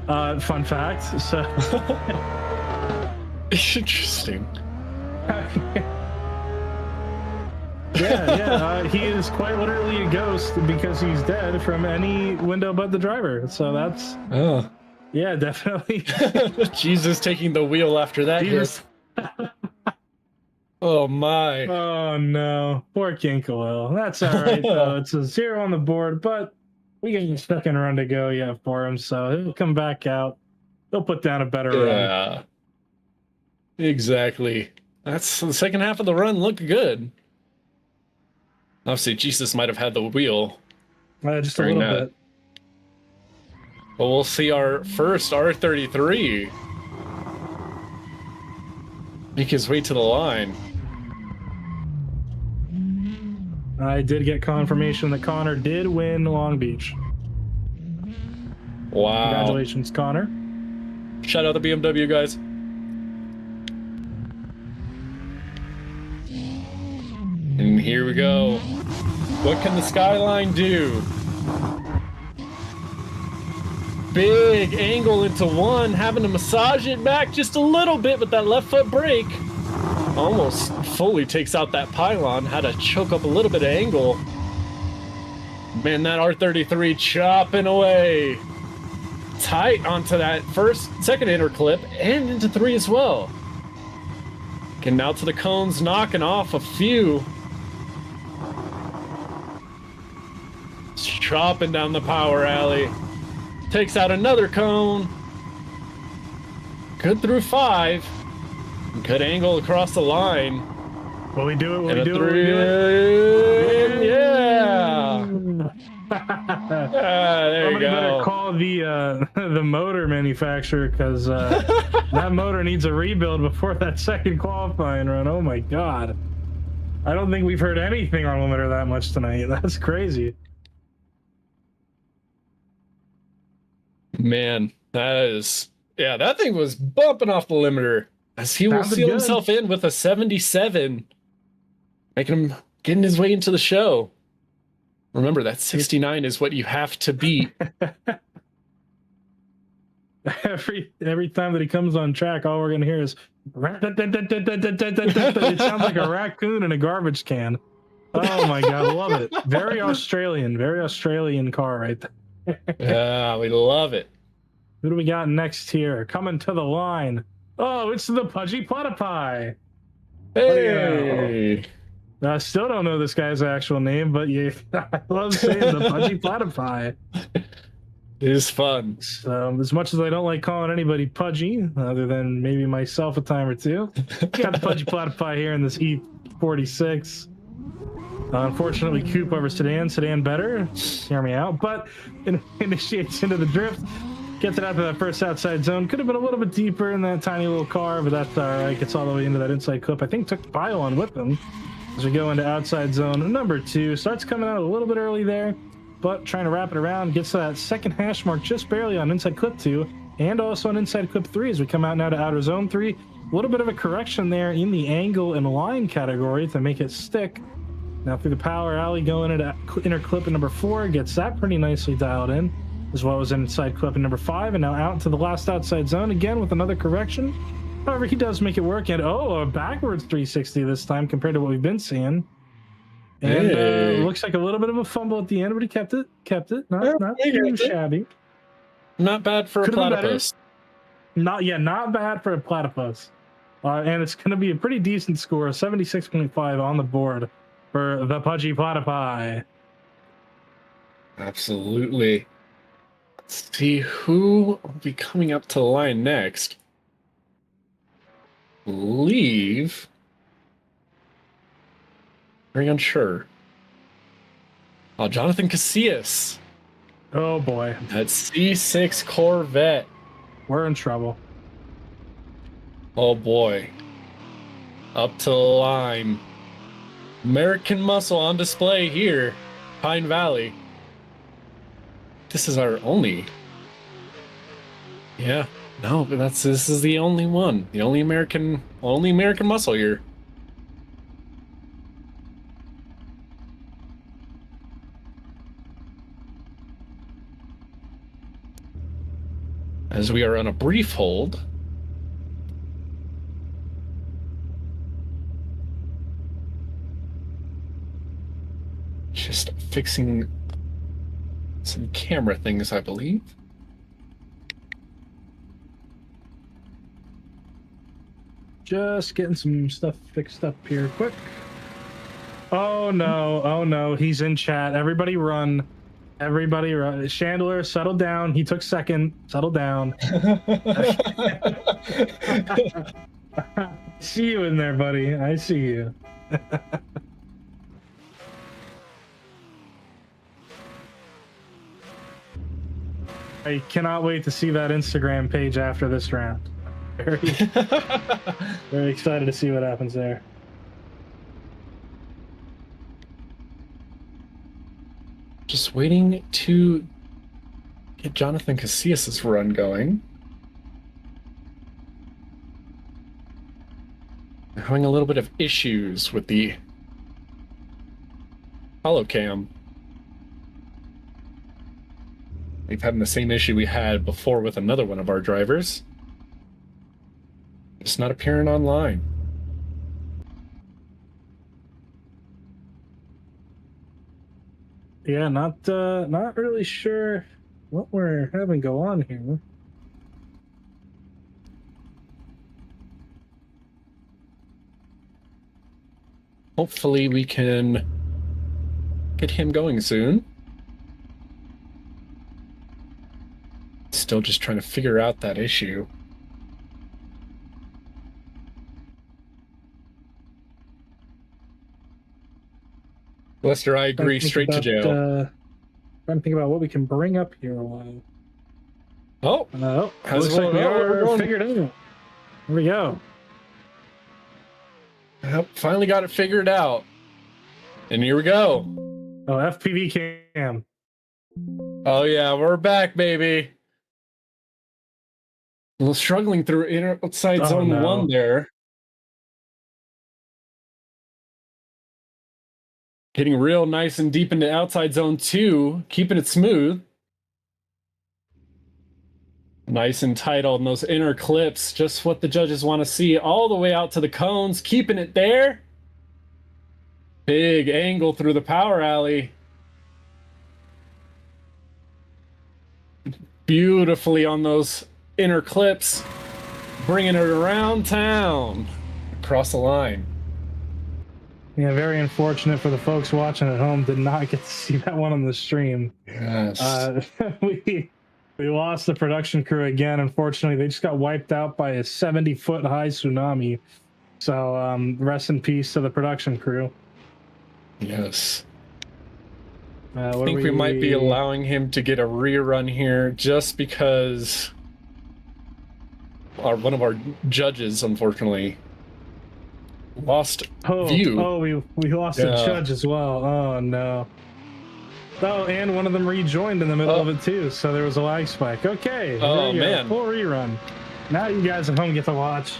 Speaker 2: Fun fact. So
Speaker 1: interesting.
Speaker 2: Yeah. He is quite literally a ghost because he's dead from any window but the driver. So that's...
Speaker 1: Oh.
Speaker 2: Yeah, definitely.
Speaker 1: Jesus taking the wheel after that hit. Oh my.
Speaker 2: Oh no. Poor King Khalil. That's all right though. It's a 0 on the board, but we got a second run to go for him, so he'll come back out. He'll put down a better run.
Speaker 1: Yeah. Exactly. That's the second half of the run looked good. Obviously Jesus might have had the wheel.
Speaker 2: Just a little bit.
Speaker 1: But we'll see our first R33 make his way to the line.
Speaker 2: I did get confirmation that Connor did win Long Beach.
Speaker 1: Wow.
Speaker 2: Congratulations, Connor.
Speaker 1: Shout out the BMW guys. And here we go. What can the Skyline do? Big angle into 1, having to massage it back just a little bit with that left foot brake. Almost fully takes out that pylon, had to choke up a little bit of angle. Man, that R33 chopping away. Tight onto that second inner clip and into 3 as well. Getting out to the cones, knocking off a few. Chopping down the power alley. Takes out another cone. Good through 5. Good angle across the line.
Speaker 2: Will we do it?
Speaker 1: Will we do it? Yeah. There you go.
Speaker 2: Better call the motor manufacturer because that motor needs a rebuild before that second qualifying run. Oh my god. I don't think we've heard anything on limiter that much tonight. That's crazy.
Speaker 1: Man, that thing was bumping off the limiter as he will
Speaker 2: Sounded
Speaker 1: seal
Speaker 2: good.
Speaker 1: himself in with a 77, making him getting his way into the show. Remember, that 69 is what you have to beat.
Speaker 2: Every time that he comes on track, all we're gonna hear is it sounds like a raccoon in a garbage can. Oh my god, love it. Very Australian car right there.
Speaker 1: Yeah, we love it.
Speaker 2: Who do we got next here? Coming to the line. Oh, it's the Pudgy Platypi.
Speaker 1: Hey.
Speaker 2: I still don't know this guy's actual name, but yeah, I love saying the Pudgy Platypi.
Speaker 1: It is fun.
Speaker 2: So, as much as I don't like calling anybody Pudgy, other than maybe myself a time or two, we got the Pudgy Platypi here in this E46. Unfortunately, coupe over sedan. Sedan better. Hear me out. But initiates into the drift. Gets it out to that first outside zone. Could have been a little bit deeper in that tiny little car, but that's all right. Gets all the way into that inside clip. I think took the pylon with him as we go into outside zone number 2. Starts coming out a little bit early there, but trying to wrap it around. Gets to that second hash mark just barely on inside clip 2 and also on inside clip 3 as we come out now to outer zone 3. A little bit of a correction there in the angle and line category to make it stick. Now through the power alley going into inner clip at number 4. Gets that pretty nicely dialed in, as well as inside clip at number 5, and now out to the last outside zone again with another correction. However, he does make it work, and a backwards 360 this time compared to what we've been seeing. And looks like a little bit of a fumble at the end, but he kept it. Not too shabby.
Speaker 1: Not bad for a platypus.
Speaker 2: Not bad for a platypus. And it's going to be a pretty decent score, 76.5 on the board for the Pudgy Platypi.
Speaker 1: Absolutely. Let's see who will be coming up to the line next. Believe. Very unsure. Oh, Jonathan Casillas.
Speaker 2: Oh boy.
Speaker 1: That C6 Corvette.
Speaker 2: We're in trouble.
Speaker 1: Oh boy. Up to the line. American muscle on display here. Pine Valley. This is our only. Yeah. No, but this is the only one. The only American muscle here. As we are on a brief hold. Just fixing some camera things, I believe.
Speaker 2: Just getting some stuff fixed up here quick. Oh no, he's in chat. Everybody run. Chandler, settle down. He took second. Settle down. I see you in there, buddy. I see you. I cannot wait to see that Instagram page after this round. Very excited to see what happens there.
Speaker 1: Just waiting to get Jonathan Casillas' run going. Having a little bit of issues with the holocam. We've had the same issue we had before with another one of our drivers. It's not appearing online.
Speaker 2: Yeah, not really sure what we're having go on here.
Speaker 1: Hopefully we can get him going soon. Still just trying to figure out that issue. Lester, I agree, straight to jail.
Speaker 2: Trying to think about what we can bring up here a while.
Speaker 1: Oh,
Speaker 2: Looks like we are figured out. Here we go.
Speaker 1: Yep, finally got it figured out. And here we go.
Speaker 2: Oh, FPV cam.
Speaker 1: Oh yeah, we're back, baby. A little struggling through outside zone 1 there. Getting real nice and deep into outside zone 2, keeping it smooth. Nice and tight on those inner clips, just what the judges want to see, all the way out to the cones, keeping it there. Big angle through the power alley. Beautifully on those inner clips, bringing it around town, across the line.
Speaker 2: Yeah, very unfortunate for the folks watching at home. Did not get to see that one on the stream.
Speaker 1: Yes.
Speaker 2: We lost the production crew again. Unfortunately, they just got wiped out by a 70-foot high tsunami. So rest in peace to the production crew.
Speaker 1: Yes. I think we might be allowing him to get a rerun here just because one of our judges, unfortunately, lost view.
Speaker 2: Oh, we lost a judge as well. Oh, no. Oh, and one of them rejoined in the middle of it, too, so there was a lag spike. Okay.
Speaker 1: Oh, man.
Speaker 2: Full rerun. Now you guys at home get to watch.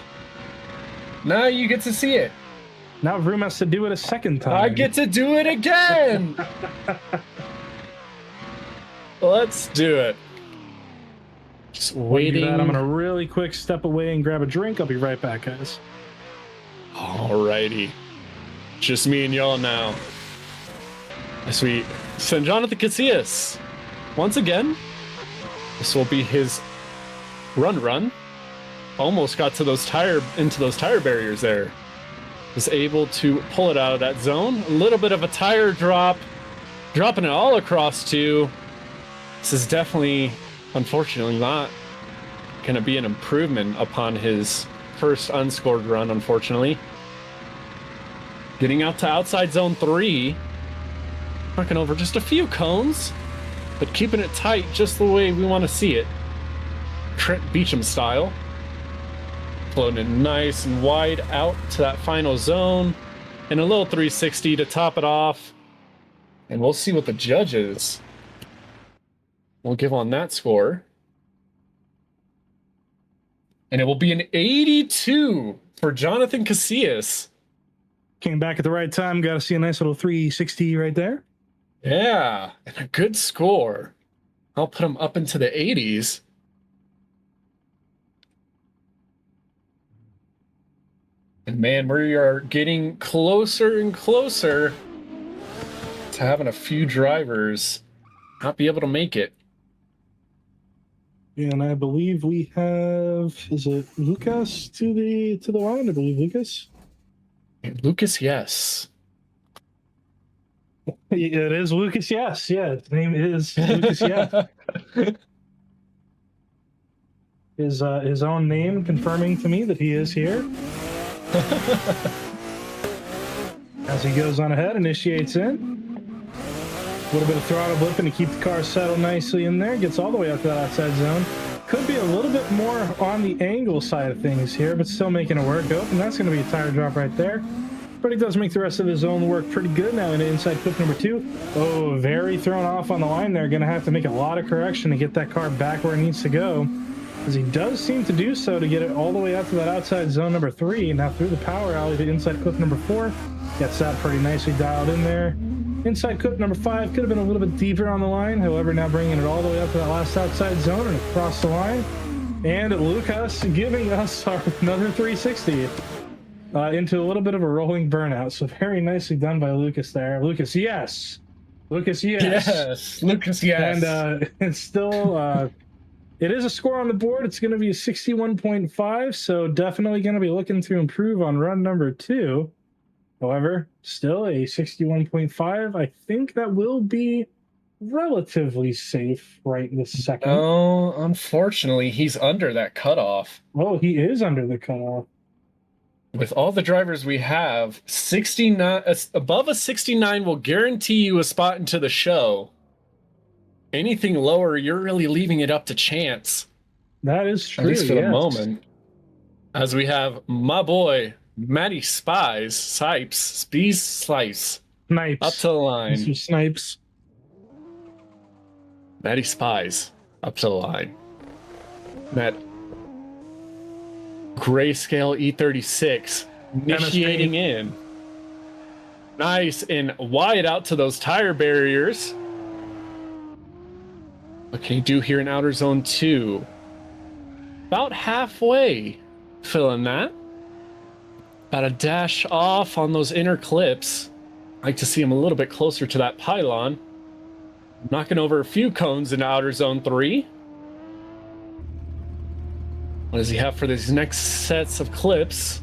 Speaker 1: Now you get to see it.
Speaker 2: Now Vroom has to do it a second time.
Speaker 1: I get to do it again! Let's do it. Just waiting.
Speaker 2: I'm going to really quick step away and grab a drink. I'll be right back, guys.
Speaker 1: Alrighty. Just me and y'all now. As we send Jonathan Casillas once again. This will be his run. Almost got to into those tire barriers there. Was able to pull it out of that zone. A little bit of a tire drop. Dropping it all across too. This is definitely, unfortunately, not going to be an improvement upon his first unscored run, unfortunately. Getting out to outside zone 3. Working over just a few cones, but keeping it tight just the way we want to see it. Trent Beecham style. Floating it nice and wide out to that final zone. And a little 360 to top it off. And we'll see what the judges will give on that score. And it will be an 82 for Jonathan Casillas.
Speaker 2: Came back at the right time. Got to see a nice little 360 right there.
Speaker 1: Yeah, and a good score. I'll put him up into the 80s. And man, we are getting closer and closer to having a few drivers not be able to make it.
Speaker 2: And I believe we have, is it Lucas to the line? I believe Lucas.
Speaker 1: Lucas, yes.
Speaker 2: It is Lucas, yes. Yeah, his name is Lucas, yes. His own name confirming to me that he is here. As he goes on ahead, initiates in. A little bit of throttle blipping to keep the car settled nicely in there. Gets all the way up to that outside zone. Could be a little bit more on the angle side of things here, but still making it work. Oh, and that's going to be a tire drop right there. But he does make the rest of his zone work pretty good now into inside clip number 2. Oh, very thrown off on the line there. Going to have to make a lot of correction to get that car back where it needs to go. As he does seem to do so to get it all the way out to that outside zone number 3. Now through the power alley to inside clip number 4. Gets that pretty nicely dialed in there. Inside clip number 5 could have been a little bit deeper on the line. However, now bringing it all the way up to that last outside zone and across the line. And Lucas giving us another 360. Into a little bit of a rolling burnout. So very nicely done by Lucas there. Lucas, yes. Lucas, yes.
Speaker 1: Yes. Lucas, yes.
Speaker 2: And it's still, it is a score on the board. It's going to be a 61.5. So definitely going to be looking to improve on run number 2. However, still a 61.5. I think that will be relatively safe right this second.
Speaker 1: Oh, unfortunately, he's under that cutoff.
Speaker 2: Oh, he is under the cutoff.
Speaker 1: With all the drivers we have, 69 above a 69 will guarantee you a spot into the show. Anything lower, you're really leaving it up to chance.
Speaker 2: That is true.
Speaker 1: At least for the moment. As we have my boy Matty Slice
Speaker 2: Snipes.
Speaker 1: Up to the line.
Speaker 2: Mr. Snipes.
Speaker 1: Matty Spies. Up to the line. That grayscale E36 initiating in. Nice and wide out to those tire barriers. What can you do here in outer zone 2? About halfway filling that. About a dash off on those inner clips. Like to see him a little bit closer to that pylon. Knocking over a few cones in outer zone 3. What does he have for these next sets of clips?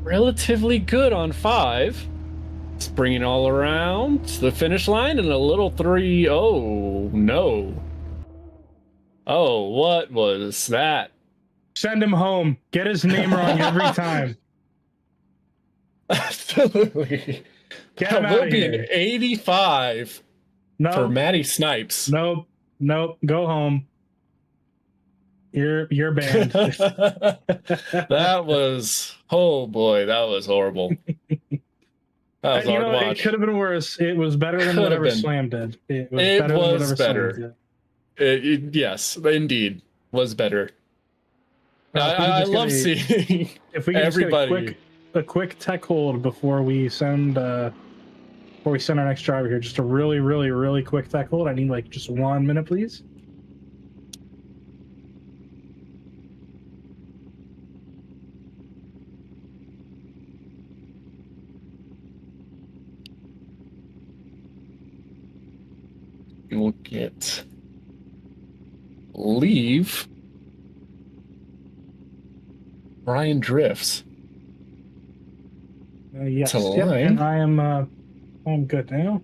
Speaker 1: Relatively good on 5. Just bringing it all around to the finish line and a little 3. Oh, no. Oh, what was that?
Speaker 2: Send him home. Get his name wrong every time.
Speaker 1: Absolutely.
Speaker 2: Get him
Speaker 1: That
Speaker 2: out
Speaker 1: will
Speaker 2: of
Speaker 1: be
Speaker 2: here.
Speaker 1: an 85 for Matty Snipes.
Speaker 2: Nope. Go home. You're banned.
Speaker 1: That was, oh boy, that was horrible. That was hard to watch.
Speaker 2: It could have been worse. It was better than whatever Slam did. It was better.
Speaker 1: Yes, indeed, was better. I love seeing
Speaker 2: if we can
Speaker 1: everybody.
Speaker 2: Just get a quick tech hold before we send our next driver here. Just a really, really, really quick tech hold. I need like just 1 minute, please.
Speaker 1: We'll leave Brian Drifts.
Speaker 2: Yes, yep, and I'm good now.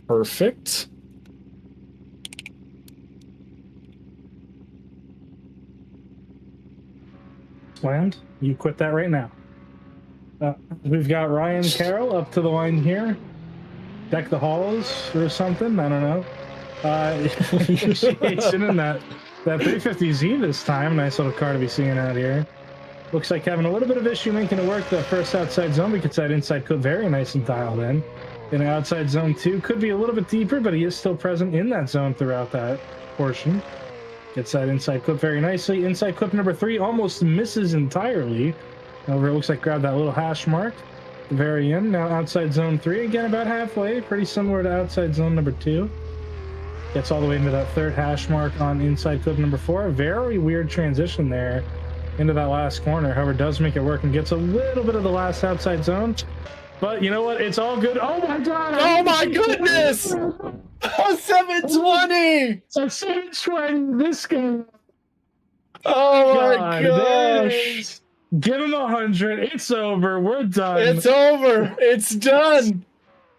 Speaker 1: Perfect.
Speaker 2: Slammed. You quit that right now. We've got Ryan Carroll up to the line here. Deck the halls or something. I don't know. Initiation in that 350Z this time. Nice little car to be seeing out here. Looks like having a little bit of issue making it work. The first outside zone, we could side inside clip very nice and dialed in. In outside zone 2, could be a little bit deeper, but he is still present in that zone throughout that portion. Gets that inside clip very nicely. Inside clip number 3 almost misses entirely. However, it looks like grabbed that little hash mark at the very end. Now outside zone 3, again about halfway. Pretty similar to outside zone number 2. Gets all the way into that third hash mark on inside clip number 4. Very weird transition there into that last corner. However, does make it work and gets a little bit of the last outside zone. But you know what? It's all good. Oh my god!
Speaker 1: Oh my goodness! Oh, 720!
Speaker 2: So 720, this guy.
Speaker 1: Oh my gosh!
Speaker 2: Give him 100. It's over. We're done.
Speaker 1: It's over. It's done.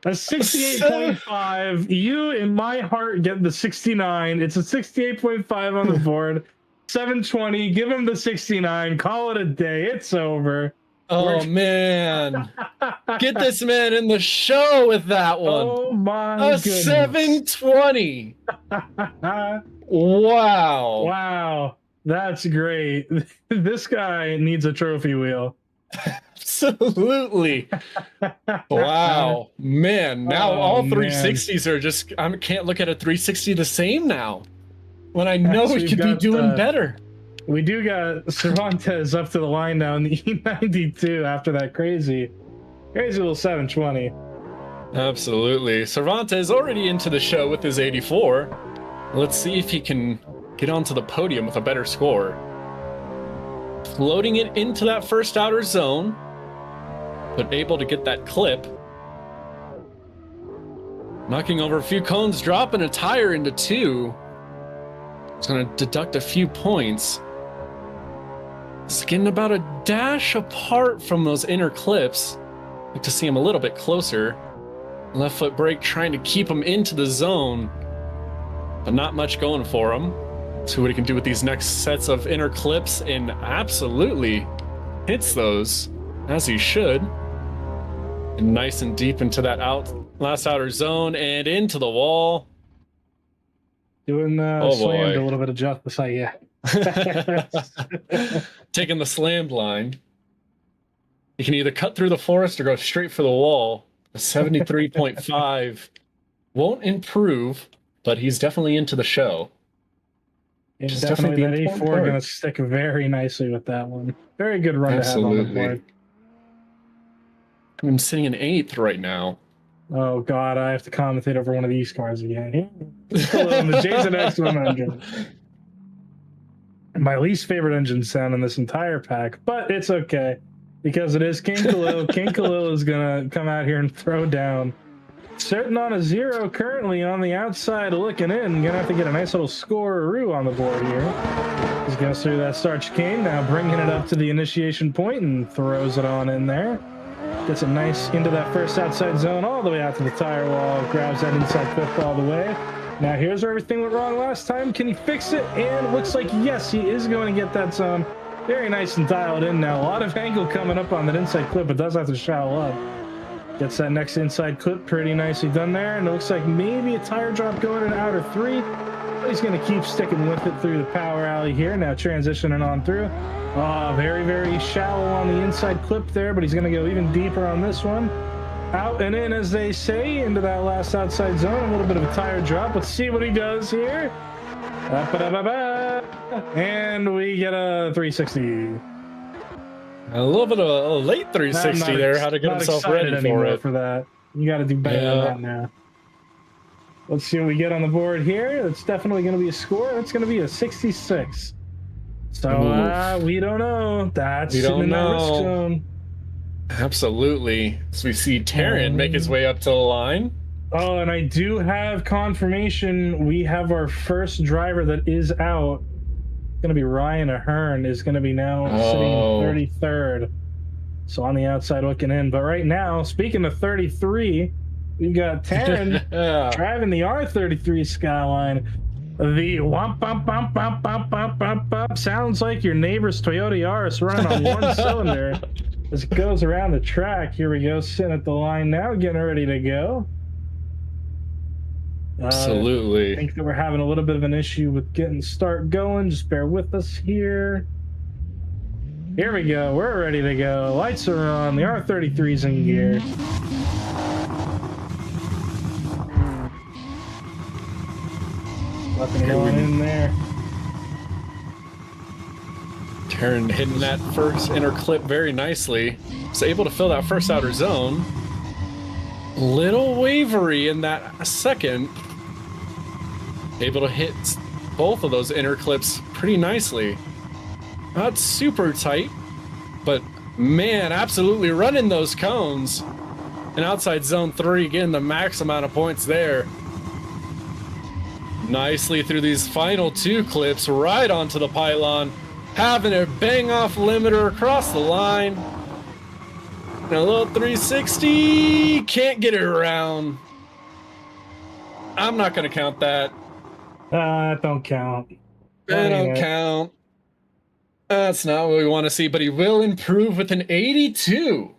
Speaker 2: A 68.5. You, in my heart, get the 69. It's a 68.5 on the board. 720. Give him the 69. Call it a day. It's over.
Speaker 1: Oh, man. Get this man in the show with that one.
Speaker 2: Oh, my goodness.
Speaker 1: 720. Wow.
Speaker 2: Wow. That's great. This guy needs a trophy wheel.
Speaker 1: Absolutely. Wow. Man, now all 360s are just, I can't look at a 360 the same now. When I know we could be doing better.
Speaker 2: We do got Cervantes up to the line now in the E92 after that crazy little 720.
Speaker 1: Absolutely. Cervantes already into the show with his 84. Let's see if he can get onto the podium with a better score. Floating it into that first outer zone, but able to get that clip. Knocking over a few cones, dropping a tire into 2. It's going to deduct a few points. It's getting about a dash apart from those inner clips. Like to see him a little bit closer. Left foot brake trying to keep him into the zone, but not much going for him. See what he can do with these next sets of inner clips, and absolutely hits those as he should. And nice and deep into that last outer zone and into the wall.
Speaker 2: Doing slammed a little bit of justice, yeah.
Speaker 1: Taking the slammed line. You can either cut through the forest or go straight for the wall. A 73.5 won't improve, but he's definitely into the show.
Speaker 2: It's definitely that A4 going to stick very nicely with that one. Very good run to have on the board.
Speaker 1: I'm sitting in 8th right now.
Speaker 2: Oh God, I have to commentate over one of these cars again. The Jason X100. My least favorite engine sound in this entire pack, but it's okay because it is King Khalil. King Khalil is gonna come out here and throw down. Sitting on a 0 currently on the outside looking in. Gonna have to get a nice little score-a-roo on the board here. He's goes through that start chicane, now bringing it up to the initiation point and throws it on in there. Gets it nice into that first outside zone all the way out to the tire wall. Grabs that inside clip all the way. Now here's where everything went wrong last time. Can he fix it? And looks like yes, he is going to get that zone. Very nice and dialed in now. A lot of angle coming up on that inside clip, but does have to shallow up. Gets that next inside clip pretty nicely done there. And it looks like maybe a tire drop going in outer 3. But he's going to keep sticking with it through the power alley here. Now transitioning on through. Very, very shallow on the inside clip there, but he's going to go even deeper on this one. Out and in, as they say, into that last outside zone. A little bit of a tire drop. Let's see what he does here. And we get a 360.
Speaker 1: A little bit of a late 360 there. How to get himself ready for it.
Speaker 2: For that, you got to do better than that now. Let's see what we get on the board here. It's definitely going to be a score. It's going to be a 66. So we don't know. That's in that risk zone.
Speaker 1: Absolutely. So we see Taryn make his way up to the line.
Speaker 2: Oh, and I do have confirmation. We have our first driver that is out. Going to be Ryan Ahern is going to be now sitting in 33rd. So on the outside looking in. But right now, speaking of 33, we've got Taryn driving the R33 Skyline. The womp bump bump bump bump bump bump bump sounds like your neighbor's Toyota Yaris running on one cylinder as it goes around the track. Here we go, sitting at the line now, getting ready to go.
Speaker 1: Absolutely.
Speaker 2: I think that we're having a little bit of an issue with getting the start going. Just bear with us here. Here we go. We're ready to go. Lights are on. The R33's in gear. Nothing going in there.
Speaker 1: Taryn hitting that first inner clip very nicely. Was able to fill that first outer zone. Little wavery in that second. Able to hit both of those inner clips pretty nicely. Not super tight, but man, absolutely running those cones. And outside zone 3, getting the max amount of points there. Nicely through these final 2 clips, right onto the pylon. Having a bang off limiter across the line. And a little 360, can't get it around. I'm not going to count that.
Speaker 2: Don't count.
Speaker 1: That don't count. That's not what we want to see, but he will improve with an 82,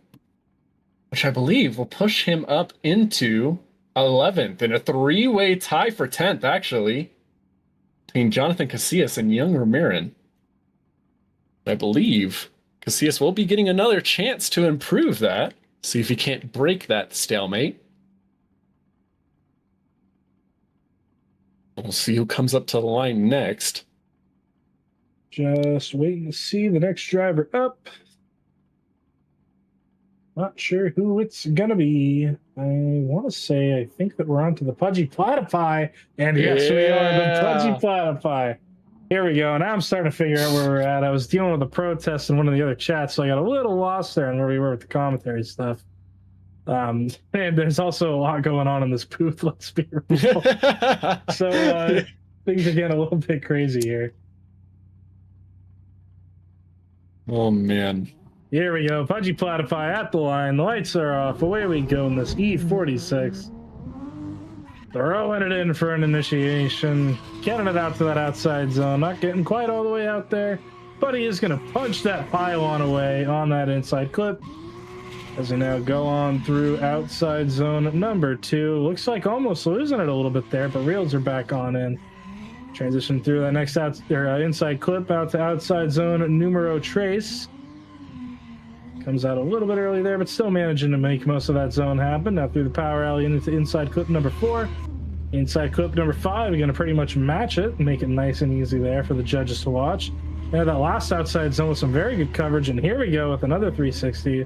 Speaker 1: which I believe will push him up into 11th in a 3-way tie for 10th, actually, between Jonathan Casillas and Young Ramirin. I believe Casillas will be getting another chance to improve that. See if he can't break that stalemate. We'll see who comes up to the line next.
Speaker 2: Just waiting to see the next driver up. Not sure who it's gonna be. I want to say I think that we're on to the Pudgy Platypi, and yes, we are the Pudgy Platypi. Here we go. Now I'm starting to figure out where we're at. I was dealing with a protest in one of the other chats, so I got a little lost there on where we were with the commentary stuff. And there's also a lot going on in this booth. Let's be real. So things are getting a little bit crazy here.
Speaker 1: Oh man.
Speaker 2: Here we go. Pudgy Platypi at the line. The lights are off. Away we go in this E46. Throwing it in for an initiation. Getting it out to that outside zone. Not getting quite all the way out there. But he is going to punch that pylon away on that inside clip. As we now go on through outside zone number 2. Looks like almost losing it a little bit there, but reels are back on in. Transition through that next inside clip out to outside zone numero trace. Comes out a little bit early there, but still managing to make most of that zone happen. Now through the power alley into inside clip number 4. Inside clip number 5, we're going to pretty much match it and make it nice and easy there for the judges to watch. Now that last outside zone with some very good coverage, and here we go with another 360.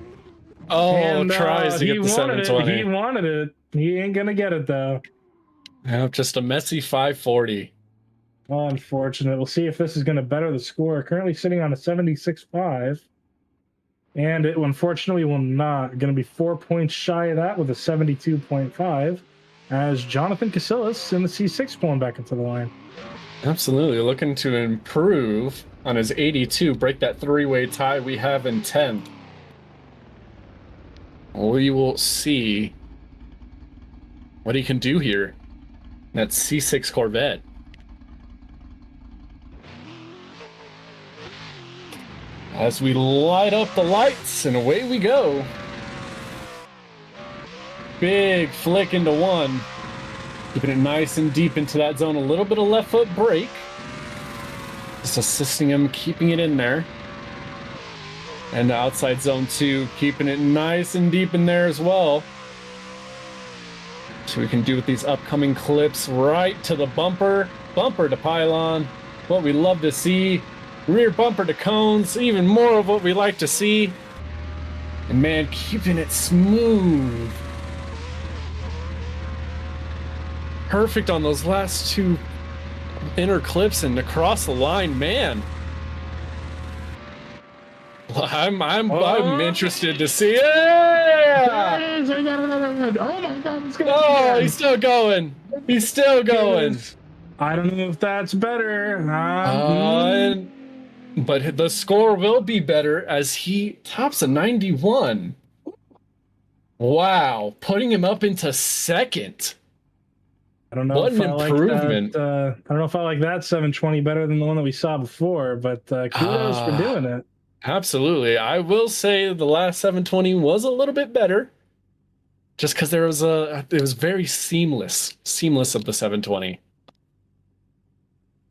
Speaker 1: Oh,
Speaker 2: and,
Speaker 1: tries to get the 720.
Speaker 2: He wanted it. He ain't going to get it, though.
Speaker 1: Yeah, just a messy 540.
Speaker 2: Unfortunate. We'll see if this is going to better the score. Currently sitting on a 76.5. And it unfortunately will not. Going to be 4 points shy of that with a 72.5 as Jonathan Casillas in the C6 pulling back into the line.
Speaker 1: Absolutely. Looking to improve on his 82, break that 3-way tie we have in 10th. We will see what he can do here. That C6 Corvette. As we light up the lights, and away we go. Big flick into 1. Keeping it nice and deep into that zone. A little bit of left foot brake. Just assisting him, keeping it in there. And the outside zone 2, keeping it nice and deep in there as well. So we can do with these upcoming clips right to the bumper. Bumper to pylon. What we love to see. Rear bumper to cones, even more of what we like to see. And man, keeping it smooth. Perfect on those last 2 inner clips and across the line, man. I'm interested to see it. Yeah!
Speaker 2: Oh my God!
Speaker 1: Oh, he's still going. He's still going.
Speaker 2: I don't know if that's better.
Speaker 1: But the score will be better as he tops a 91. Wow, putting him up into 2nd.
Speaker 2: I don't know.
Speaker 1: What an improvement!
Speaker 2: I don't know if I like that 720 better than the one that we saw before, but kudos for doing it.
Speaker 1: Absolutely, I will say the last 720 was a little bit better, just because it was very seamless of the 720.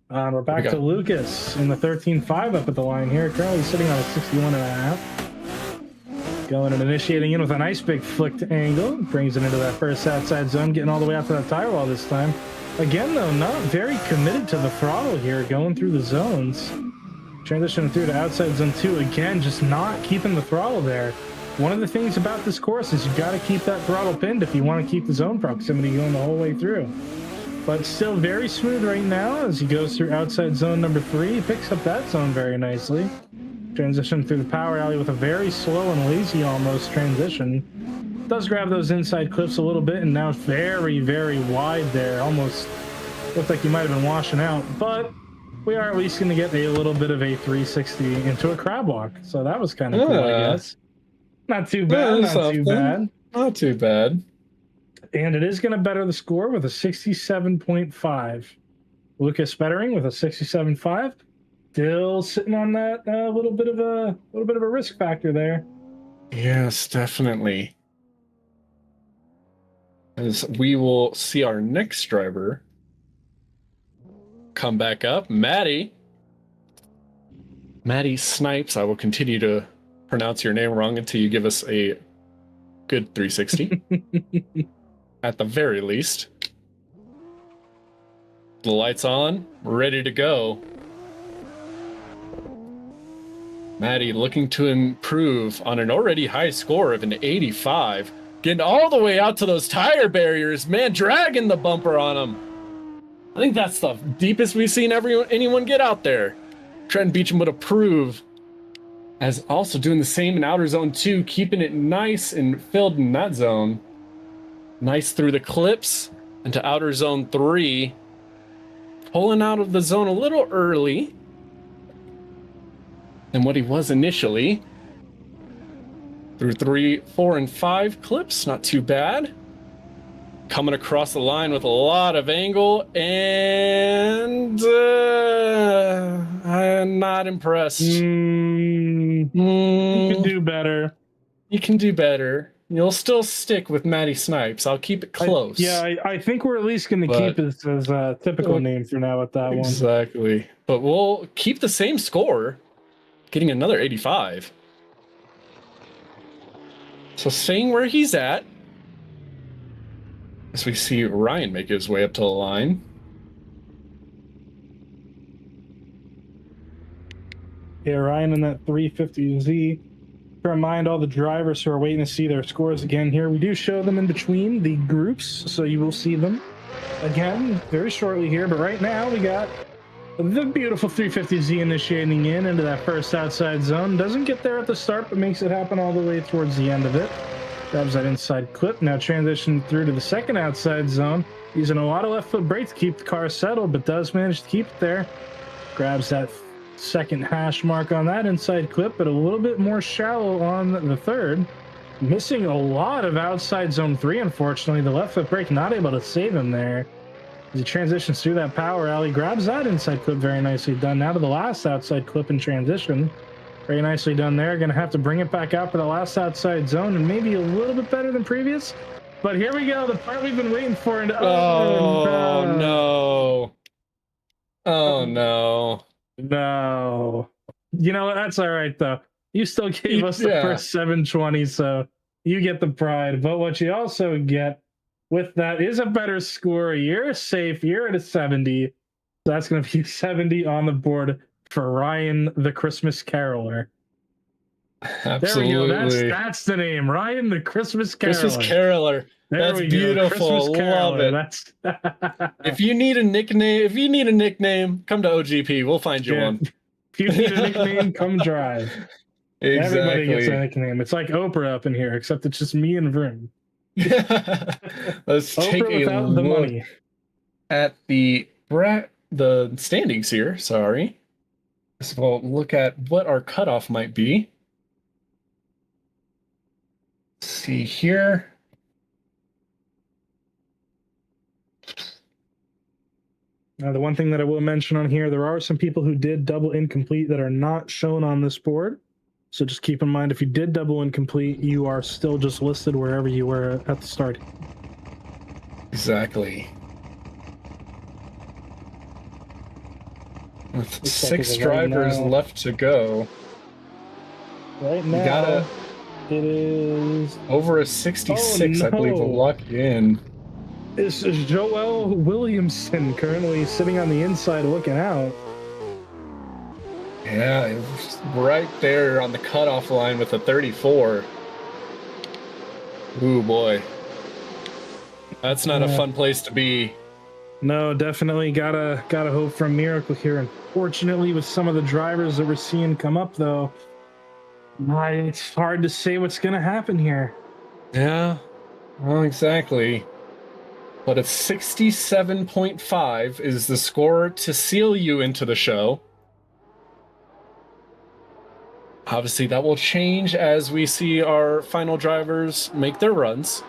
Speaker 2: We're back to Lucas in the 13.5 up at the line here. Currently sitting on a 61.5. Going and initiating in with a nice big flicked angle. Brings it into that first outside zone, getting all the way out to that tire wall this time. Again, though, not very committed to the throttle here, going through the zones. Transitioning through to outside zone 2. Again, just not keeping the throttle there. One of the things about this course is you've got to keep that throttle pinned if you want to keep the zone proximity going the whole way through. But still very smooth right now as he goes through outside zone number 3. He picks up that zone very nicely. Transition through the power alley with a very slow and lazy almost transition. Does grab those inside clips a little bit and now very, very wide there. Almost looked like he might have been washing out. But we are at least going to get a little bit of a 360 into a crab walk. So that was kind of cool, I guess. Not too bad, not too bad.
Speaker 1: Not too bad.
Speaker 2: And it is going to better the score with a 67.5. Lucas Spettering with a 67.5. Still sitting on that little bit of a risk factor there.
Speaker 1: Yes, definitely. As we will see our next driver come back up, Maddie Snipes. I will continue to pronounce your name wrong until you give us a good 360. At the very least. The lights on, ready to go. Maddie looking to improve on an already high score of an 85. Getting all the way out to those tire barriers, man, dragging the bumper on them. I think that's the deepest we've seen anyone get out there. Trent Beecham would approve. As also doing the same in outer zone 2, keeping it nice and filled in that zone. Nice through the clips into outer zone 3. Pulling out of the zone a little early than what he was initially. Through 3, 4, and 5 clips, not too bad. Coming across the line with a lot of angle, and I'm not impressed.
Speaker 2: You can do better.
Speaker 1: You can do better. You'll still stick with Matty Snipes. I'll keep it close.
Speaker 2: I think we're at least going to keep it as a typical name for now with that one.
Speaker 1: Exactly. But we'll keep the same score, getting another 85. So staying where he's at, as we see Ryan make his way up to the line.
Speaker 2: Yeah, Ryan in that 350Z. To remind all the drivers who are waiting to see their scores again here, we do show them in between the groups, so you will see them again very shortly here. But right now, we got the beautiful 350Z initiating into that first outside zone. Doesn't get there at the start, but makes it happen all the way towards the end of it. Grabs that inside clip. Now transition through to the second outside zone. Using a lot of left foot brake to keep the car settled, but does manage to keep it there. Grabs that second hash mark on that inside clip, but a little bit more shallow on the third. Missing a lot of outside zone 3, unfortunately. The left foot brake not able to save him there. As he transitions through that power alley, grabs that inside clip, very nicely done. Now to the last outside clip in transition. Very nicely done there. Going to have to bring it back out for the last outside zone, and maybe a little bit better than previous. But here we go, the part we've been waiting for. And
Speaker 1: oh no. Oh no.
Speaker 2: No. You know what? That's all right, though. You still gave us the first 720, so you get the pride. But what you also get with that is a better score. You're safe. You're at a 70. So that's going to be 70 on the board for Ryan the Christmas Caroler.
Speaker 1: Absolutely.
Speaker 2: There we go. That's the name. Ryan the Christmas Caroler.
Speaker 1: Christmas Caroler. That's beautiful. Love it.
Speaker 2: That's
Speaker 1: if you need a nickname, come to OGP. We'll find you one.
Speaker 2: If you need a nickname, come drive.
Speaker 1: Exactly.
Speaker 2: Everybody gets a nickname. It's like Oprah up in here, except it's just me and Vroom.
Speaker 1: Let's take a look at the standings here. Sorry. So we'll look at what our cutoff might be. Let's see here.
Speaker 2: Now, the one thing that I will mention on here, there are some people who did double incomplete that are not shown on this board. So just keep in mind, if you did double incomplete, you are still just listed wherever you were at the start.
Speaker 1: Exactly. With 6 drivers left to go.
Speaker 2: Right now, it is
Speaker 1: over a 66, I believe, will lock in.
Speaker 2: This is Joel Williamson currently sitting on the inside looking out.
Speaker 1: Yeah, right there on the cutoff line with a 34. Ooh, boy. That's not a fun place to be.
Speaker 2: No, definitely gotta hope for a miracle here. Unfortunately, with some of the drivers that we're seeing come up, though, it's hard to say what's gonna happen here.
Speaker 1: Yeah, well, exactly. But a 67.5 is the score to seal you into the show. Obviously, that will change as we see our final drivers make their runs.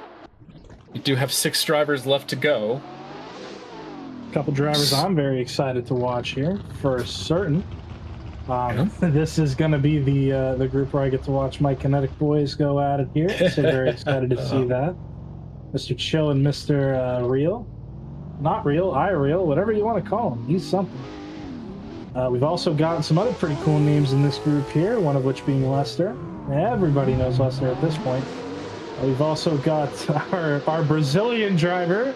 Speaker 1: We do have 6 drivers left to go.
Speaker 2: A couple drivers I'm very excited to watch here, for certain. This is going to be the group where I get to watch my Kinetic boys go at it here. So very excited to see that. Mr. Chill and Mr. Real. Not Real, Real, whatever you want to call him. He's something. We've also gotten some other pretty cool names in this group here, one of which being Lester. Everybody knows Lester at this point. We've also got our Brazilian driver,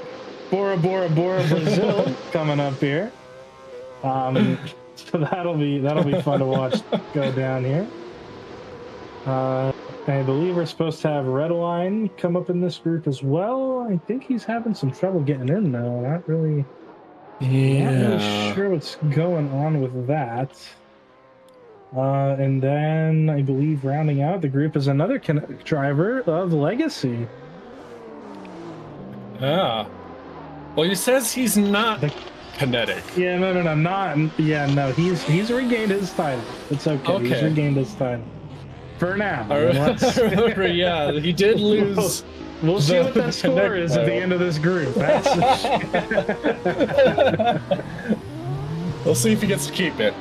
Speaker 2: Bora Bora Brazil, coming up here. So that'll be fun to watch go down here. I believe we're supposed to have Redline come up in this group as well. I think he's having some trouble getting in, though. Not really sure what's going on with that. And then I believe rounding out the group is another driver of Legacy.
Speaker 1: Yeah. Well, he says he's not kinetic.
Speaker 2: Yeah, no, not. Yeah, no, he's regained his title. It's okay. He's regained his title. For now.
Speaker 1: Yeah, he did lose.
Speaker 2: We'll see what that score is at the end of this group.
Speaker 1: We'll see if he gets to keep it.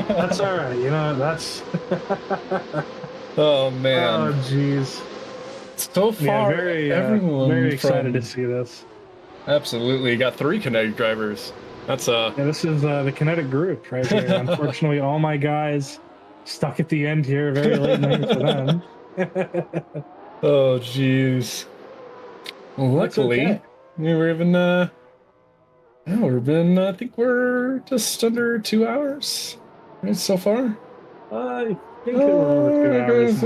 Speaker 2: That's all right. You know, that's...
Speaker 1: Oh, man.
Speaker 2: Oh, jeez.
Speaker 1: So far, everyone
Speaker 2: very excited to see this.
Speaker 1: Absolutely. You got 3 kinetic drivers. That's
Speaker 2: Yeah, this is the kinetic group right here. Unfortunately, all my guys stuck at the end here very late night for them.
Speaker 1: Oh, jeez. Well,
Speaker 2: That's
Speaker 1: luckily,
Speaker 2: okay.
Speaker 1: we're even, I think we're just under 2 hours right, so far.
Speaker 2: I think we're over 2 hours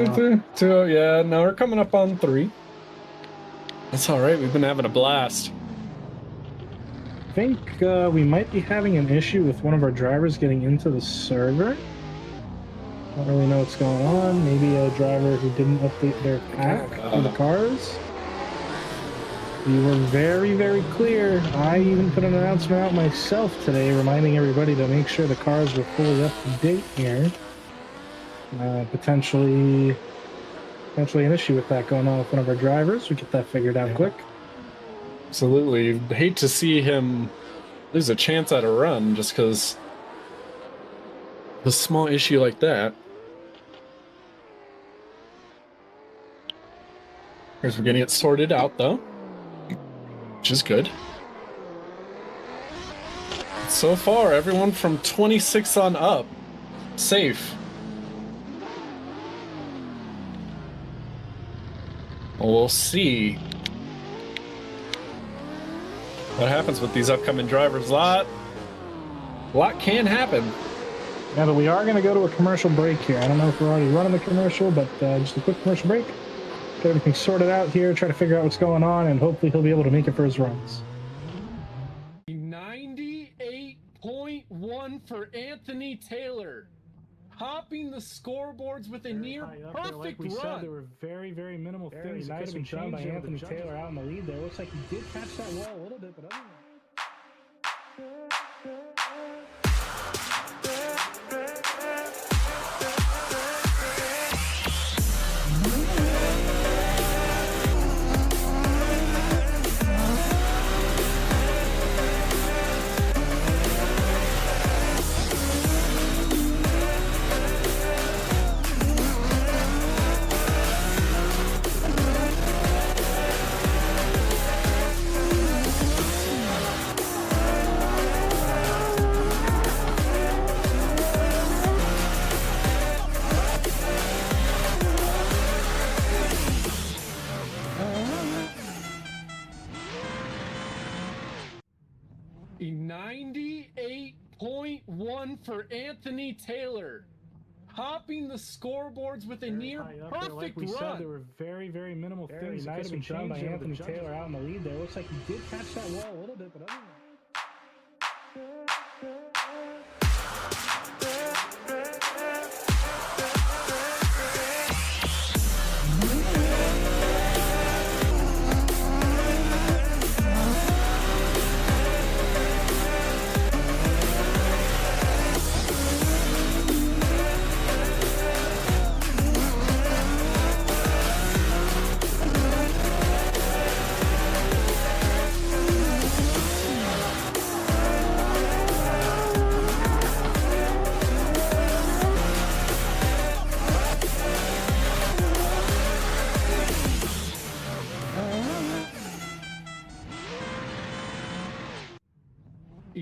Speaker 2: now.
Speaker 1: Yeah, now we're coming up on 3. That's all right. We've been having a blast.
Speaker 2: I think we might be having an issue with one of our drivers getting into the server. Don't really know what's going on. Maybe a driver who didn't update their pack for the cars. We were very, very clear. I even put an announcement out myself today reminding everybody to make sure the cars were fully up to date here. Potentially an issue with that going on with one of our drivers. We get that figured out quick.
Speaker 1: Absolutely. You'd hate to see him lose a chance at a run just because a small issue like that. Here's we're getting it sorted out though, which is good. So far, everyone from 26 on up, safe. We'll see what happens with these upcoming drivers. A lot can happen.
Speaker 2: Yeah, but we are going to go to a commercial break here. I don't know if we're already running the commercial, but just a quick commercial break. Get everything sorted out here, try to figure out what's going on, and hopefully he'll be able to make it for his runs.
Speaker 1: 98.1 for Anthony Taylor, topping the scoreboards with a near perfect
Speaker 2: like we
Speaker 1: run.
Speaker 2: Said, there were very, very minimal things that could have been done by Anthony Taylor out in the lead there. Looks like he did catch that wall a little bit, but other than that...
Speaker 1: 98.1 for Anthony Taylor, topping the scoreboards with a near perfect
Speaker 2: like we
Speaker 1: run.
Speaker 2: Said, there were very, very minimal things that could have been done by Anthony Taylor out in the lead there. Looks like he did catch that wall a little bit, but other than that...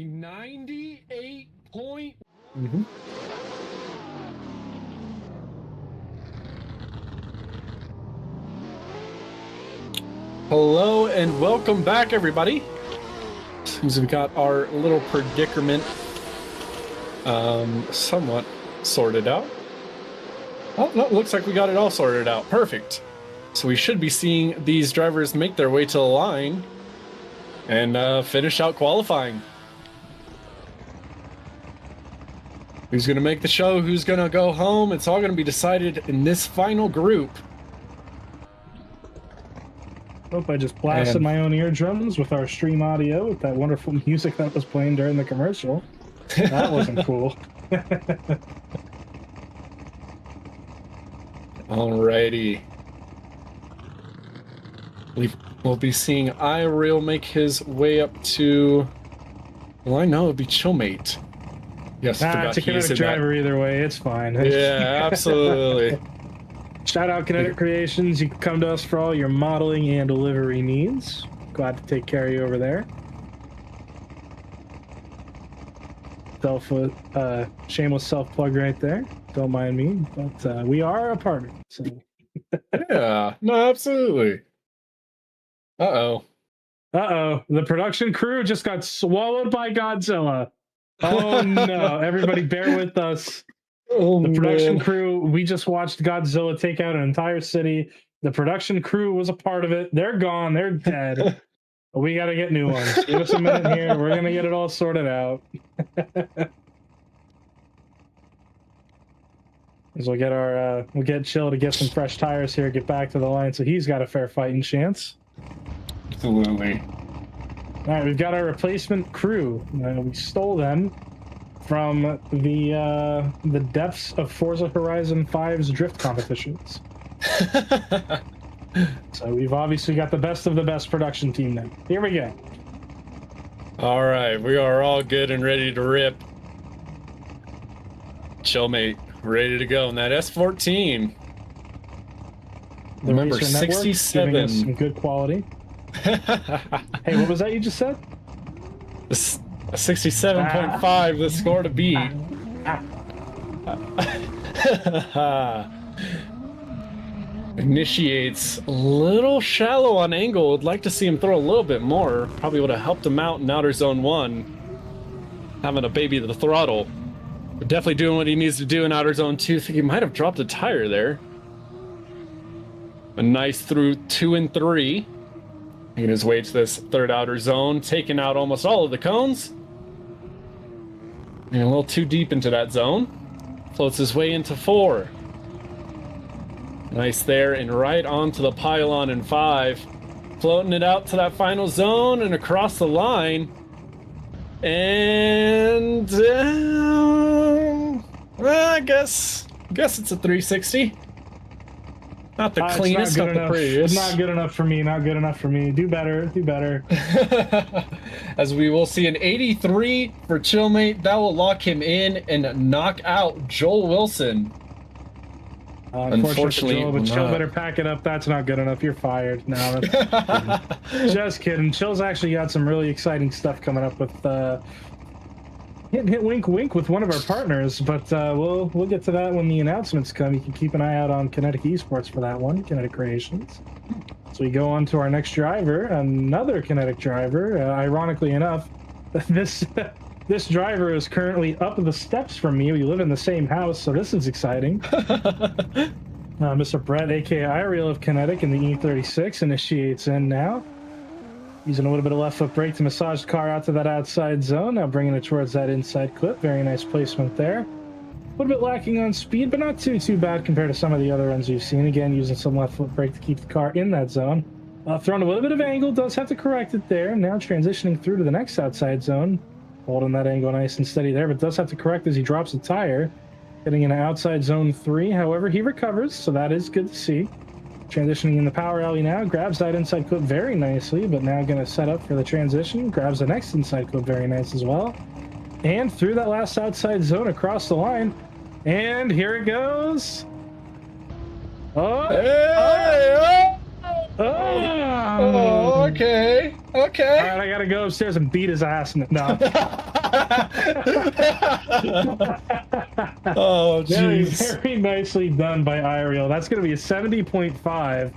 Speaker 1: 98 point. Hello and welcome back, everybody. Seems we got our little predicament somewhat sorted out. Oh, no, looks like we got it all sorted out. Perfect. So we should be seeing these drivers make their way to the line and finish out qualifying. Who's going to make the show? Who's going to go home? It's all going to be decided in this final group.
Speaker 2: Hope I just blasted my own eardrums with our stream audio with that wonderful music that was playing during the commercial. That wasn't cool.
Speaker 1: Alrighty. We'll be seeing iReal make his way up to... Well, I know it'd be Chillmate. Yes,
Speaker 2: it's a kinetic driver either way. It's fine.
Speaker 1: Yeah, absolutely.
Speaker 2: Shout out Kinetic Creations. You can come to us for all your modeling and delivery needs. Glad to take care of you over there. Shameless self plug right there. Don't mind me, but we are a partner. So
Speaker 1: Yeah, no, absolutely. Uh-oh.
Speaker 2: Uh-oh, the production crew just got swallowed by Godzilla. Oh no, everybody bear with us.
Speaker 1: Oh,
Speaker 2: The production
Speaker 1: man.
Speaker 2: crew, we just watched Godzilla take out an entire city. The production crew was a part of it. They're gone, they're dead. We got to get new ones. Give us a minute here. We're going to get it all sorted out. So we'll get Chill to get some fresh tires here, get back to the line so he's got a fair fighting chance.
Speaker 1: Absolutely.
Speaker 2: All right, we've got our replacement crew. We stole them from the depths of Forza Horizon 5's drift competitions. So we've obviously got the best of the best production team now. Here we go.
Speaker 1: All right, we are all good and ready to rip. Chill, mate. Ready to go. And that S14.
Speaker 2: The
Speaker 1: Remember,
Speaker 2: Racer Network
Speaker 1: 67.
Speaker 2: giving us some good quality. Hey, what was that you just said?
Speaker 1: A 67.5, the score to beat. Initiates a little shallow on angle. Would like to see him throw a little bit more. Probably would have helped him out in outer zone 1. Having a baby to the throttle. But definitely doing what he needs to do in outer zone 2. I think he might have dropped a tire there. A nice through 2 and 3. Making his way to this third outer zone. Taking out almost all of the cones. And a little too deep into that zone. Floats his way into 4. Nice there, and right onto the pylon in 5. Floating it out to that final zone and across the line. And well, I guess it's a 360. Not the cleanest, not the prettiest.
Speaker 2: Not good enough for me. Not good enough for me. Do better. Do better.
Speaker 1: As we will see an 83 for Chillmate. That will lock him in and knock out Joel Wilson.
Speaker 2: Unfortunately, Joel, but Chill better pack it up. That's not good enough. You're fired. No, that's just kidding. Chill's actually got some really exciting stuff coming up with hit wink wink with one of our partners, but we'll get to that when the announcements come. You can keep an eye out on Kinetic Esports for that one, Kinetic Creations. So we go on to our next driver, another Kinetic driver. Ironically enough, this driver is currently up the steps from me. We live in the same house, so this is exciting. Mr. Brett, aka Iriel of Kinetic in the E36, initiates in now. Using a little bit of left foot brake to massage the car out to that outside zone. Now bringing it towards that inside clip. Very nice placement there. A little bit lacking on speed, but not too bad compared to some of the other runs you've seen. Again, using some left foot brake to keep the car in that zone. Throwing a little bit of angle, does have to correct it there. Now transitioning through to the next outside zone. Holding that angle nice and steady there, but does have to correct as he drops the tire. Getting into outside zone 3. However, he recovers, so that is good to see. Transitioning in the power alley now, grabs that inside clip very nicely, but now going to set up for the transition. Grabs the next inside clip very nice as well. And through that last outside zone across the line. And here it goes. Oh!
Speaker 1: Hey,
Speaker 2: Oh,
Speaker 1: okay.
Speaker 2: All right, I gotta go upstairs and beat his ass. No.
Speaker 1: Oh, jeez.
Speaker 2: Very nicely done by Iriel. That's gonna be a 70.5.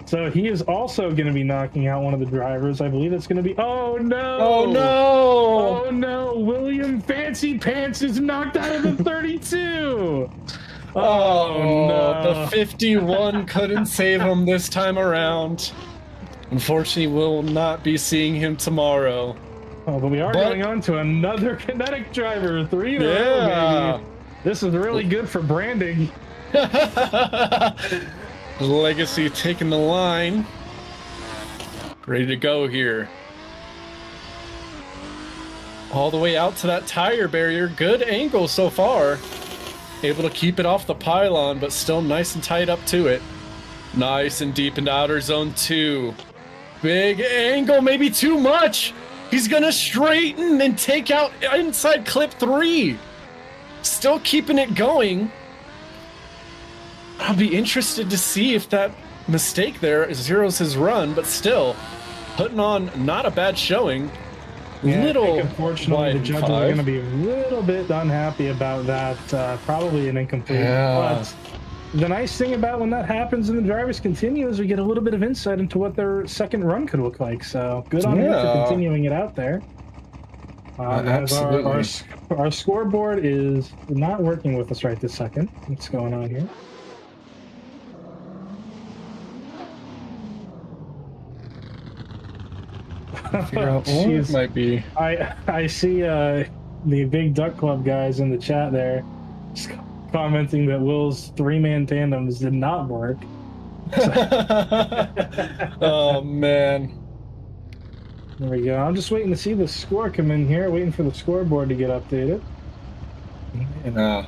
Speaker 2: So he is also gonna be knocking out one of the drivers. I believe it's gonna be. Oh no!
Speaker 1: Oh no!
Speaker 2: Oh no! William Fancy Pants is knocked out of the 32.
Speaker 1: Oh
Speaker 2: no!
Speaker 1: The 51 couldn't save him this time around. Unfortunately, we'll not be seeing him tomorrow.
Speaker 2: Oh, but we are going on to another Kinetic driver. 3 in a row, baby. This is really good for branding.
Speaker 1: Legacy taking the line. Ready to go here. All the way out to that tire barrier. Good angle so far. Able to keep it off the pylon, but still nice and tight up to it. Nice and deep into outer zone 2. Big angle, maybe too much. He's gonna straighten and take out inside clip 3. Still keeping it going. I'll be interested to see if that mistake there zeroes his run, but still putting on not a bad showing.
Speaker 2: Yeah,
Speaker 1: Little
Speaker 2: I think unfortunately, the judges are going to be a little bit unhappy about that. Probably an incomplete.
Speaker 1: Yeah.
Speaker 2: But the nice thing about when that happens and the drivers continue is we get a little bit of insight into what their second run could look like. So good on him for continuing it out there. As our scoreboard is not working with us right this second. What's going on here?
Speaker 1: Figure out what it might be.
Speaker 2: I see the Big Duck Club guys in the chat there just commenting that Will's 3-man tandems did not work.
Speaker 1: Oh man.
Speaker 2: There we go. I'm just waiting to see the score come in here, waiting for the scoreboard to get updated.
Speaker 1: And have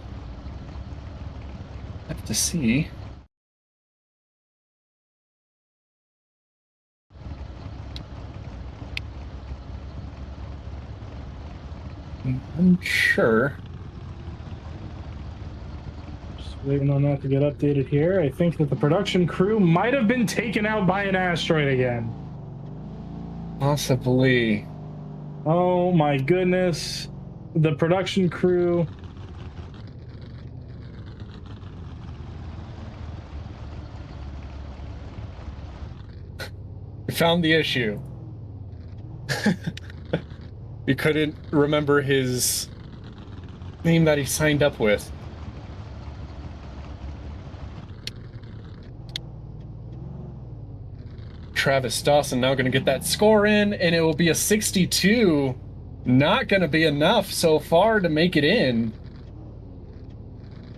Speaker 1: to see. I'm sure.
Speaker 2: Just waiting on that to get updated here. I think that the production crew might have been taken out by an asteroid again.
Speaker 1: Possibly.
Speaker 2: Oh my goodness. The production crew.
Speaker 1: We found the issue. We couldn't remember his name that he signed up with. Travis Dawson now going to get that score in, and it will be a 62. Not going to be enough so far to make it in.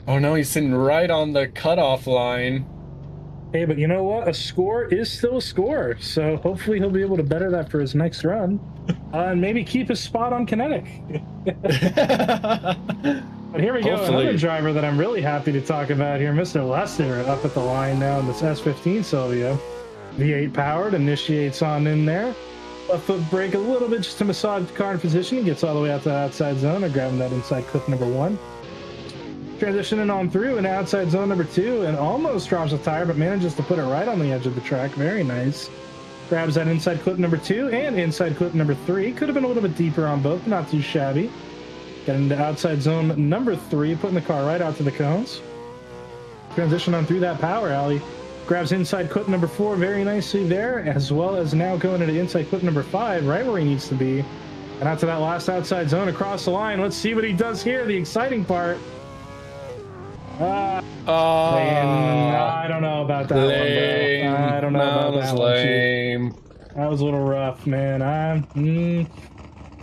Speaker 1: Oh no, he's sitting right on the cutoff line.
Speaker 2: Hey, but you know what? A score is still a score, so hopefully he'll be able to better that for his next run. And maybe keep his spot on Kinetic. But here we go, another driver that I'm really happy to talk about here, Mr. Lester, up at the line now in this S15 Silvia. V8 powered, initiates on in there. Left foot brake a little bit just to massage the car in position. He gets all the way out to the outside zone. I'm grabbing that inside clip number 1. Transitioning on through and outside zone number 2 and almost drops a tire, but manages to put it right on the edge of the track. Very nice. Grabs that inside clip number 2 and inside clip number 3. Could have been a little bit deeper on both, not too shabby. Getting into outside zone number 3, putting the car right out to the cones. Transition on through that power alley. Grabs inside clip number 4 very nicely there, as well as now going into inside clip number 5, right where he needs to be. And out to that last outside zone across the line. Let's see what he does here, the exciting part. I don't know about that one, bro. I don't know about that one. That was a little rough, man.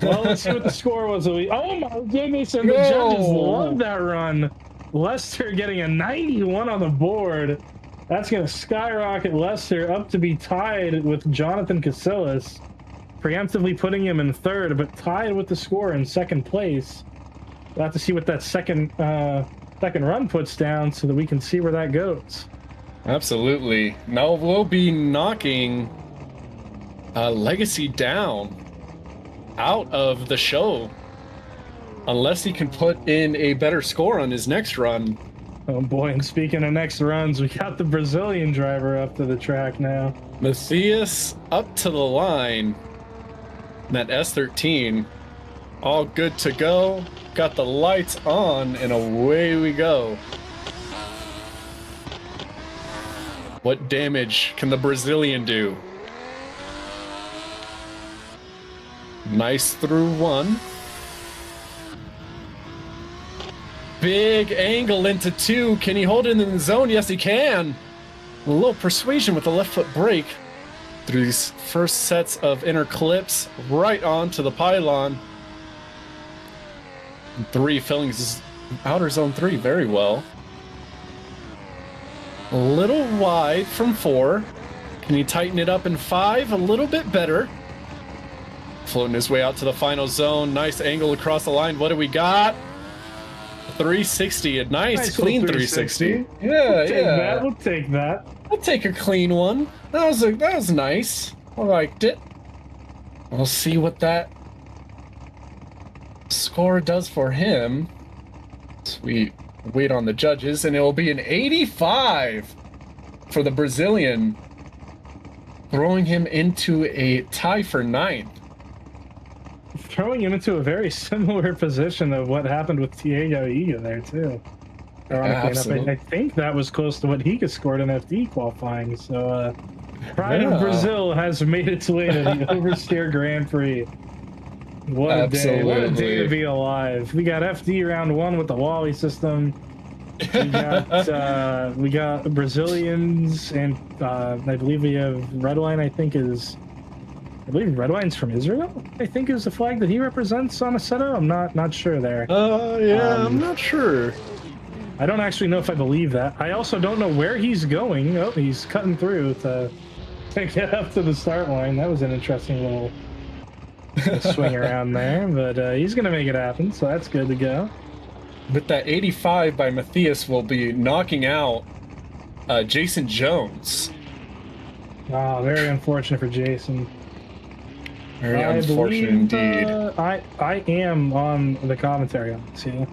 Speaker 2: Well, let's see what the score was. Oh my goodness, and the judges love that run. Lester getting a 91 on the board. That's going to skyrocket Lester up to be tied with Jonathan Casillas, preemptively putting him in 3rd, but tied with the score in 2nd place. We'll have to see what that second run puts down so that we can see where that goes.
Speaker 1: Absolutely. Now we'll be knocking Legacy down out of the show unless he can put in a better score on his next run.
Speaker 2: Oh boy, and speaking of next runs, we got the Brazilian driver up to the track now.
Speaker 1: Matthias up to the line. That S13, all good to go. Got the lights on, and away we go. What damage can the Brazilian do? Nice through 1. Big angle into 2. Can he hold it in the zone? Yes, he can. A little persuasion with the left foot brake through these first sets of inner clips right onto the pylon. 3 filling his outer zone 3 very well. A little wide from 4. Can he tighten it up in 5? A little bit better. Floating his way out to the final zone. Nice angle across the line. What do we got? 360, a nice clean 360. Yeah,
Speaker 2: we'll take that.
Speaker 1: We'll take a clean one. That was nice. I liked it. We'll see what that score does for him. Sweet. Wait on the judges, and it will be an 85 for the Brazilian, throwing him into a tie for 9th.
Speaker 2: Throwing him into a very similar position of what happened with Diego Iga there, too. Ironically enough, I think that was close to what he could score in FD qualifying. So, Pride of Brazil has made its way to the Oversteer Grand Prix. What a day! What a day to be alive. We got FD round 1 with the Wally system. We got Brazilians, and I believe we have Redline. I believe Redline's from Israel. I think is the flag that he represents on Assetto. I'm not sure there.
Speaker 1: Yeah, I'm not sure.
Speaker 2: I don't actually know if I believe that. I also don't know where he's going. Oh, he's cutting through to get up to the start line. That was an interesting little swing around there, but he's gonna make it happen, so that's good to go.
Speaker 1: But that 85 by Matthias will be knocking out Jason Jones.
Speaker 2: Oh, very unfortunate for Jason.
Speaker 1: Very unfortunate indeed.
Speaker 2: I am on the commentary on this, yeah.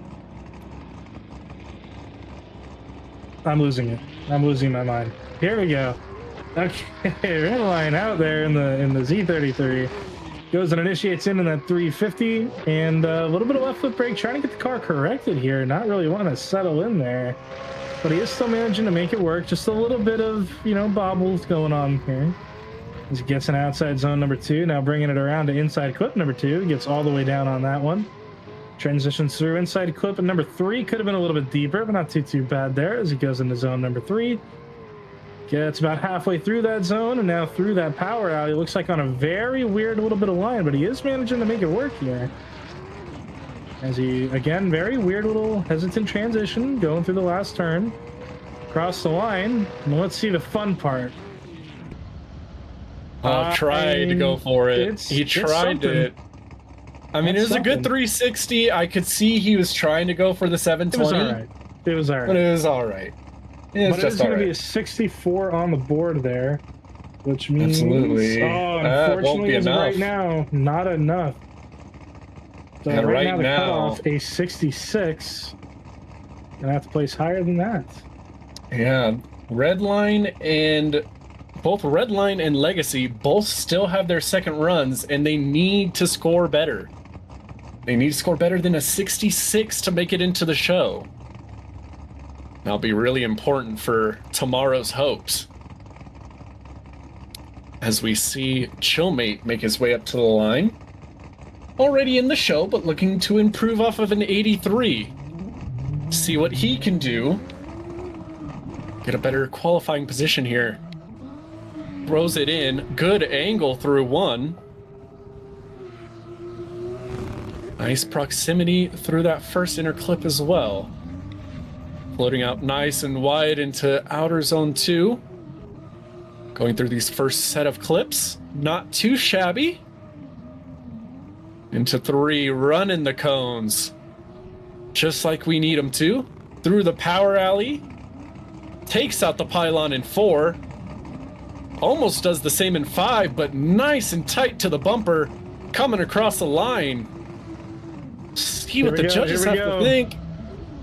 Speaker 2: I'm losing it. I'm losing my mind. Here we go. Okay, Redline out there in the Z33. Goes and initiates in that 350, and a little bit of left foot brake, trying to get the car corrected here. Not really wanting to settle in there, but he is still managing to make it work. Just a little bit of, bobbles going on here. As he gets an outside zone number 2, now bringing it around to inside clip number 2. Gets all the way down on that one. Transitions through inside clip, and number 3 could have been a little bit deeper, but not too bad there as he goes into zone number 3. Gets about halfway through that zone, and now through that power alley. Looks like on a very weird little bit of line, but he is managing to make it work here. As he, again, very weird little hesitant transition going through the last turn. Across the line, and let's see the fun part.
Speaker 1: Tried to go for it. He tried it. I mean, it was a good 360. I could see he was trying to go for the 720.
Speaker 2: It was all right.
Speaker 1: But it was all right.
Speaker 2: But it's going to be a 64 on the board there, which means...
Speaker 1: Absolutely.
Speaker 2: Oh, unfortunately, as of right now, not enough. So
Speaker 1: and right
Speaker 2: now, the
Speaker 1: now,
Speaker 2: cutoff, a 66. Gonna have to place higher than that.
Speaker 1: Yeah, both Redline and Legacy both still have their second runs, and they need to score better. They need to score better than a 66 to make it into the show. That'll be really important for tomorrow's hopes. As we see Chillmate make his way up to the line. Already in the show, but looking to improve off of an 83. See what he can do. Get a better qualifying position here. Throws it in. Good angle through 1. Nice proximity through that first inner clip as well. Floating out nice and wide into outer zone 2. Going through these first set of clips. Not too shabby. Into 3, running the cones. Just like we need them to. Through the power alley. Takes out the pylon in 4. Almost does the same in 5, but nice and tight to the bumper. Coming across the line. See what the judges have to think.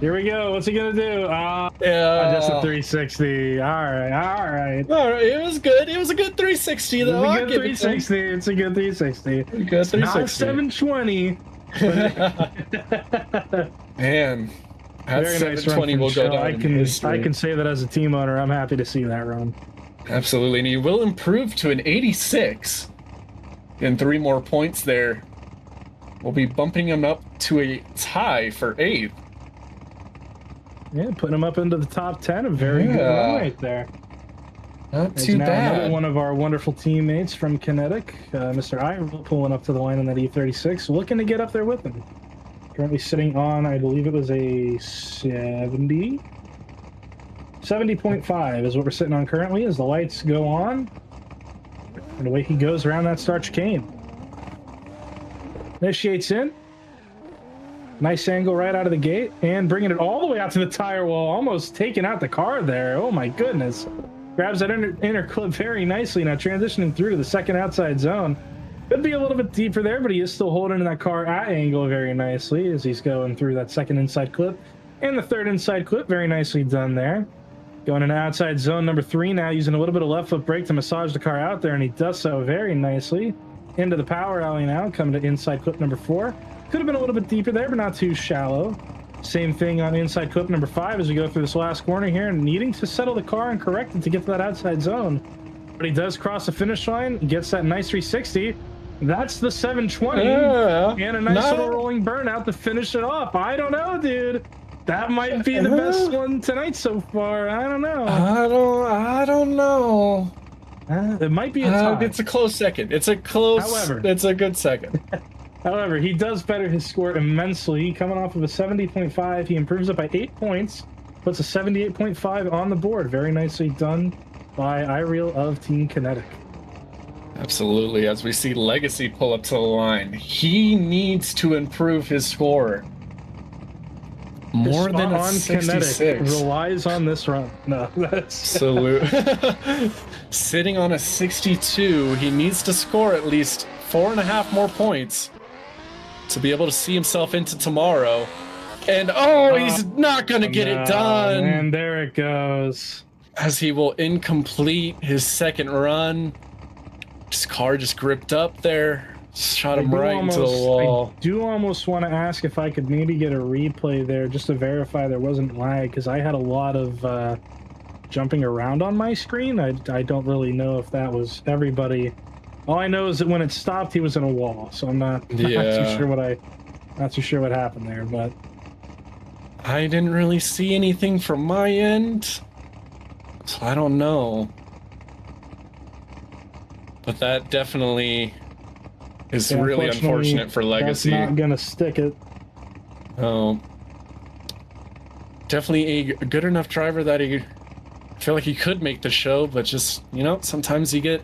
Speaker 2: Here we go. What's he gonna do? Just a 360. All right.
Speaker 1: It was good. It was a good 360 though.
Speaker 2: It's a good 360. It's a good 360.
Speaker 1: Good 360.
Speaker 2: Not 720.
Speaker 1: Man, that 720 will go down in history.
Speaker 2: I can say that as a team owner. I'm happy to see that run.
Speaker 1: Absolutely, and he will improve to an 86. And 3 more points there. We'll be bumping him up to a tie for 8th.
Speaker 2: Yeah, putting him up into the top 10. A very good run right there.
Speaker 1: Not too bad.
Speaker 2: Another one of our wonderful teammates from Kinetic, Mr. Iron, pulling up to the line in that E36, looking to get up there with him. Currently sitting on, I believe it was a 70? 70.5 is what we're sitting on currently as the lights go on. And away he goes around that start chicane. Initiates in. Nice angle right out of the gate, and bringing it all the way out to the tire wall, almost taking out the car there. Oh my goodness. Grabs that inner clip very nicely. Now transitioning through to the second outside zone. Could be a little bit deeper there, but he is still holding that car at angle very nicely as he's going through that second inside clip. And the third inside clip, very nicely done there. Going into outside zone number 3 now, using a little bit of left foot brake to massage the car out there, and he does so very nicely. Into the power alley now, coming to inside clip number 4. Could have been a little bit deeper there, but not too shallow. Same thing on inside clip number 5 as we go through this last corner here, and needing to settle the car and correct it to get to that outside zone. But he does cross the finish line, gets that nice 360. That's the 720 and a nice little rolling burnout to finish it off. I don't know, dude. That might be the best one tonight so far. I don't know.
Speaker 1: I don't know.
Speaker 2: It might be a tie.
Speaker 1: It's a close second. It's a good second.
Speaker 2: However, he does better his score immensely. Coming off of a 70.5, he improves it by 8 points, puts a 78.5 on the board. Very nicely done by Ireel of Team Kinetic.
Speaker 1: Absolutely. As we see Legacy pull up to the line, he needs to improve his score. More than a 66.
Speaker 2: Kinetic relies on this run. No, that's
Speaker 1: absolute. Sitting on a 62, he needs to score at least 4.5 more points to be able to see himself into tomorrow. And he's not going to get it done.
Speaker 2: And there it goes.
Speaker 1: As he will incomplete his second run. His car just gripped up there. Shot him right into the wall.
Speaker 2: I do almost want to ask if I could maybe get a replay there just to verify there wasn't lag, because I had a lot of jumping around on my screen. I don't really know if that was everybody. All I know is that when it stopped, he was in a wall, so I'm not too sure what happened there. But
Speaker 1: I didn't really see anything from my end, so I don't know. But that definitely is really unfortunate for Legacy.
Speaker 2: That's not gonna stick it.
Speaker 1: Oh, definitely a good enough driver that I feel like he could make the show, but just, sometimes you get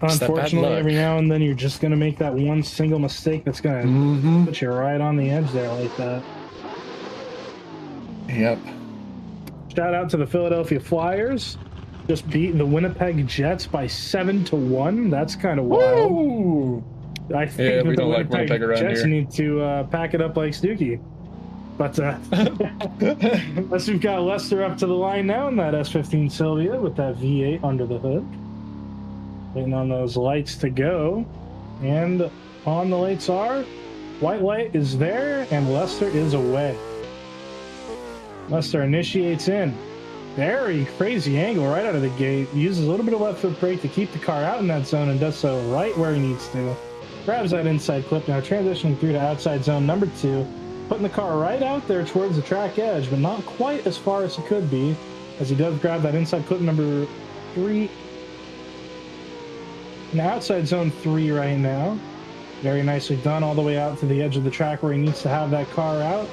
Speaker 2: unfortunately every now and then you're just gonna make that one single mistake that's gonna put you right on the edge there like that.
Speaker 1: Yep.
Speaker 2: Shout out to the Philadelphia Flyers. Just beating the Winnipeg Jets by 7-1. That's kind of wild.
Speaker 1: Woo!
Speaker 2: I think
Speaker 1: we
Speaker 2: the
Speaker 1: don't like Winnipeg around
Speaker 2: Jets
Speaker 1: here.
Speaker 2: need to pack it up like Stookie. But unless we've got Lester up to the line now in that S15 Sylvia with that V8 under the hood. Waiting on those lights to go. And on the lights are, white light is there and Lester is away. Lester initiates in. Very crazy angle right out of the gate. Uses a little bit of left foot brake to keep the car out in that zone and does so right where he needs to. Grabs that inside clip now, transitioning through to outside zone number 2. Putting the car right out there towards the track edge, but not quite as far as he could be, as he does grab that inside clip number 3. In outside zone 3 right now. Very nicely done all the way out to the edge of the track where he needs to have that car out.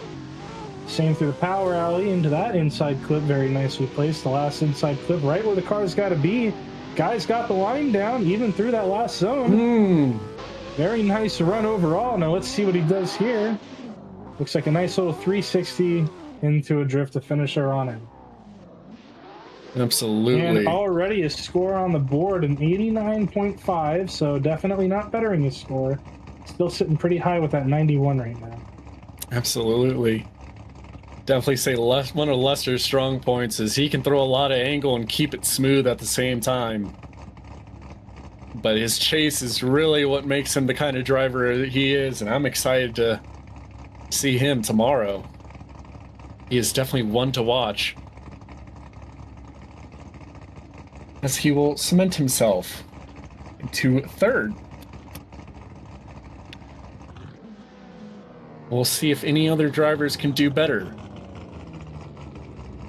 Speaker 2: Same through the power alley into that inside clip, very nicely placed. The last inside clip right where the car's got to be. Guy's got the line down even through that last zone. Very nice run overall. Now let's see what he does here. Looks like a nice little 360 into a drift to finish her on him.
Speaker 1: Absolutely.
Speaker 2: And already a score on the board, an 89.5, so definitely not bettering his score. Still sitting pretty high with that 91 right now.
Speaker 1: Absolutely. Definitely say one of Lester's strong points is he can throw a lot of angle and keep it smooth at the same time. But his chase is really what makes him the kind of driver that he is, and I'm excited to see him tomorrow. He is definitely one to watch, as he will cement himself into third. We'll see if any other drivers can do better.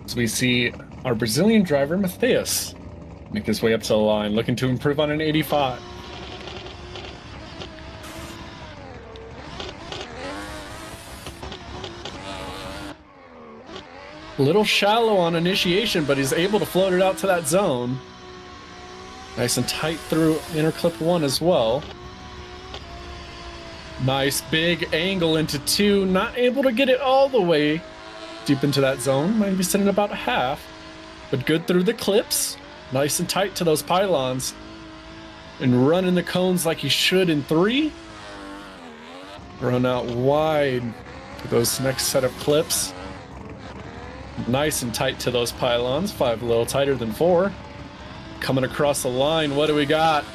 Speaker 1: So we see our Brazilian driver, Matheus, make his way up to the line, looking to improve on an 85. A little shallow on initiation, but he's able to float it out to that zone. Nice and tight through inner clip 1 as well. Nice big angle into 2, not able to get it all the way deep into that zone. Might be sitting about half, but good through the clips. Nice and tight to those pylons. And running the cones like he should in 3. Run out wide for those next set of clips. Nice and tight to those pylons. 5 a little tighter than 4. Coming across the line, what do we got?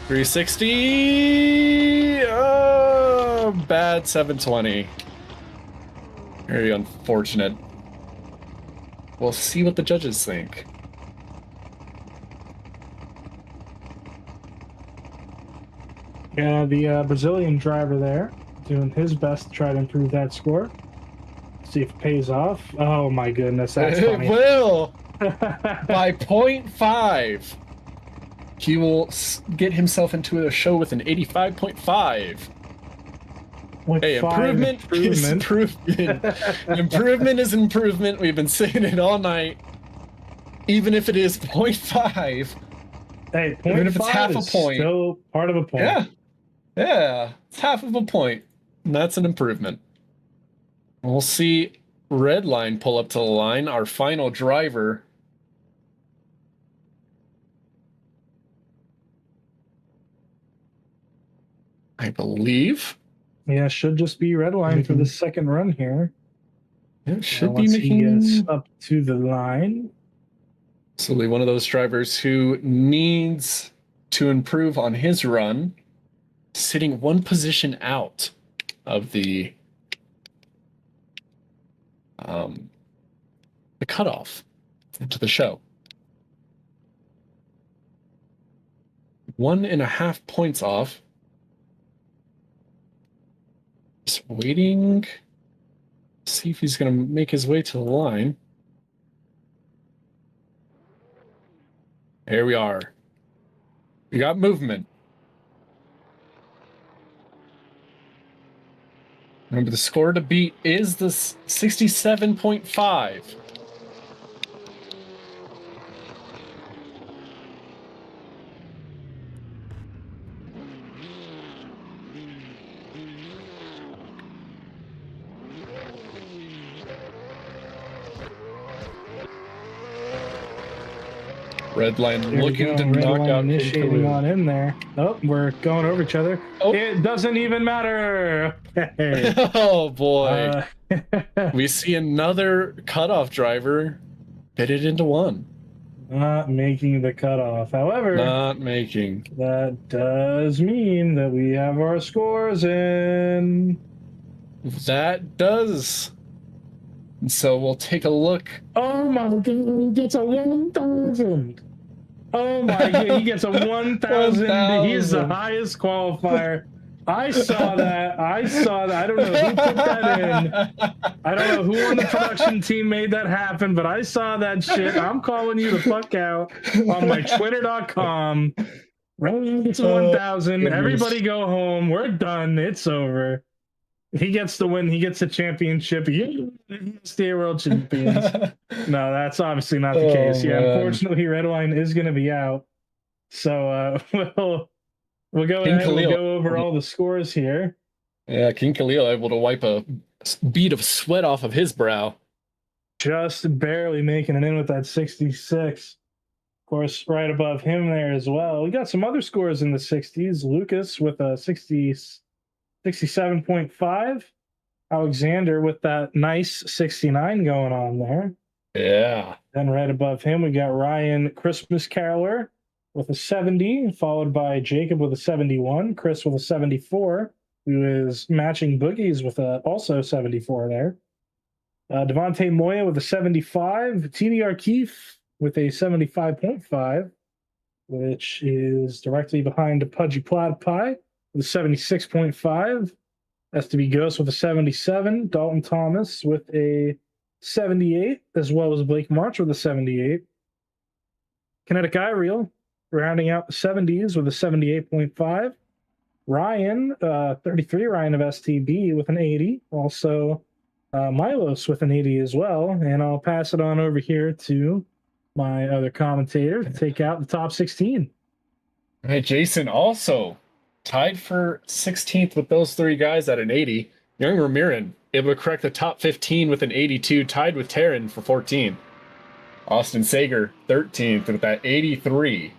Speaker 1: 360. Oh, bad 720. Very unfortunate. We'll see what the judges think.
Speaker 2: Yeah, the Brazilian driver there doing his best to try to improve that score. See if it pays off. Oh my goodness, that's funny.
Speaker 1: It will! By 0.5. He will get himself into a show with an 85.5. Hey, improvement is improvement. Improvement is improvement. We've been saying it all night. Even if it is 0.5.
Speaker 2: Hey,
Speaker 1: even if it's half a point.
Speaker 2: Still part of a point.
Speaker 1: Yeah. Yeah. It's half of a point. And that's an improvement. We'll see Red Line pull up to the line, our final driver. I believe.
Speaker 2: Yeah, should just be Red Line for the second run here.
Speaker 1: It should be making
Speaker 2: he gets up to the line.
Speaker 1: Absolutely one of those drivers who needs to improve on his run, sitting one position out of the cutoff into the show. 1.5 points off. Just waiting. See if he's going to make his way to the line. Here we are. We got movement. Remember, the score to beat is the 67.5. Red Line looking to knock out
Speaker 2: initiating on in there. Oh, we're going over each other. Oh. It doesn't even matter. Okay.
Speaker 1: Oh boy. We see another cutoff driver pitted into one.
Speaker 2: Not making the cutoff. However,
Speaker 1: not making.
Speaker 2: That does mean that we have our scores in.
Speaker 1: That does. And so we'll take a look.
Speaker 2: Oh my god, he gets a 1,000. Oh my god, he gets a 1,000. He's the highest qualifier. I saw that. I don't know who put that in. I don't know who on the production team made that happen, but I saw that shit. I'm calling you the fuck out on my twitter.com. Ryan gets a 1,000. Everybody go home. We're done. It's over. He gets the win. He gets the championship. He's the world champions. No, that's obviously not the case. Yeah, man. Unfortunately, Red Line is going to be out. So we'll go ahead and go over all the scores here.
Speaker 1: Yeah, King Khalil able to wipe a bead of sweat off of his brow.
Speaker 2: Just barely making it in with that 66. Of course, right above him there as well. We got some other scores in the 60s. Lucas with a 67.5. Alexander with that nice 69 going on there.
Speaker 1: Yeah.
Speaker 2: Then right above him, we got Ryan Christmas Caroler with a 70, followed by Jacob with a 71, Chris with a 74, who is matching Boogies with a also 74 there. Devontae Moya with a 75, TDR Keefe with a 75.5, which is directly behind Pudgy Plaid Pie with a 76.5. STB Ghost with a 77. Dalton Thomas with a 78, as well as Blake March with a 78. Kinetic Iriel rounding out the 70s with a 78.5. Ryan, 33, Ryan of STB with an 80. Also, Milos with an 80 as well. And I'll pass it on over here to my other commentator to take out the top 16.
Speaker 1: All right, Jason also tied for 16th with those three guys at an 80. Young Ramirin able to correct the top 15 with an 82, tied with Taryn for 14. Austin Sager 13th with that 83.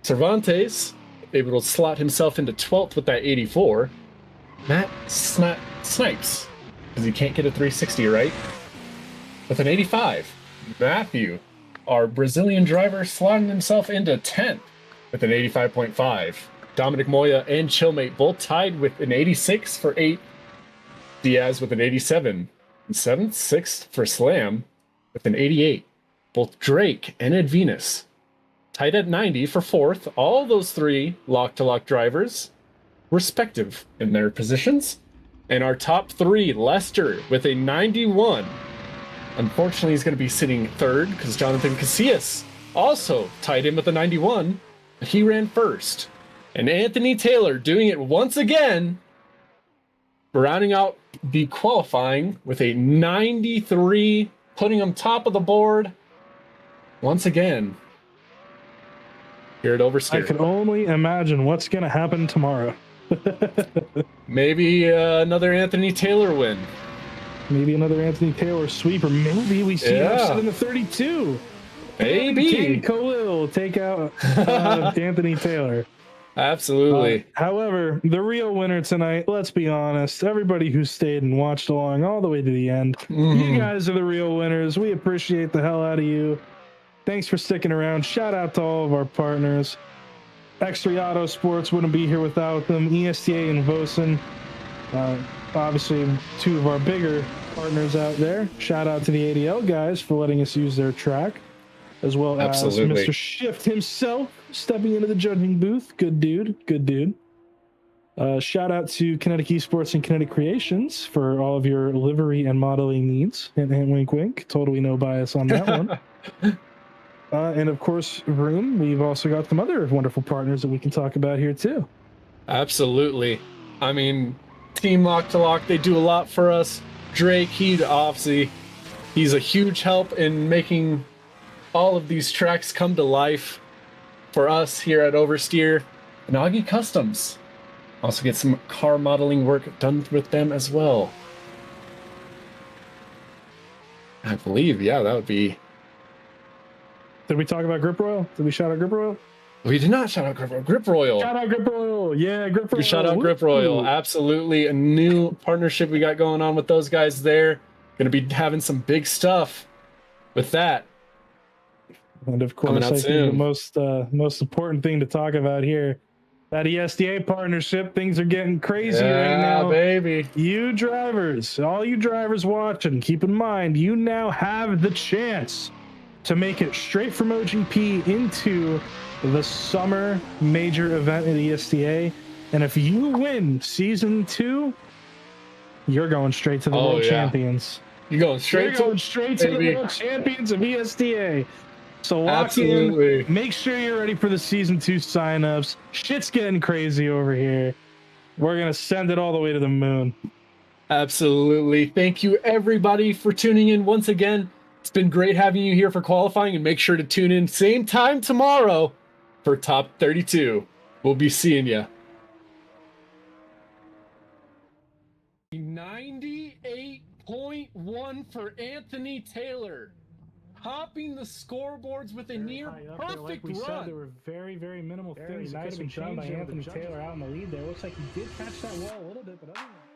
Speaker 1: Cervantes able to slot himself into 12th with that 84. Matt Snipes, because he can't get a 360 right, with an 85. Matthew, our Brazilian driver, slotting himself into 10th with an 85.5. Dominic Moya and Chillmate both tied with an 86 for 8. Diaz with an 87. in 7th, 6th for Slam with an 88. Both Drake and Ed Venus tied at 90 for 4th. All those 3 lock-to-lock drivers, respective in their positions. And our top 3, Lester with a 91. Unfortunately, he's going to be sitting 3rd because Jonathan Casillas also tied in with a 91, but he ran 1st. And Anthony Taylor doing it once again, rounding out the qualifying with a 93, putting him top of the board once again here at Oversteer.
Speaker 2: I can only imagine what's going to happen tomorrow.
Speaker 1: Maybe another Anthony Taylor win.
Speaker 2: Maybe another Anthony Taylor sweep, or maybe we see an upset in the 32.
Speaker 1: Maybe.
Speaker 2: King Khalil take out Anthony Taylor.
Speaker 1: Absolutely.
Speaker 2: However, the real winner tonight, let's be honest, everybody who stayed and watched along all the way to the end, you guys are the real winners. We appreciate the hell out of you. Thanks for sticking around. Shout out to all of our partners. X3 Auto Sports wouldn't be here without them. ESTA and Vosen, obviously 2 of our bigger partners out there. Shout out to the ADL guys for letting us use their track, as well as Mr. Shift himself stepping into the judging booth. Good dude. Good dude. Shout out to Kinetic Esports and Kinetic Creations for all of your livery and modeling needs. Hint, hint, wink, wink. Totally no bias on that one. And of course, Room, we've also got some other wonderful partners that we can talk about here too.
Speaker 1: Absolutely. I mean, Team Lock to Lock, they do a lot for us. Drake, he's a huge help in making all of these tracks come to life for us here at Oversteer. And Augie Customs also get some car modeling work done with them as well. I believe, yeah, that would be...
Speaker 2: Did we talk about Grip Royal? Did we shout out Grip Royal?
Speaker 1: We did not shout out Grip Royal.
Speaker 2: Shout out Grip Royal. Yeah, Grip Royal.
Speaker 1: We shout out Grip Royal. Absolutely. A new partnership we got going on with those guys there. Going to be having some big stuff with that.
Speaker 2: And of course, I think the most important thing to talk about here, that ESTA partnership, things are getting crazy right now.
Speaker 1: Baby.
Speaker 2: You drivers, all you drivers watching, keep in mind, you now have the chance to make it straight from OGP into the summer major event at ESTA. And if you win season 2, you're going straight to the World Champions.
Speaker 1: You're going straight to
Speaker 2: the World Champions of ESTA. So lock in, make sure you're ready for the season 2 signups. Shit's getting crazy over here. We're going to send it all the way to the moon.
Speaker 1: Absolutely. Thank you, everybody, for tuning in once again. It's been great having you here for qualifying, and make sure to tune in same time tomorrow for Top 32. We'll be seeing you. 98.1 for Anthony Taylor. Topping the scoreboards with a near perfect
Speaker 2: like we
Speaker 1: run.
Speaker 2: Said, there were very, very minimal things that could have been done by Anthony Taylor out in the lead there. Looks like he did catch that wall a little bit, but other than that...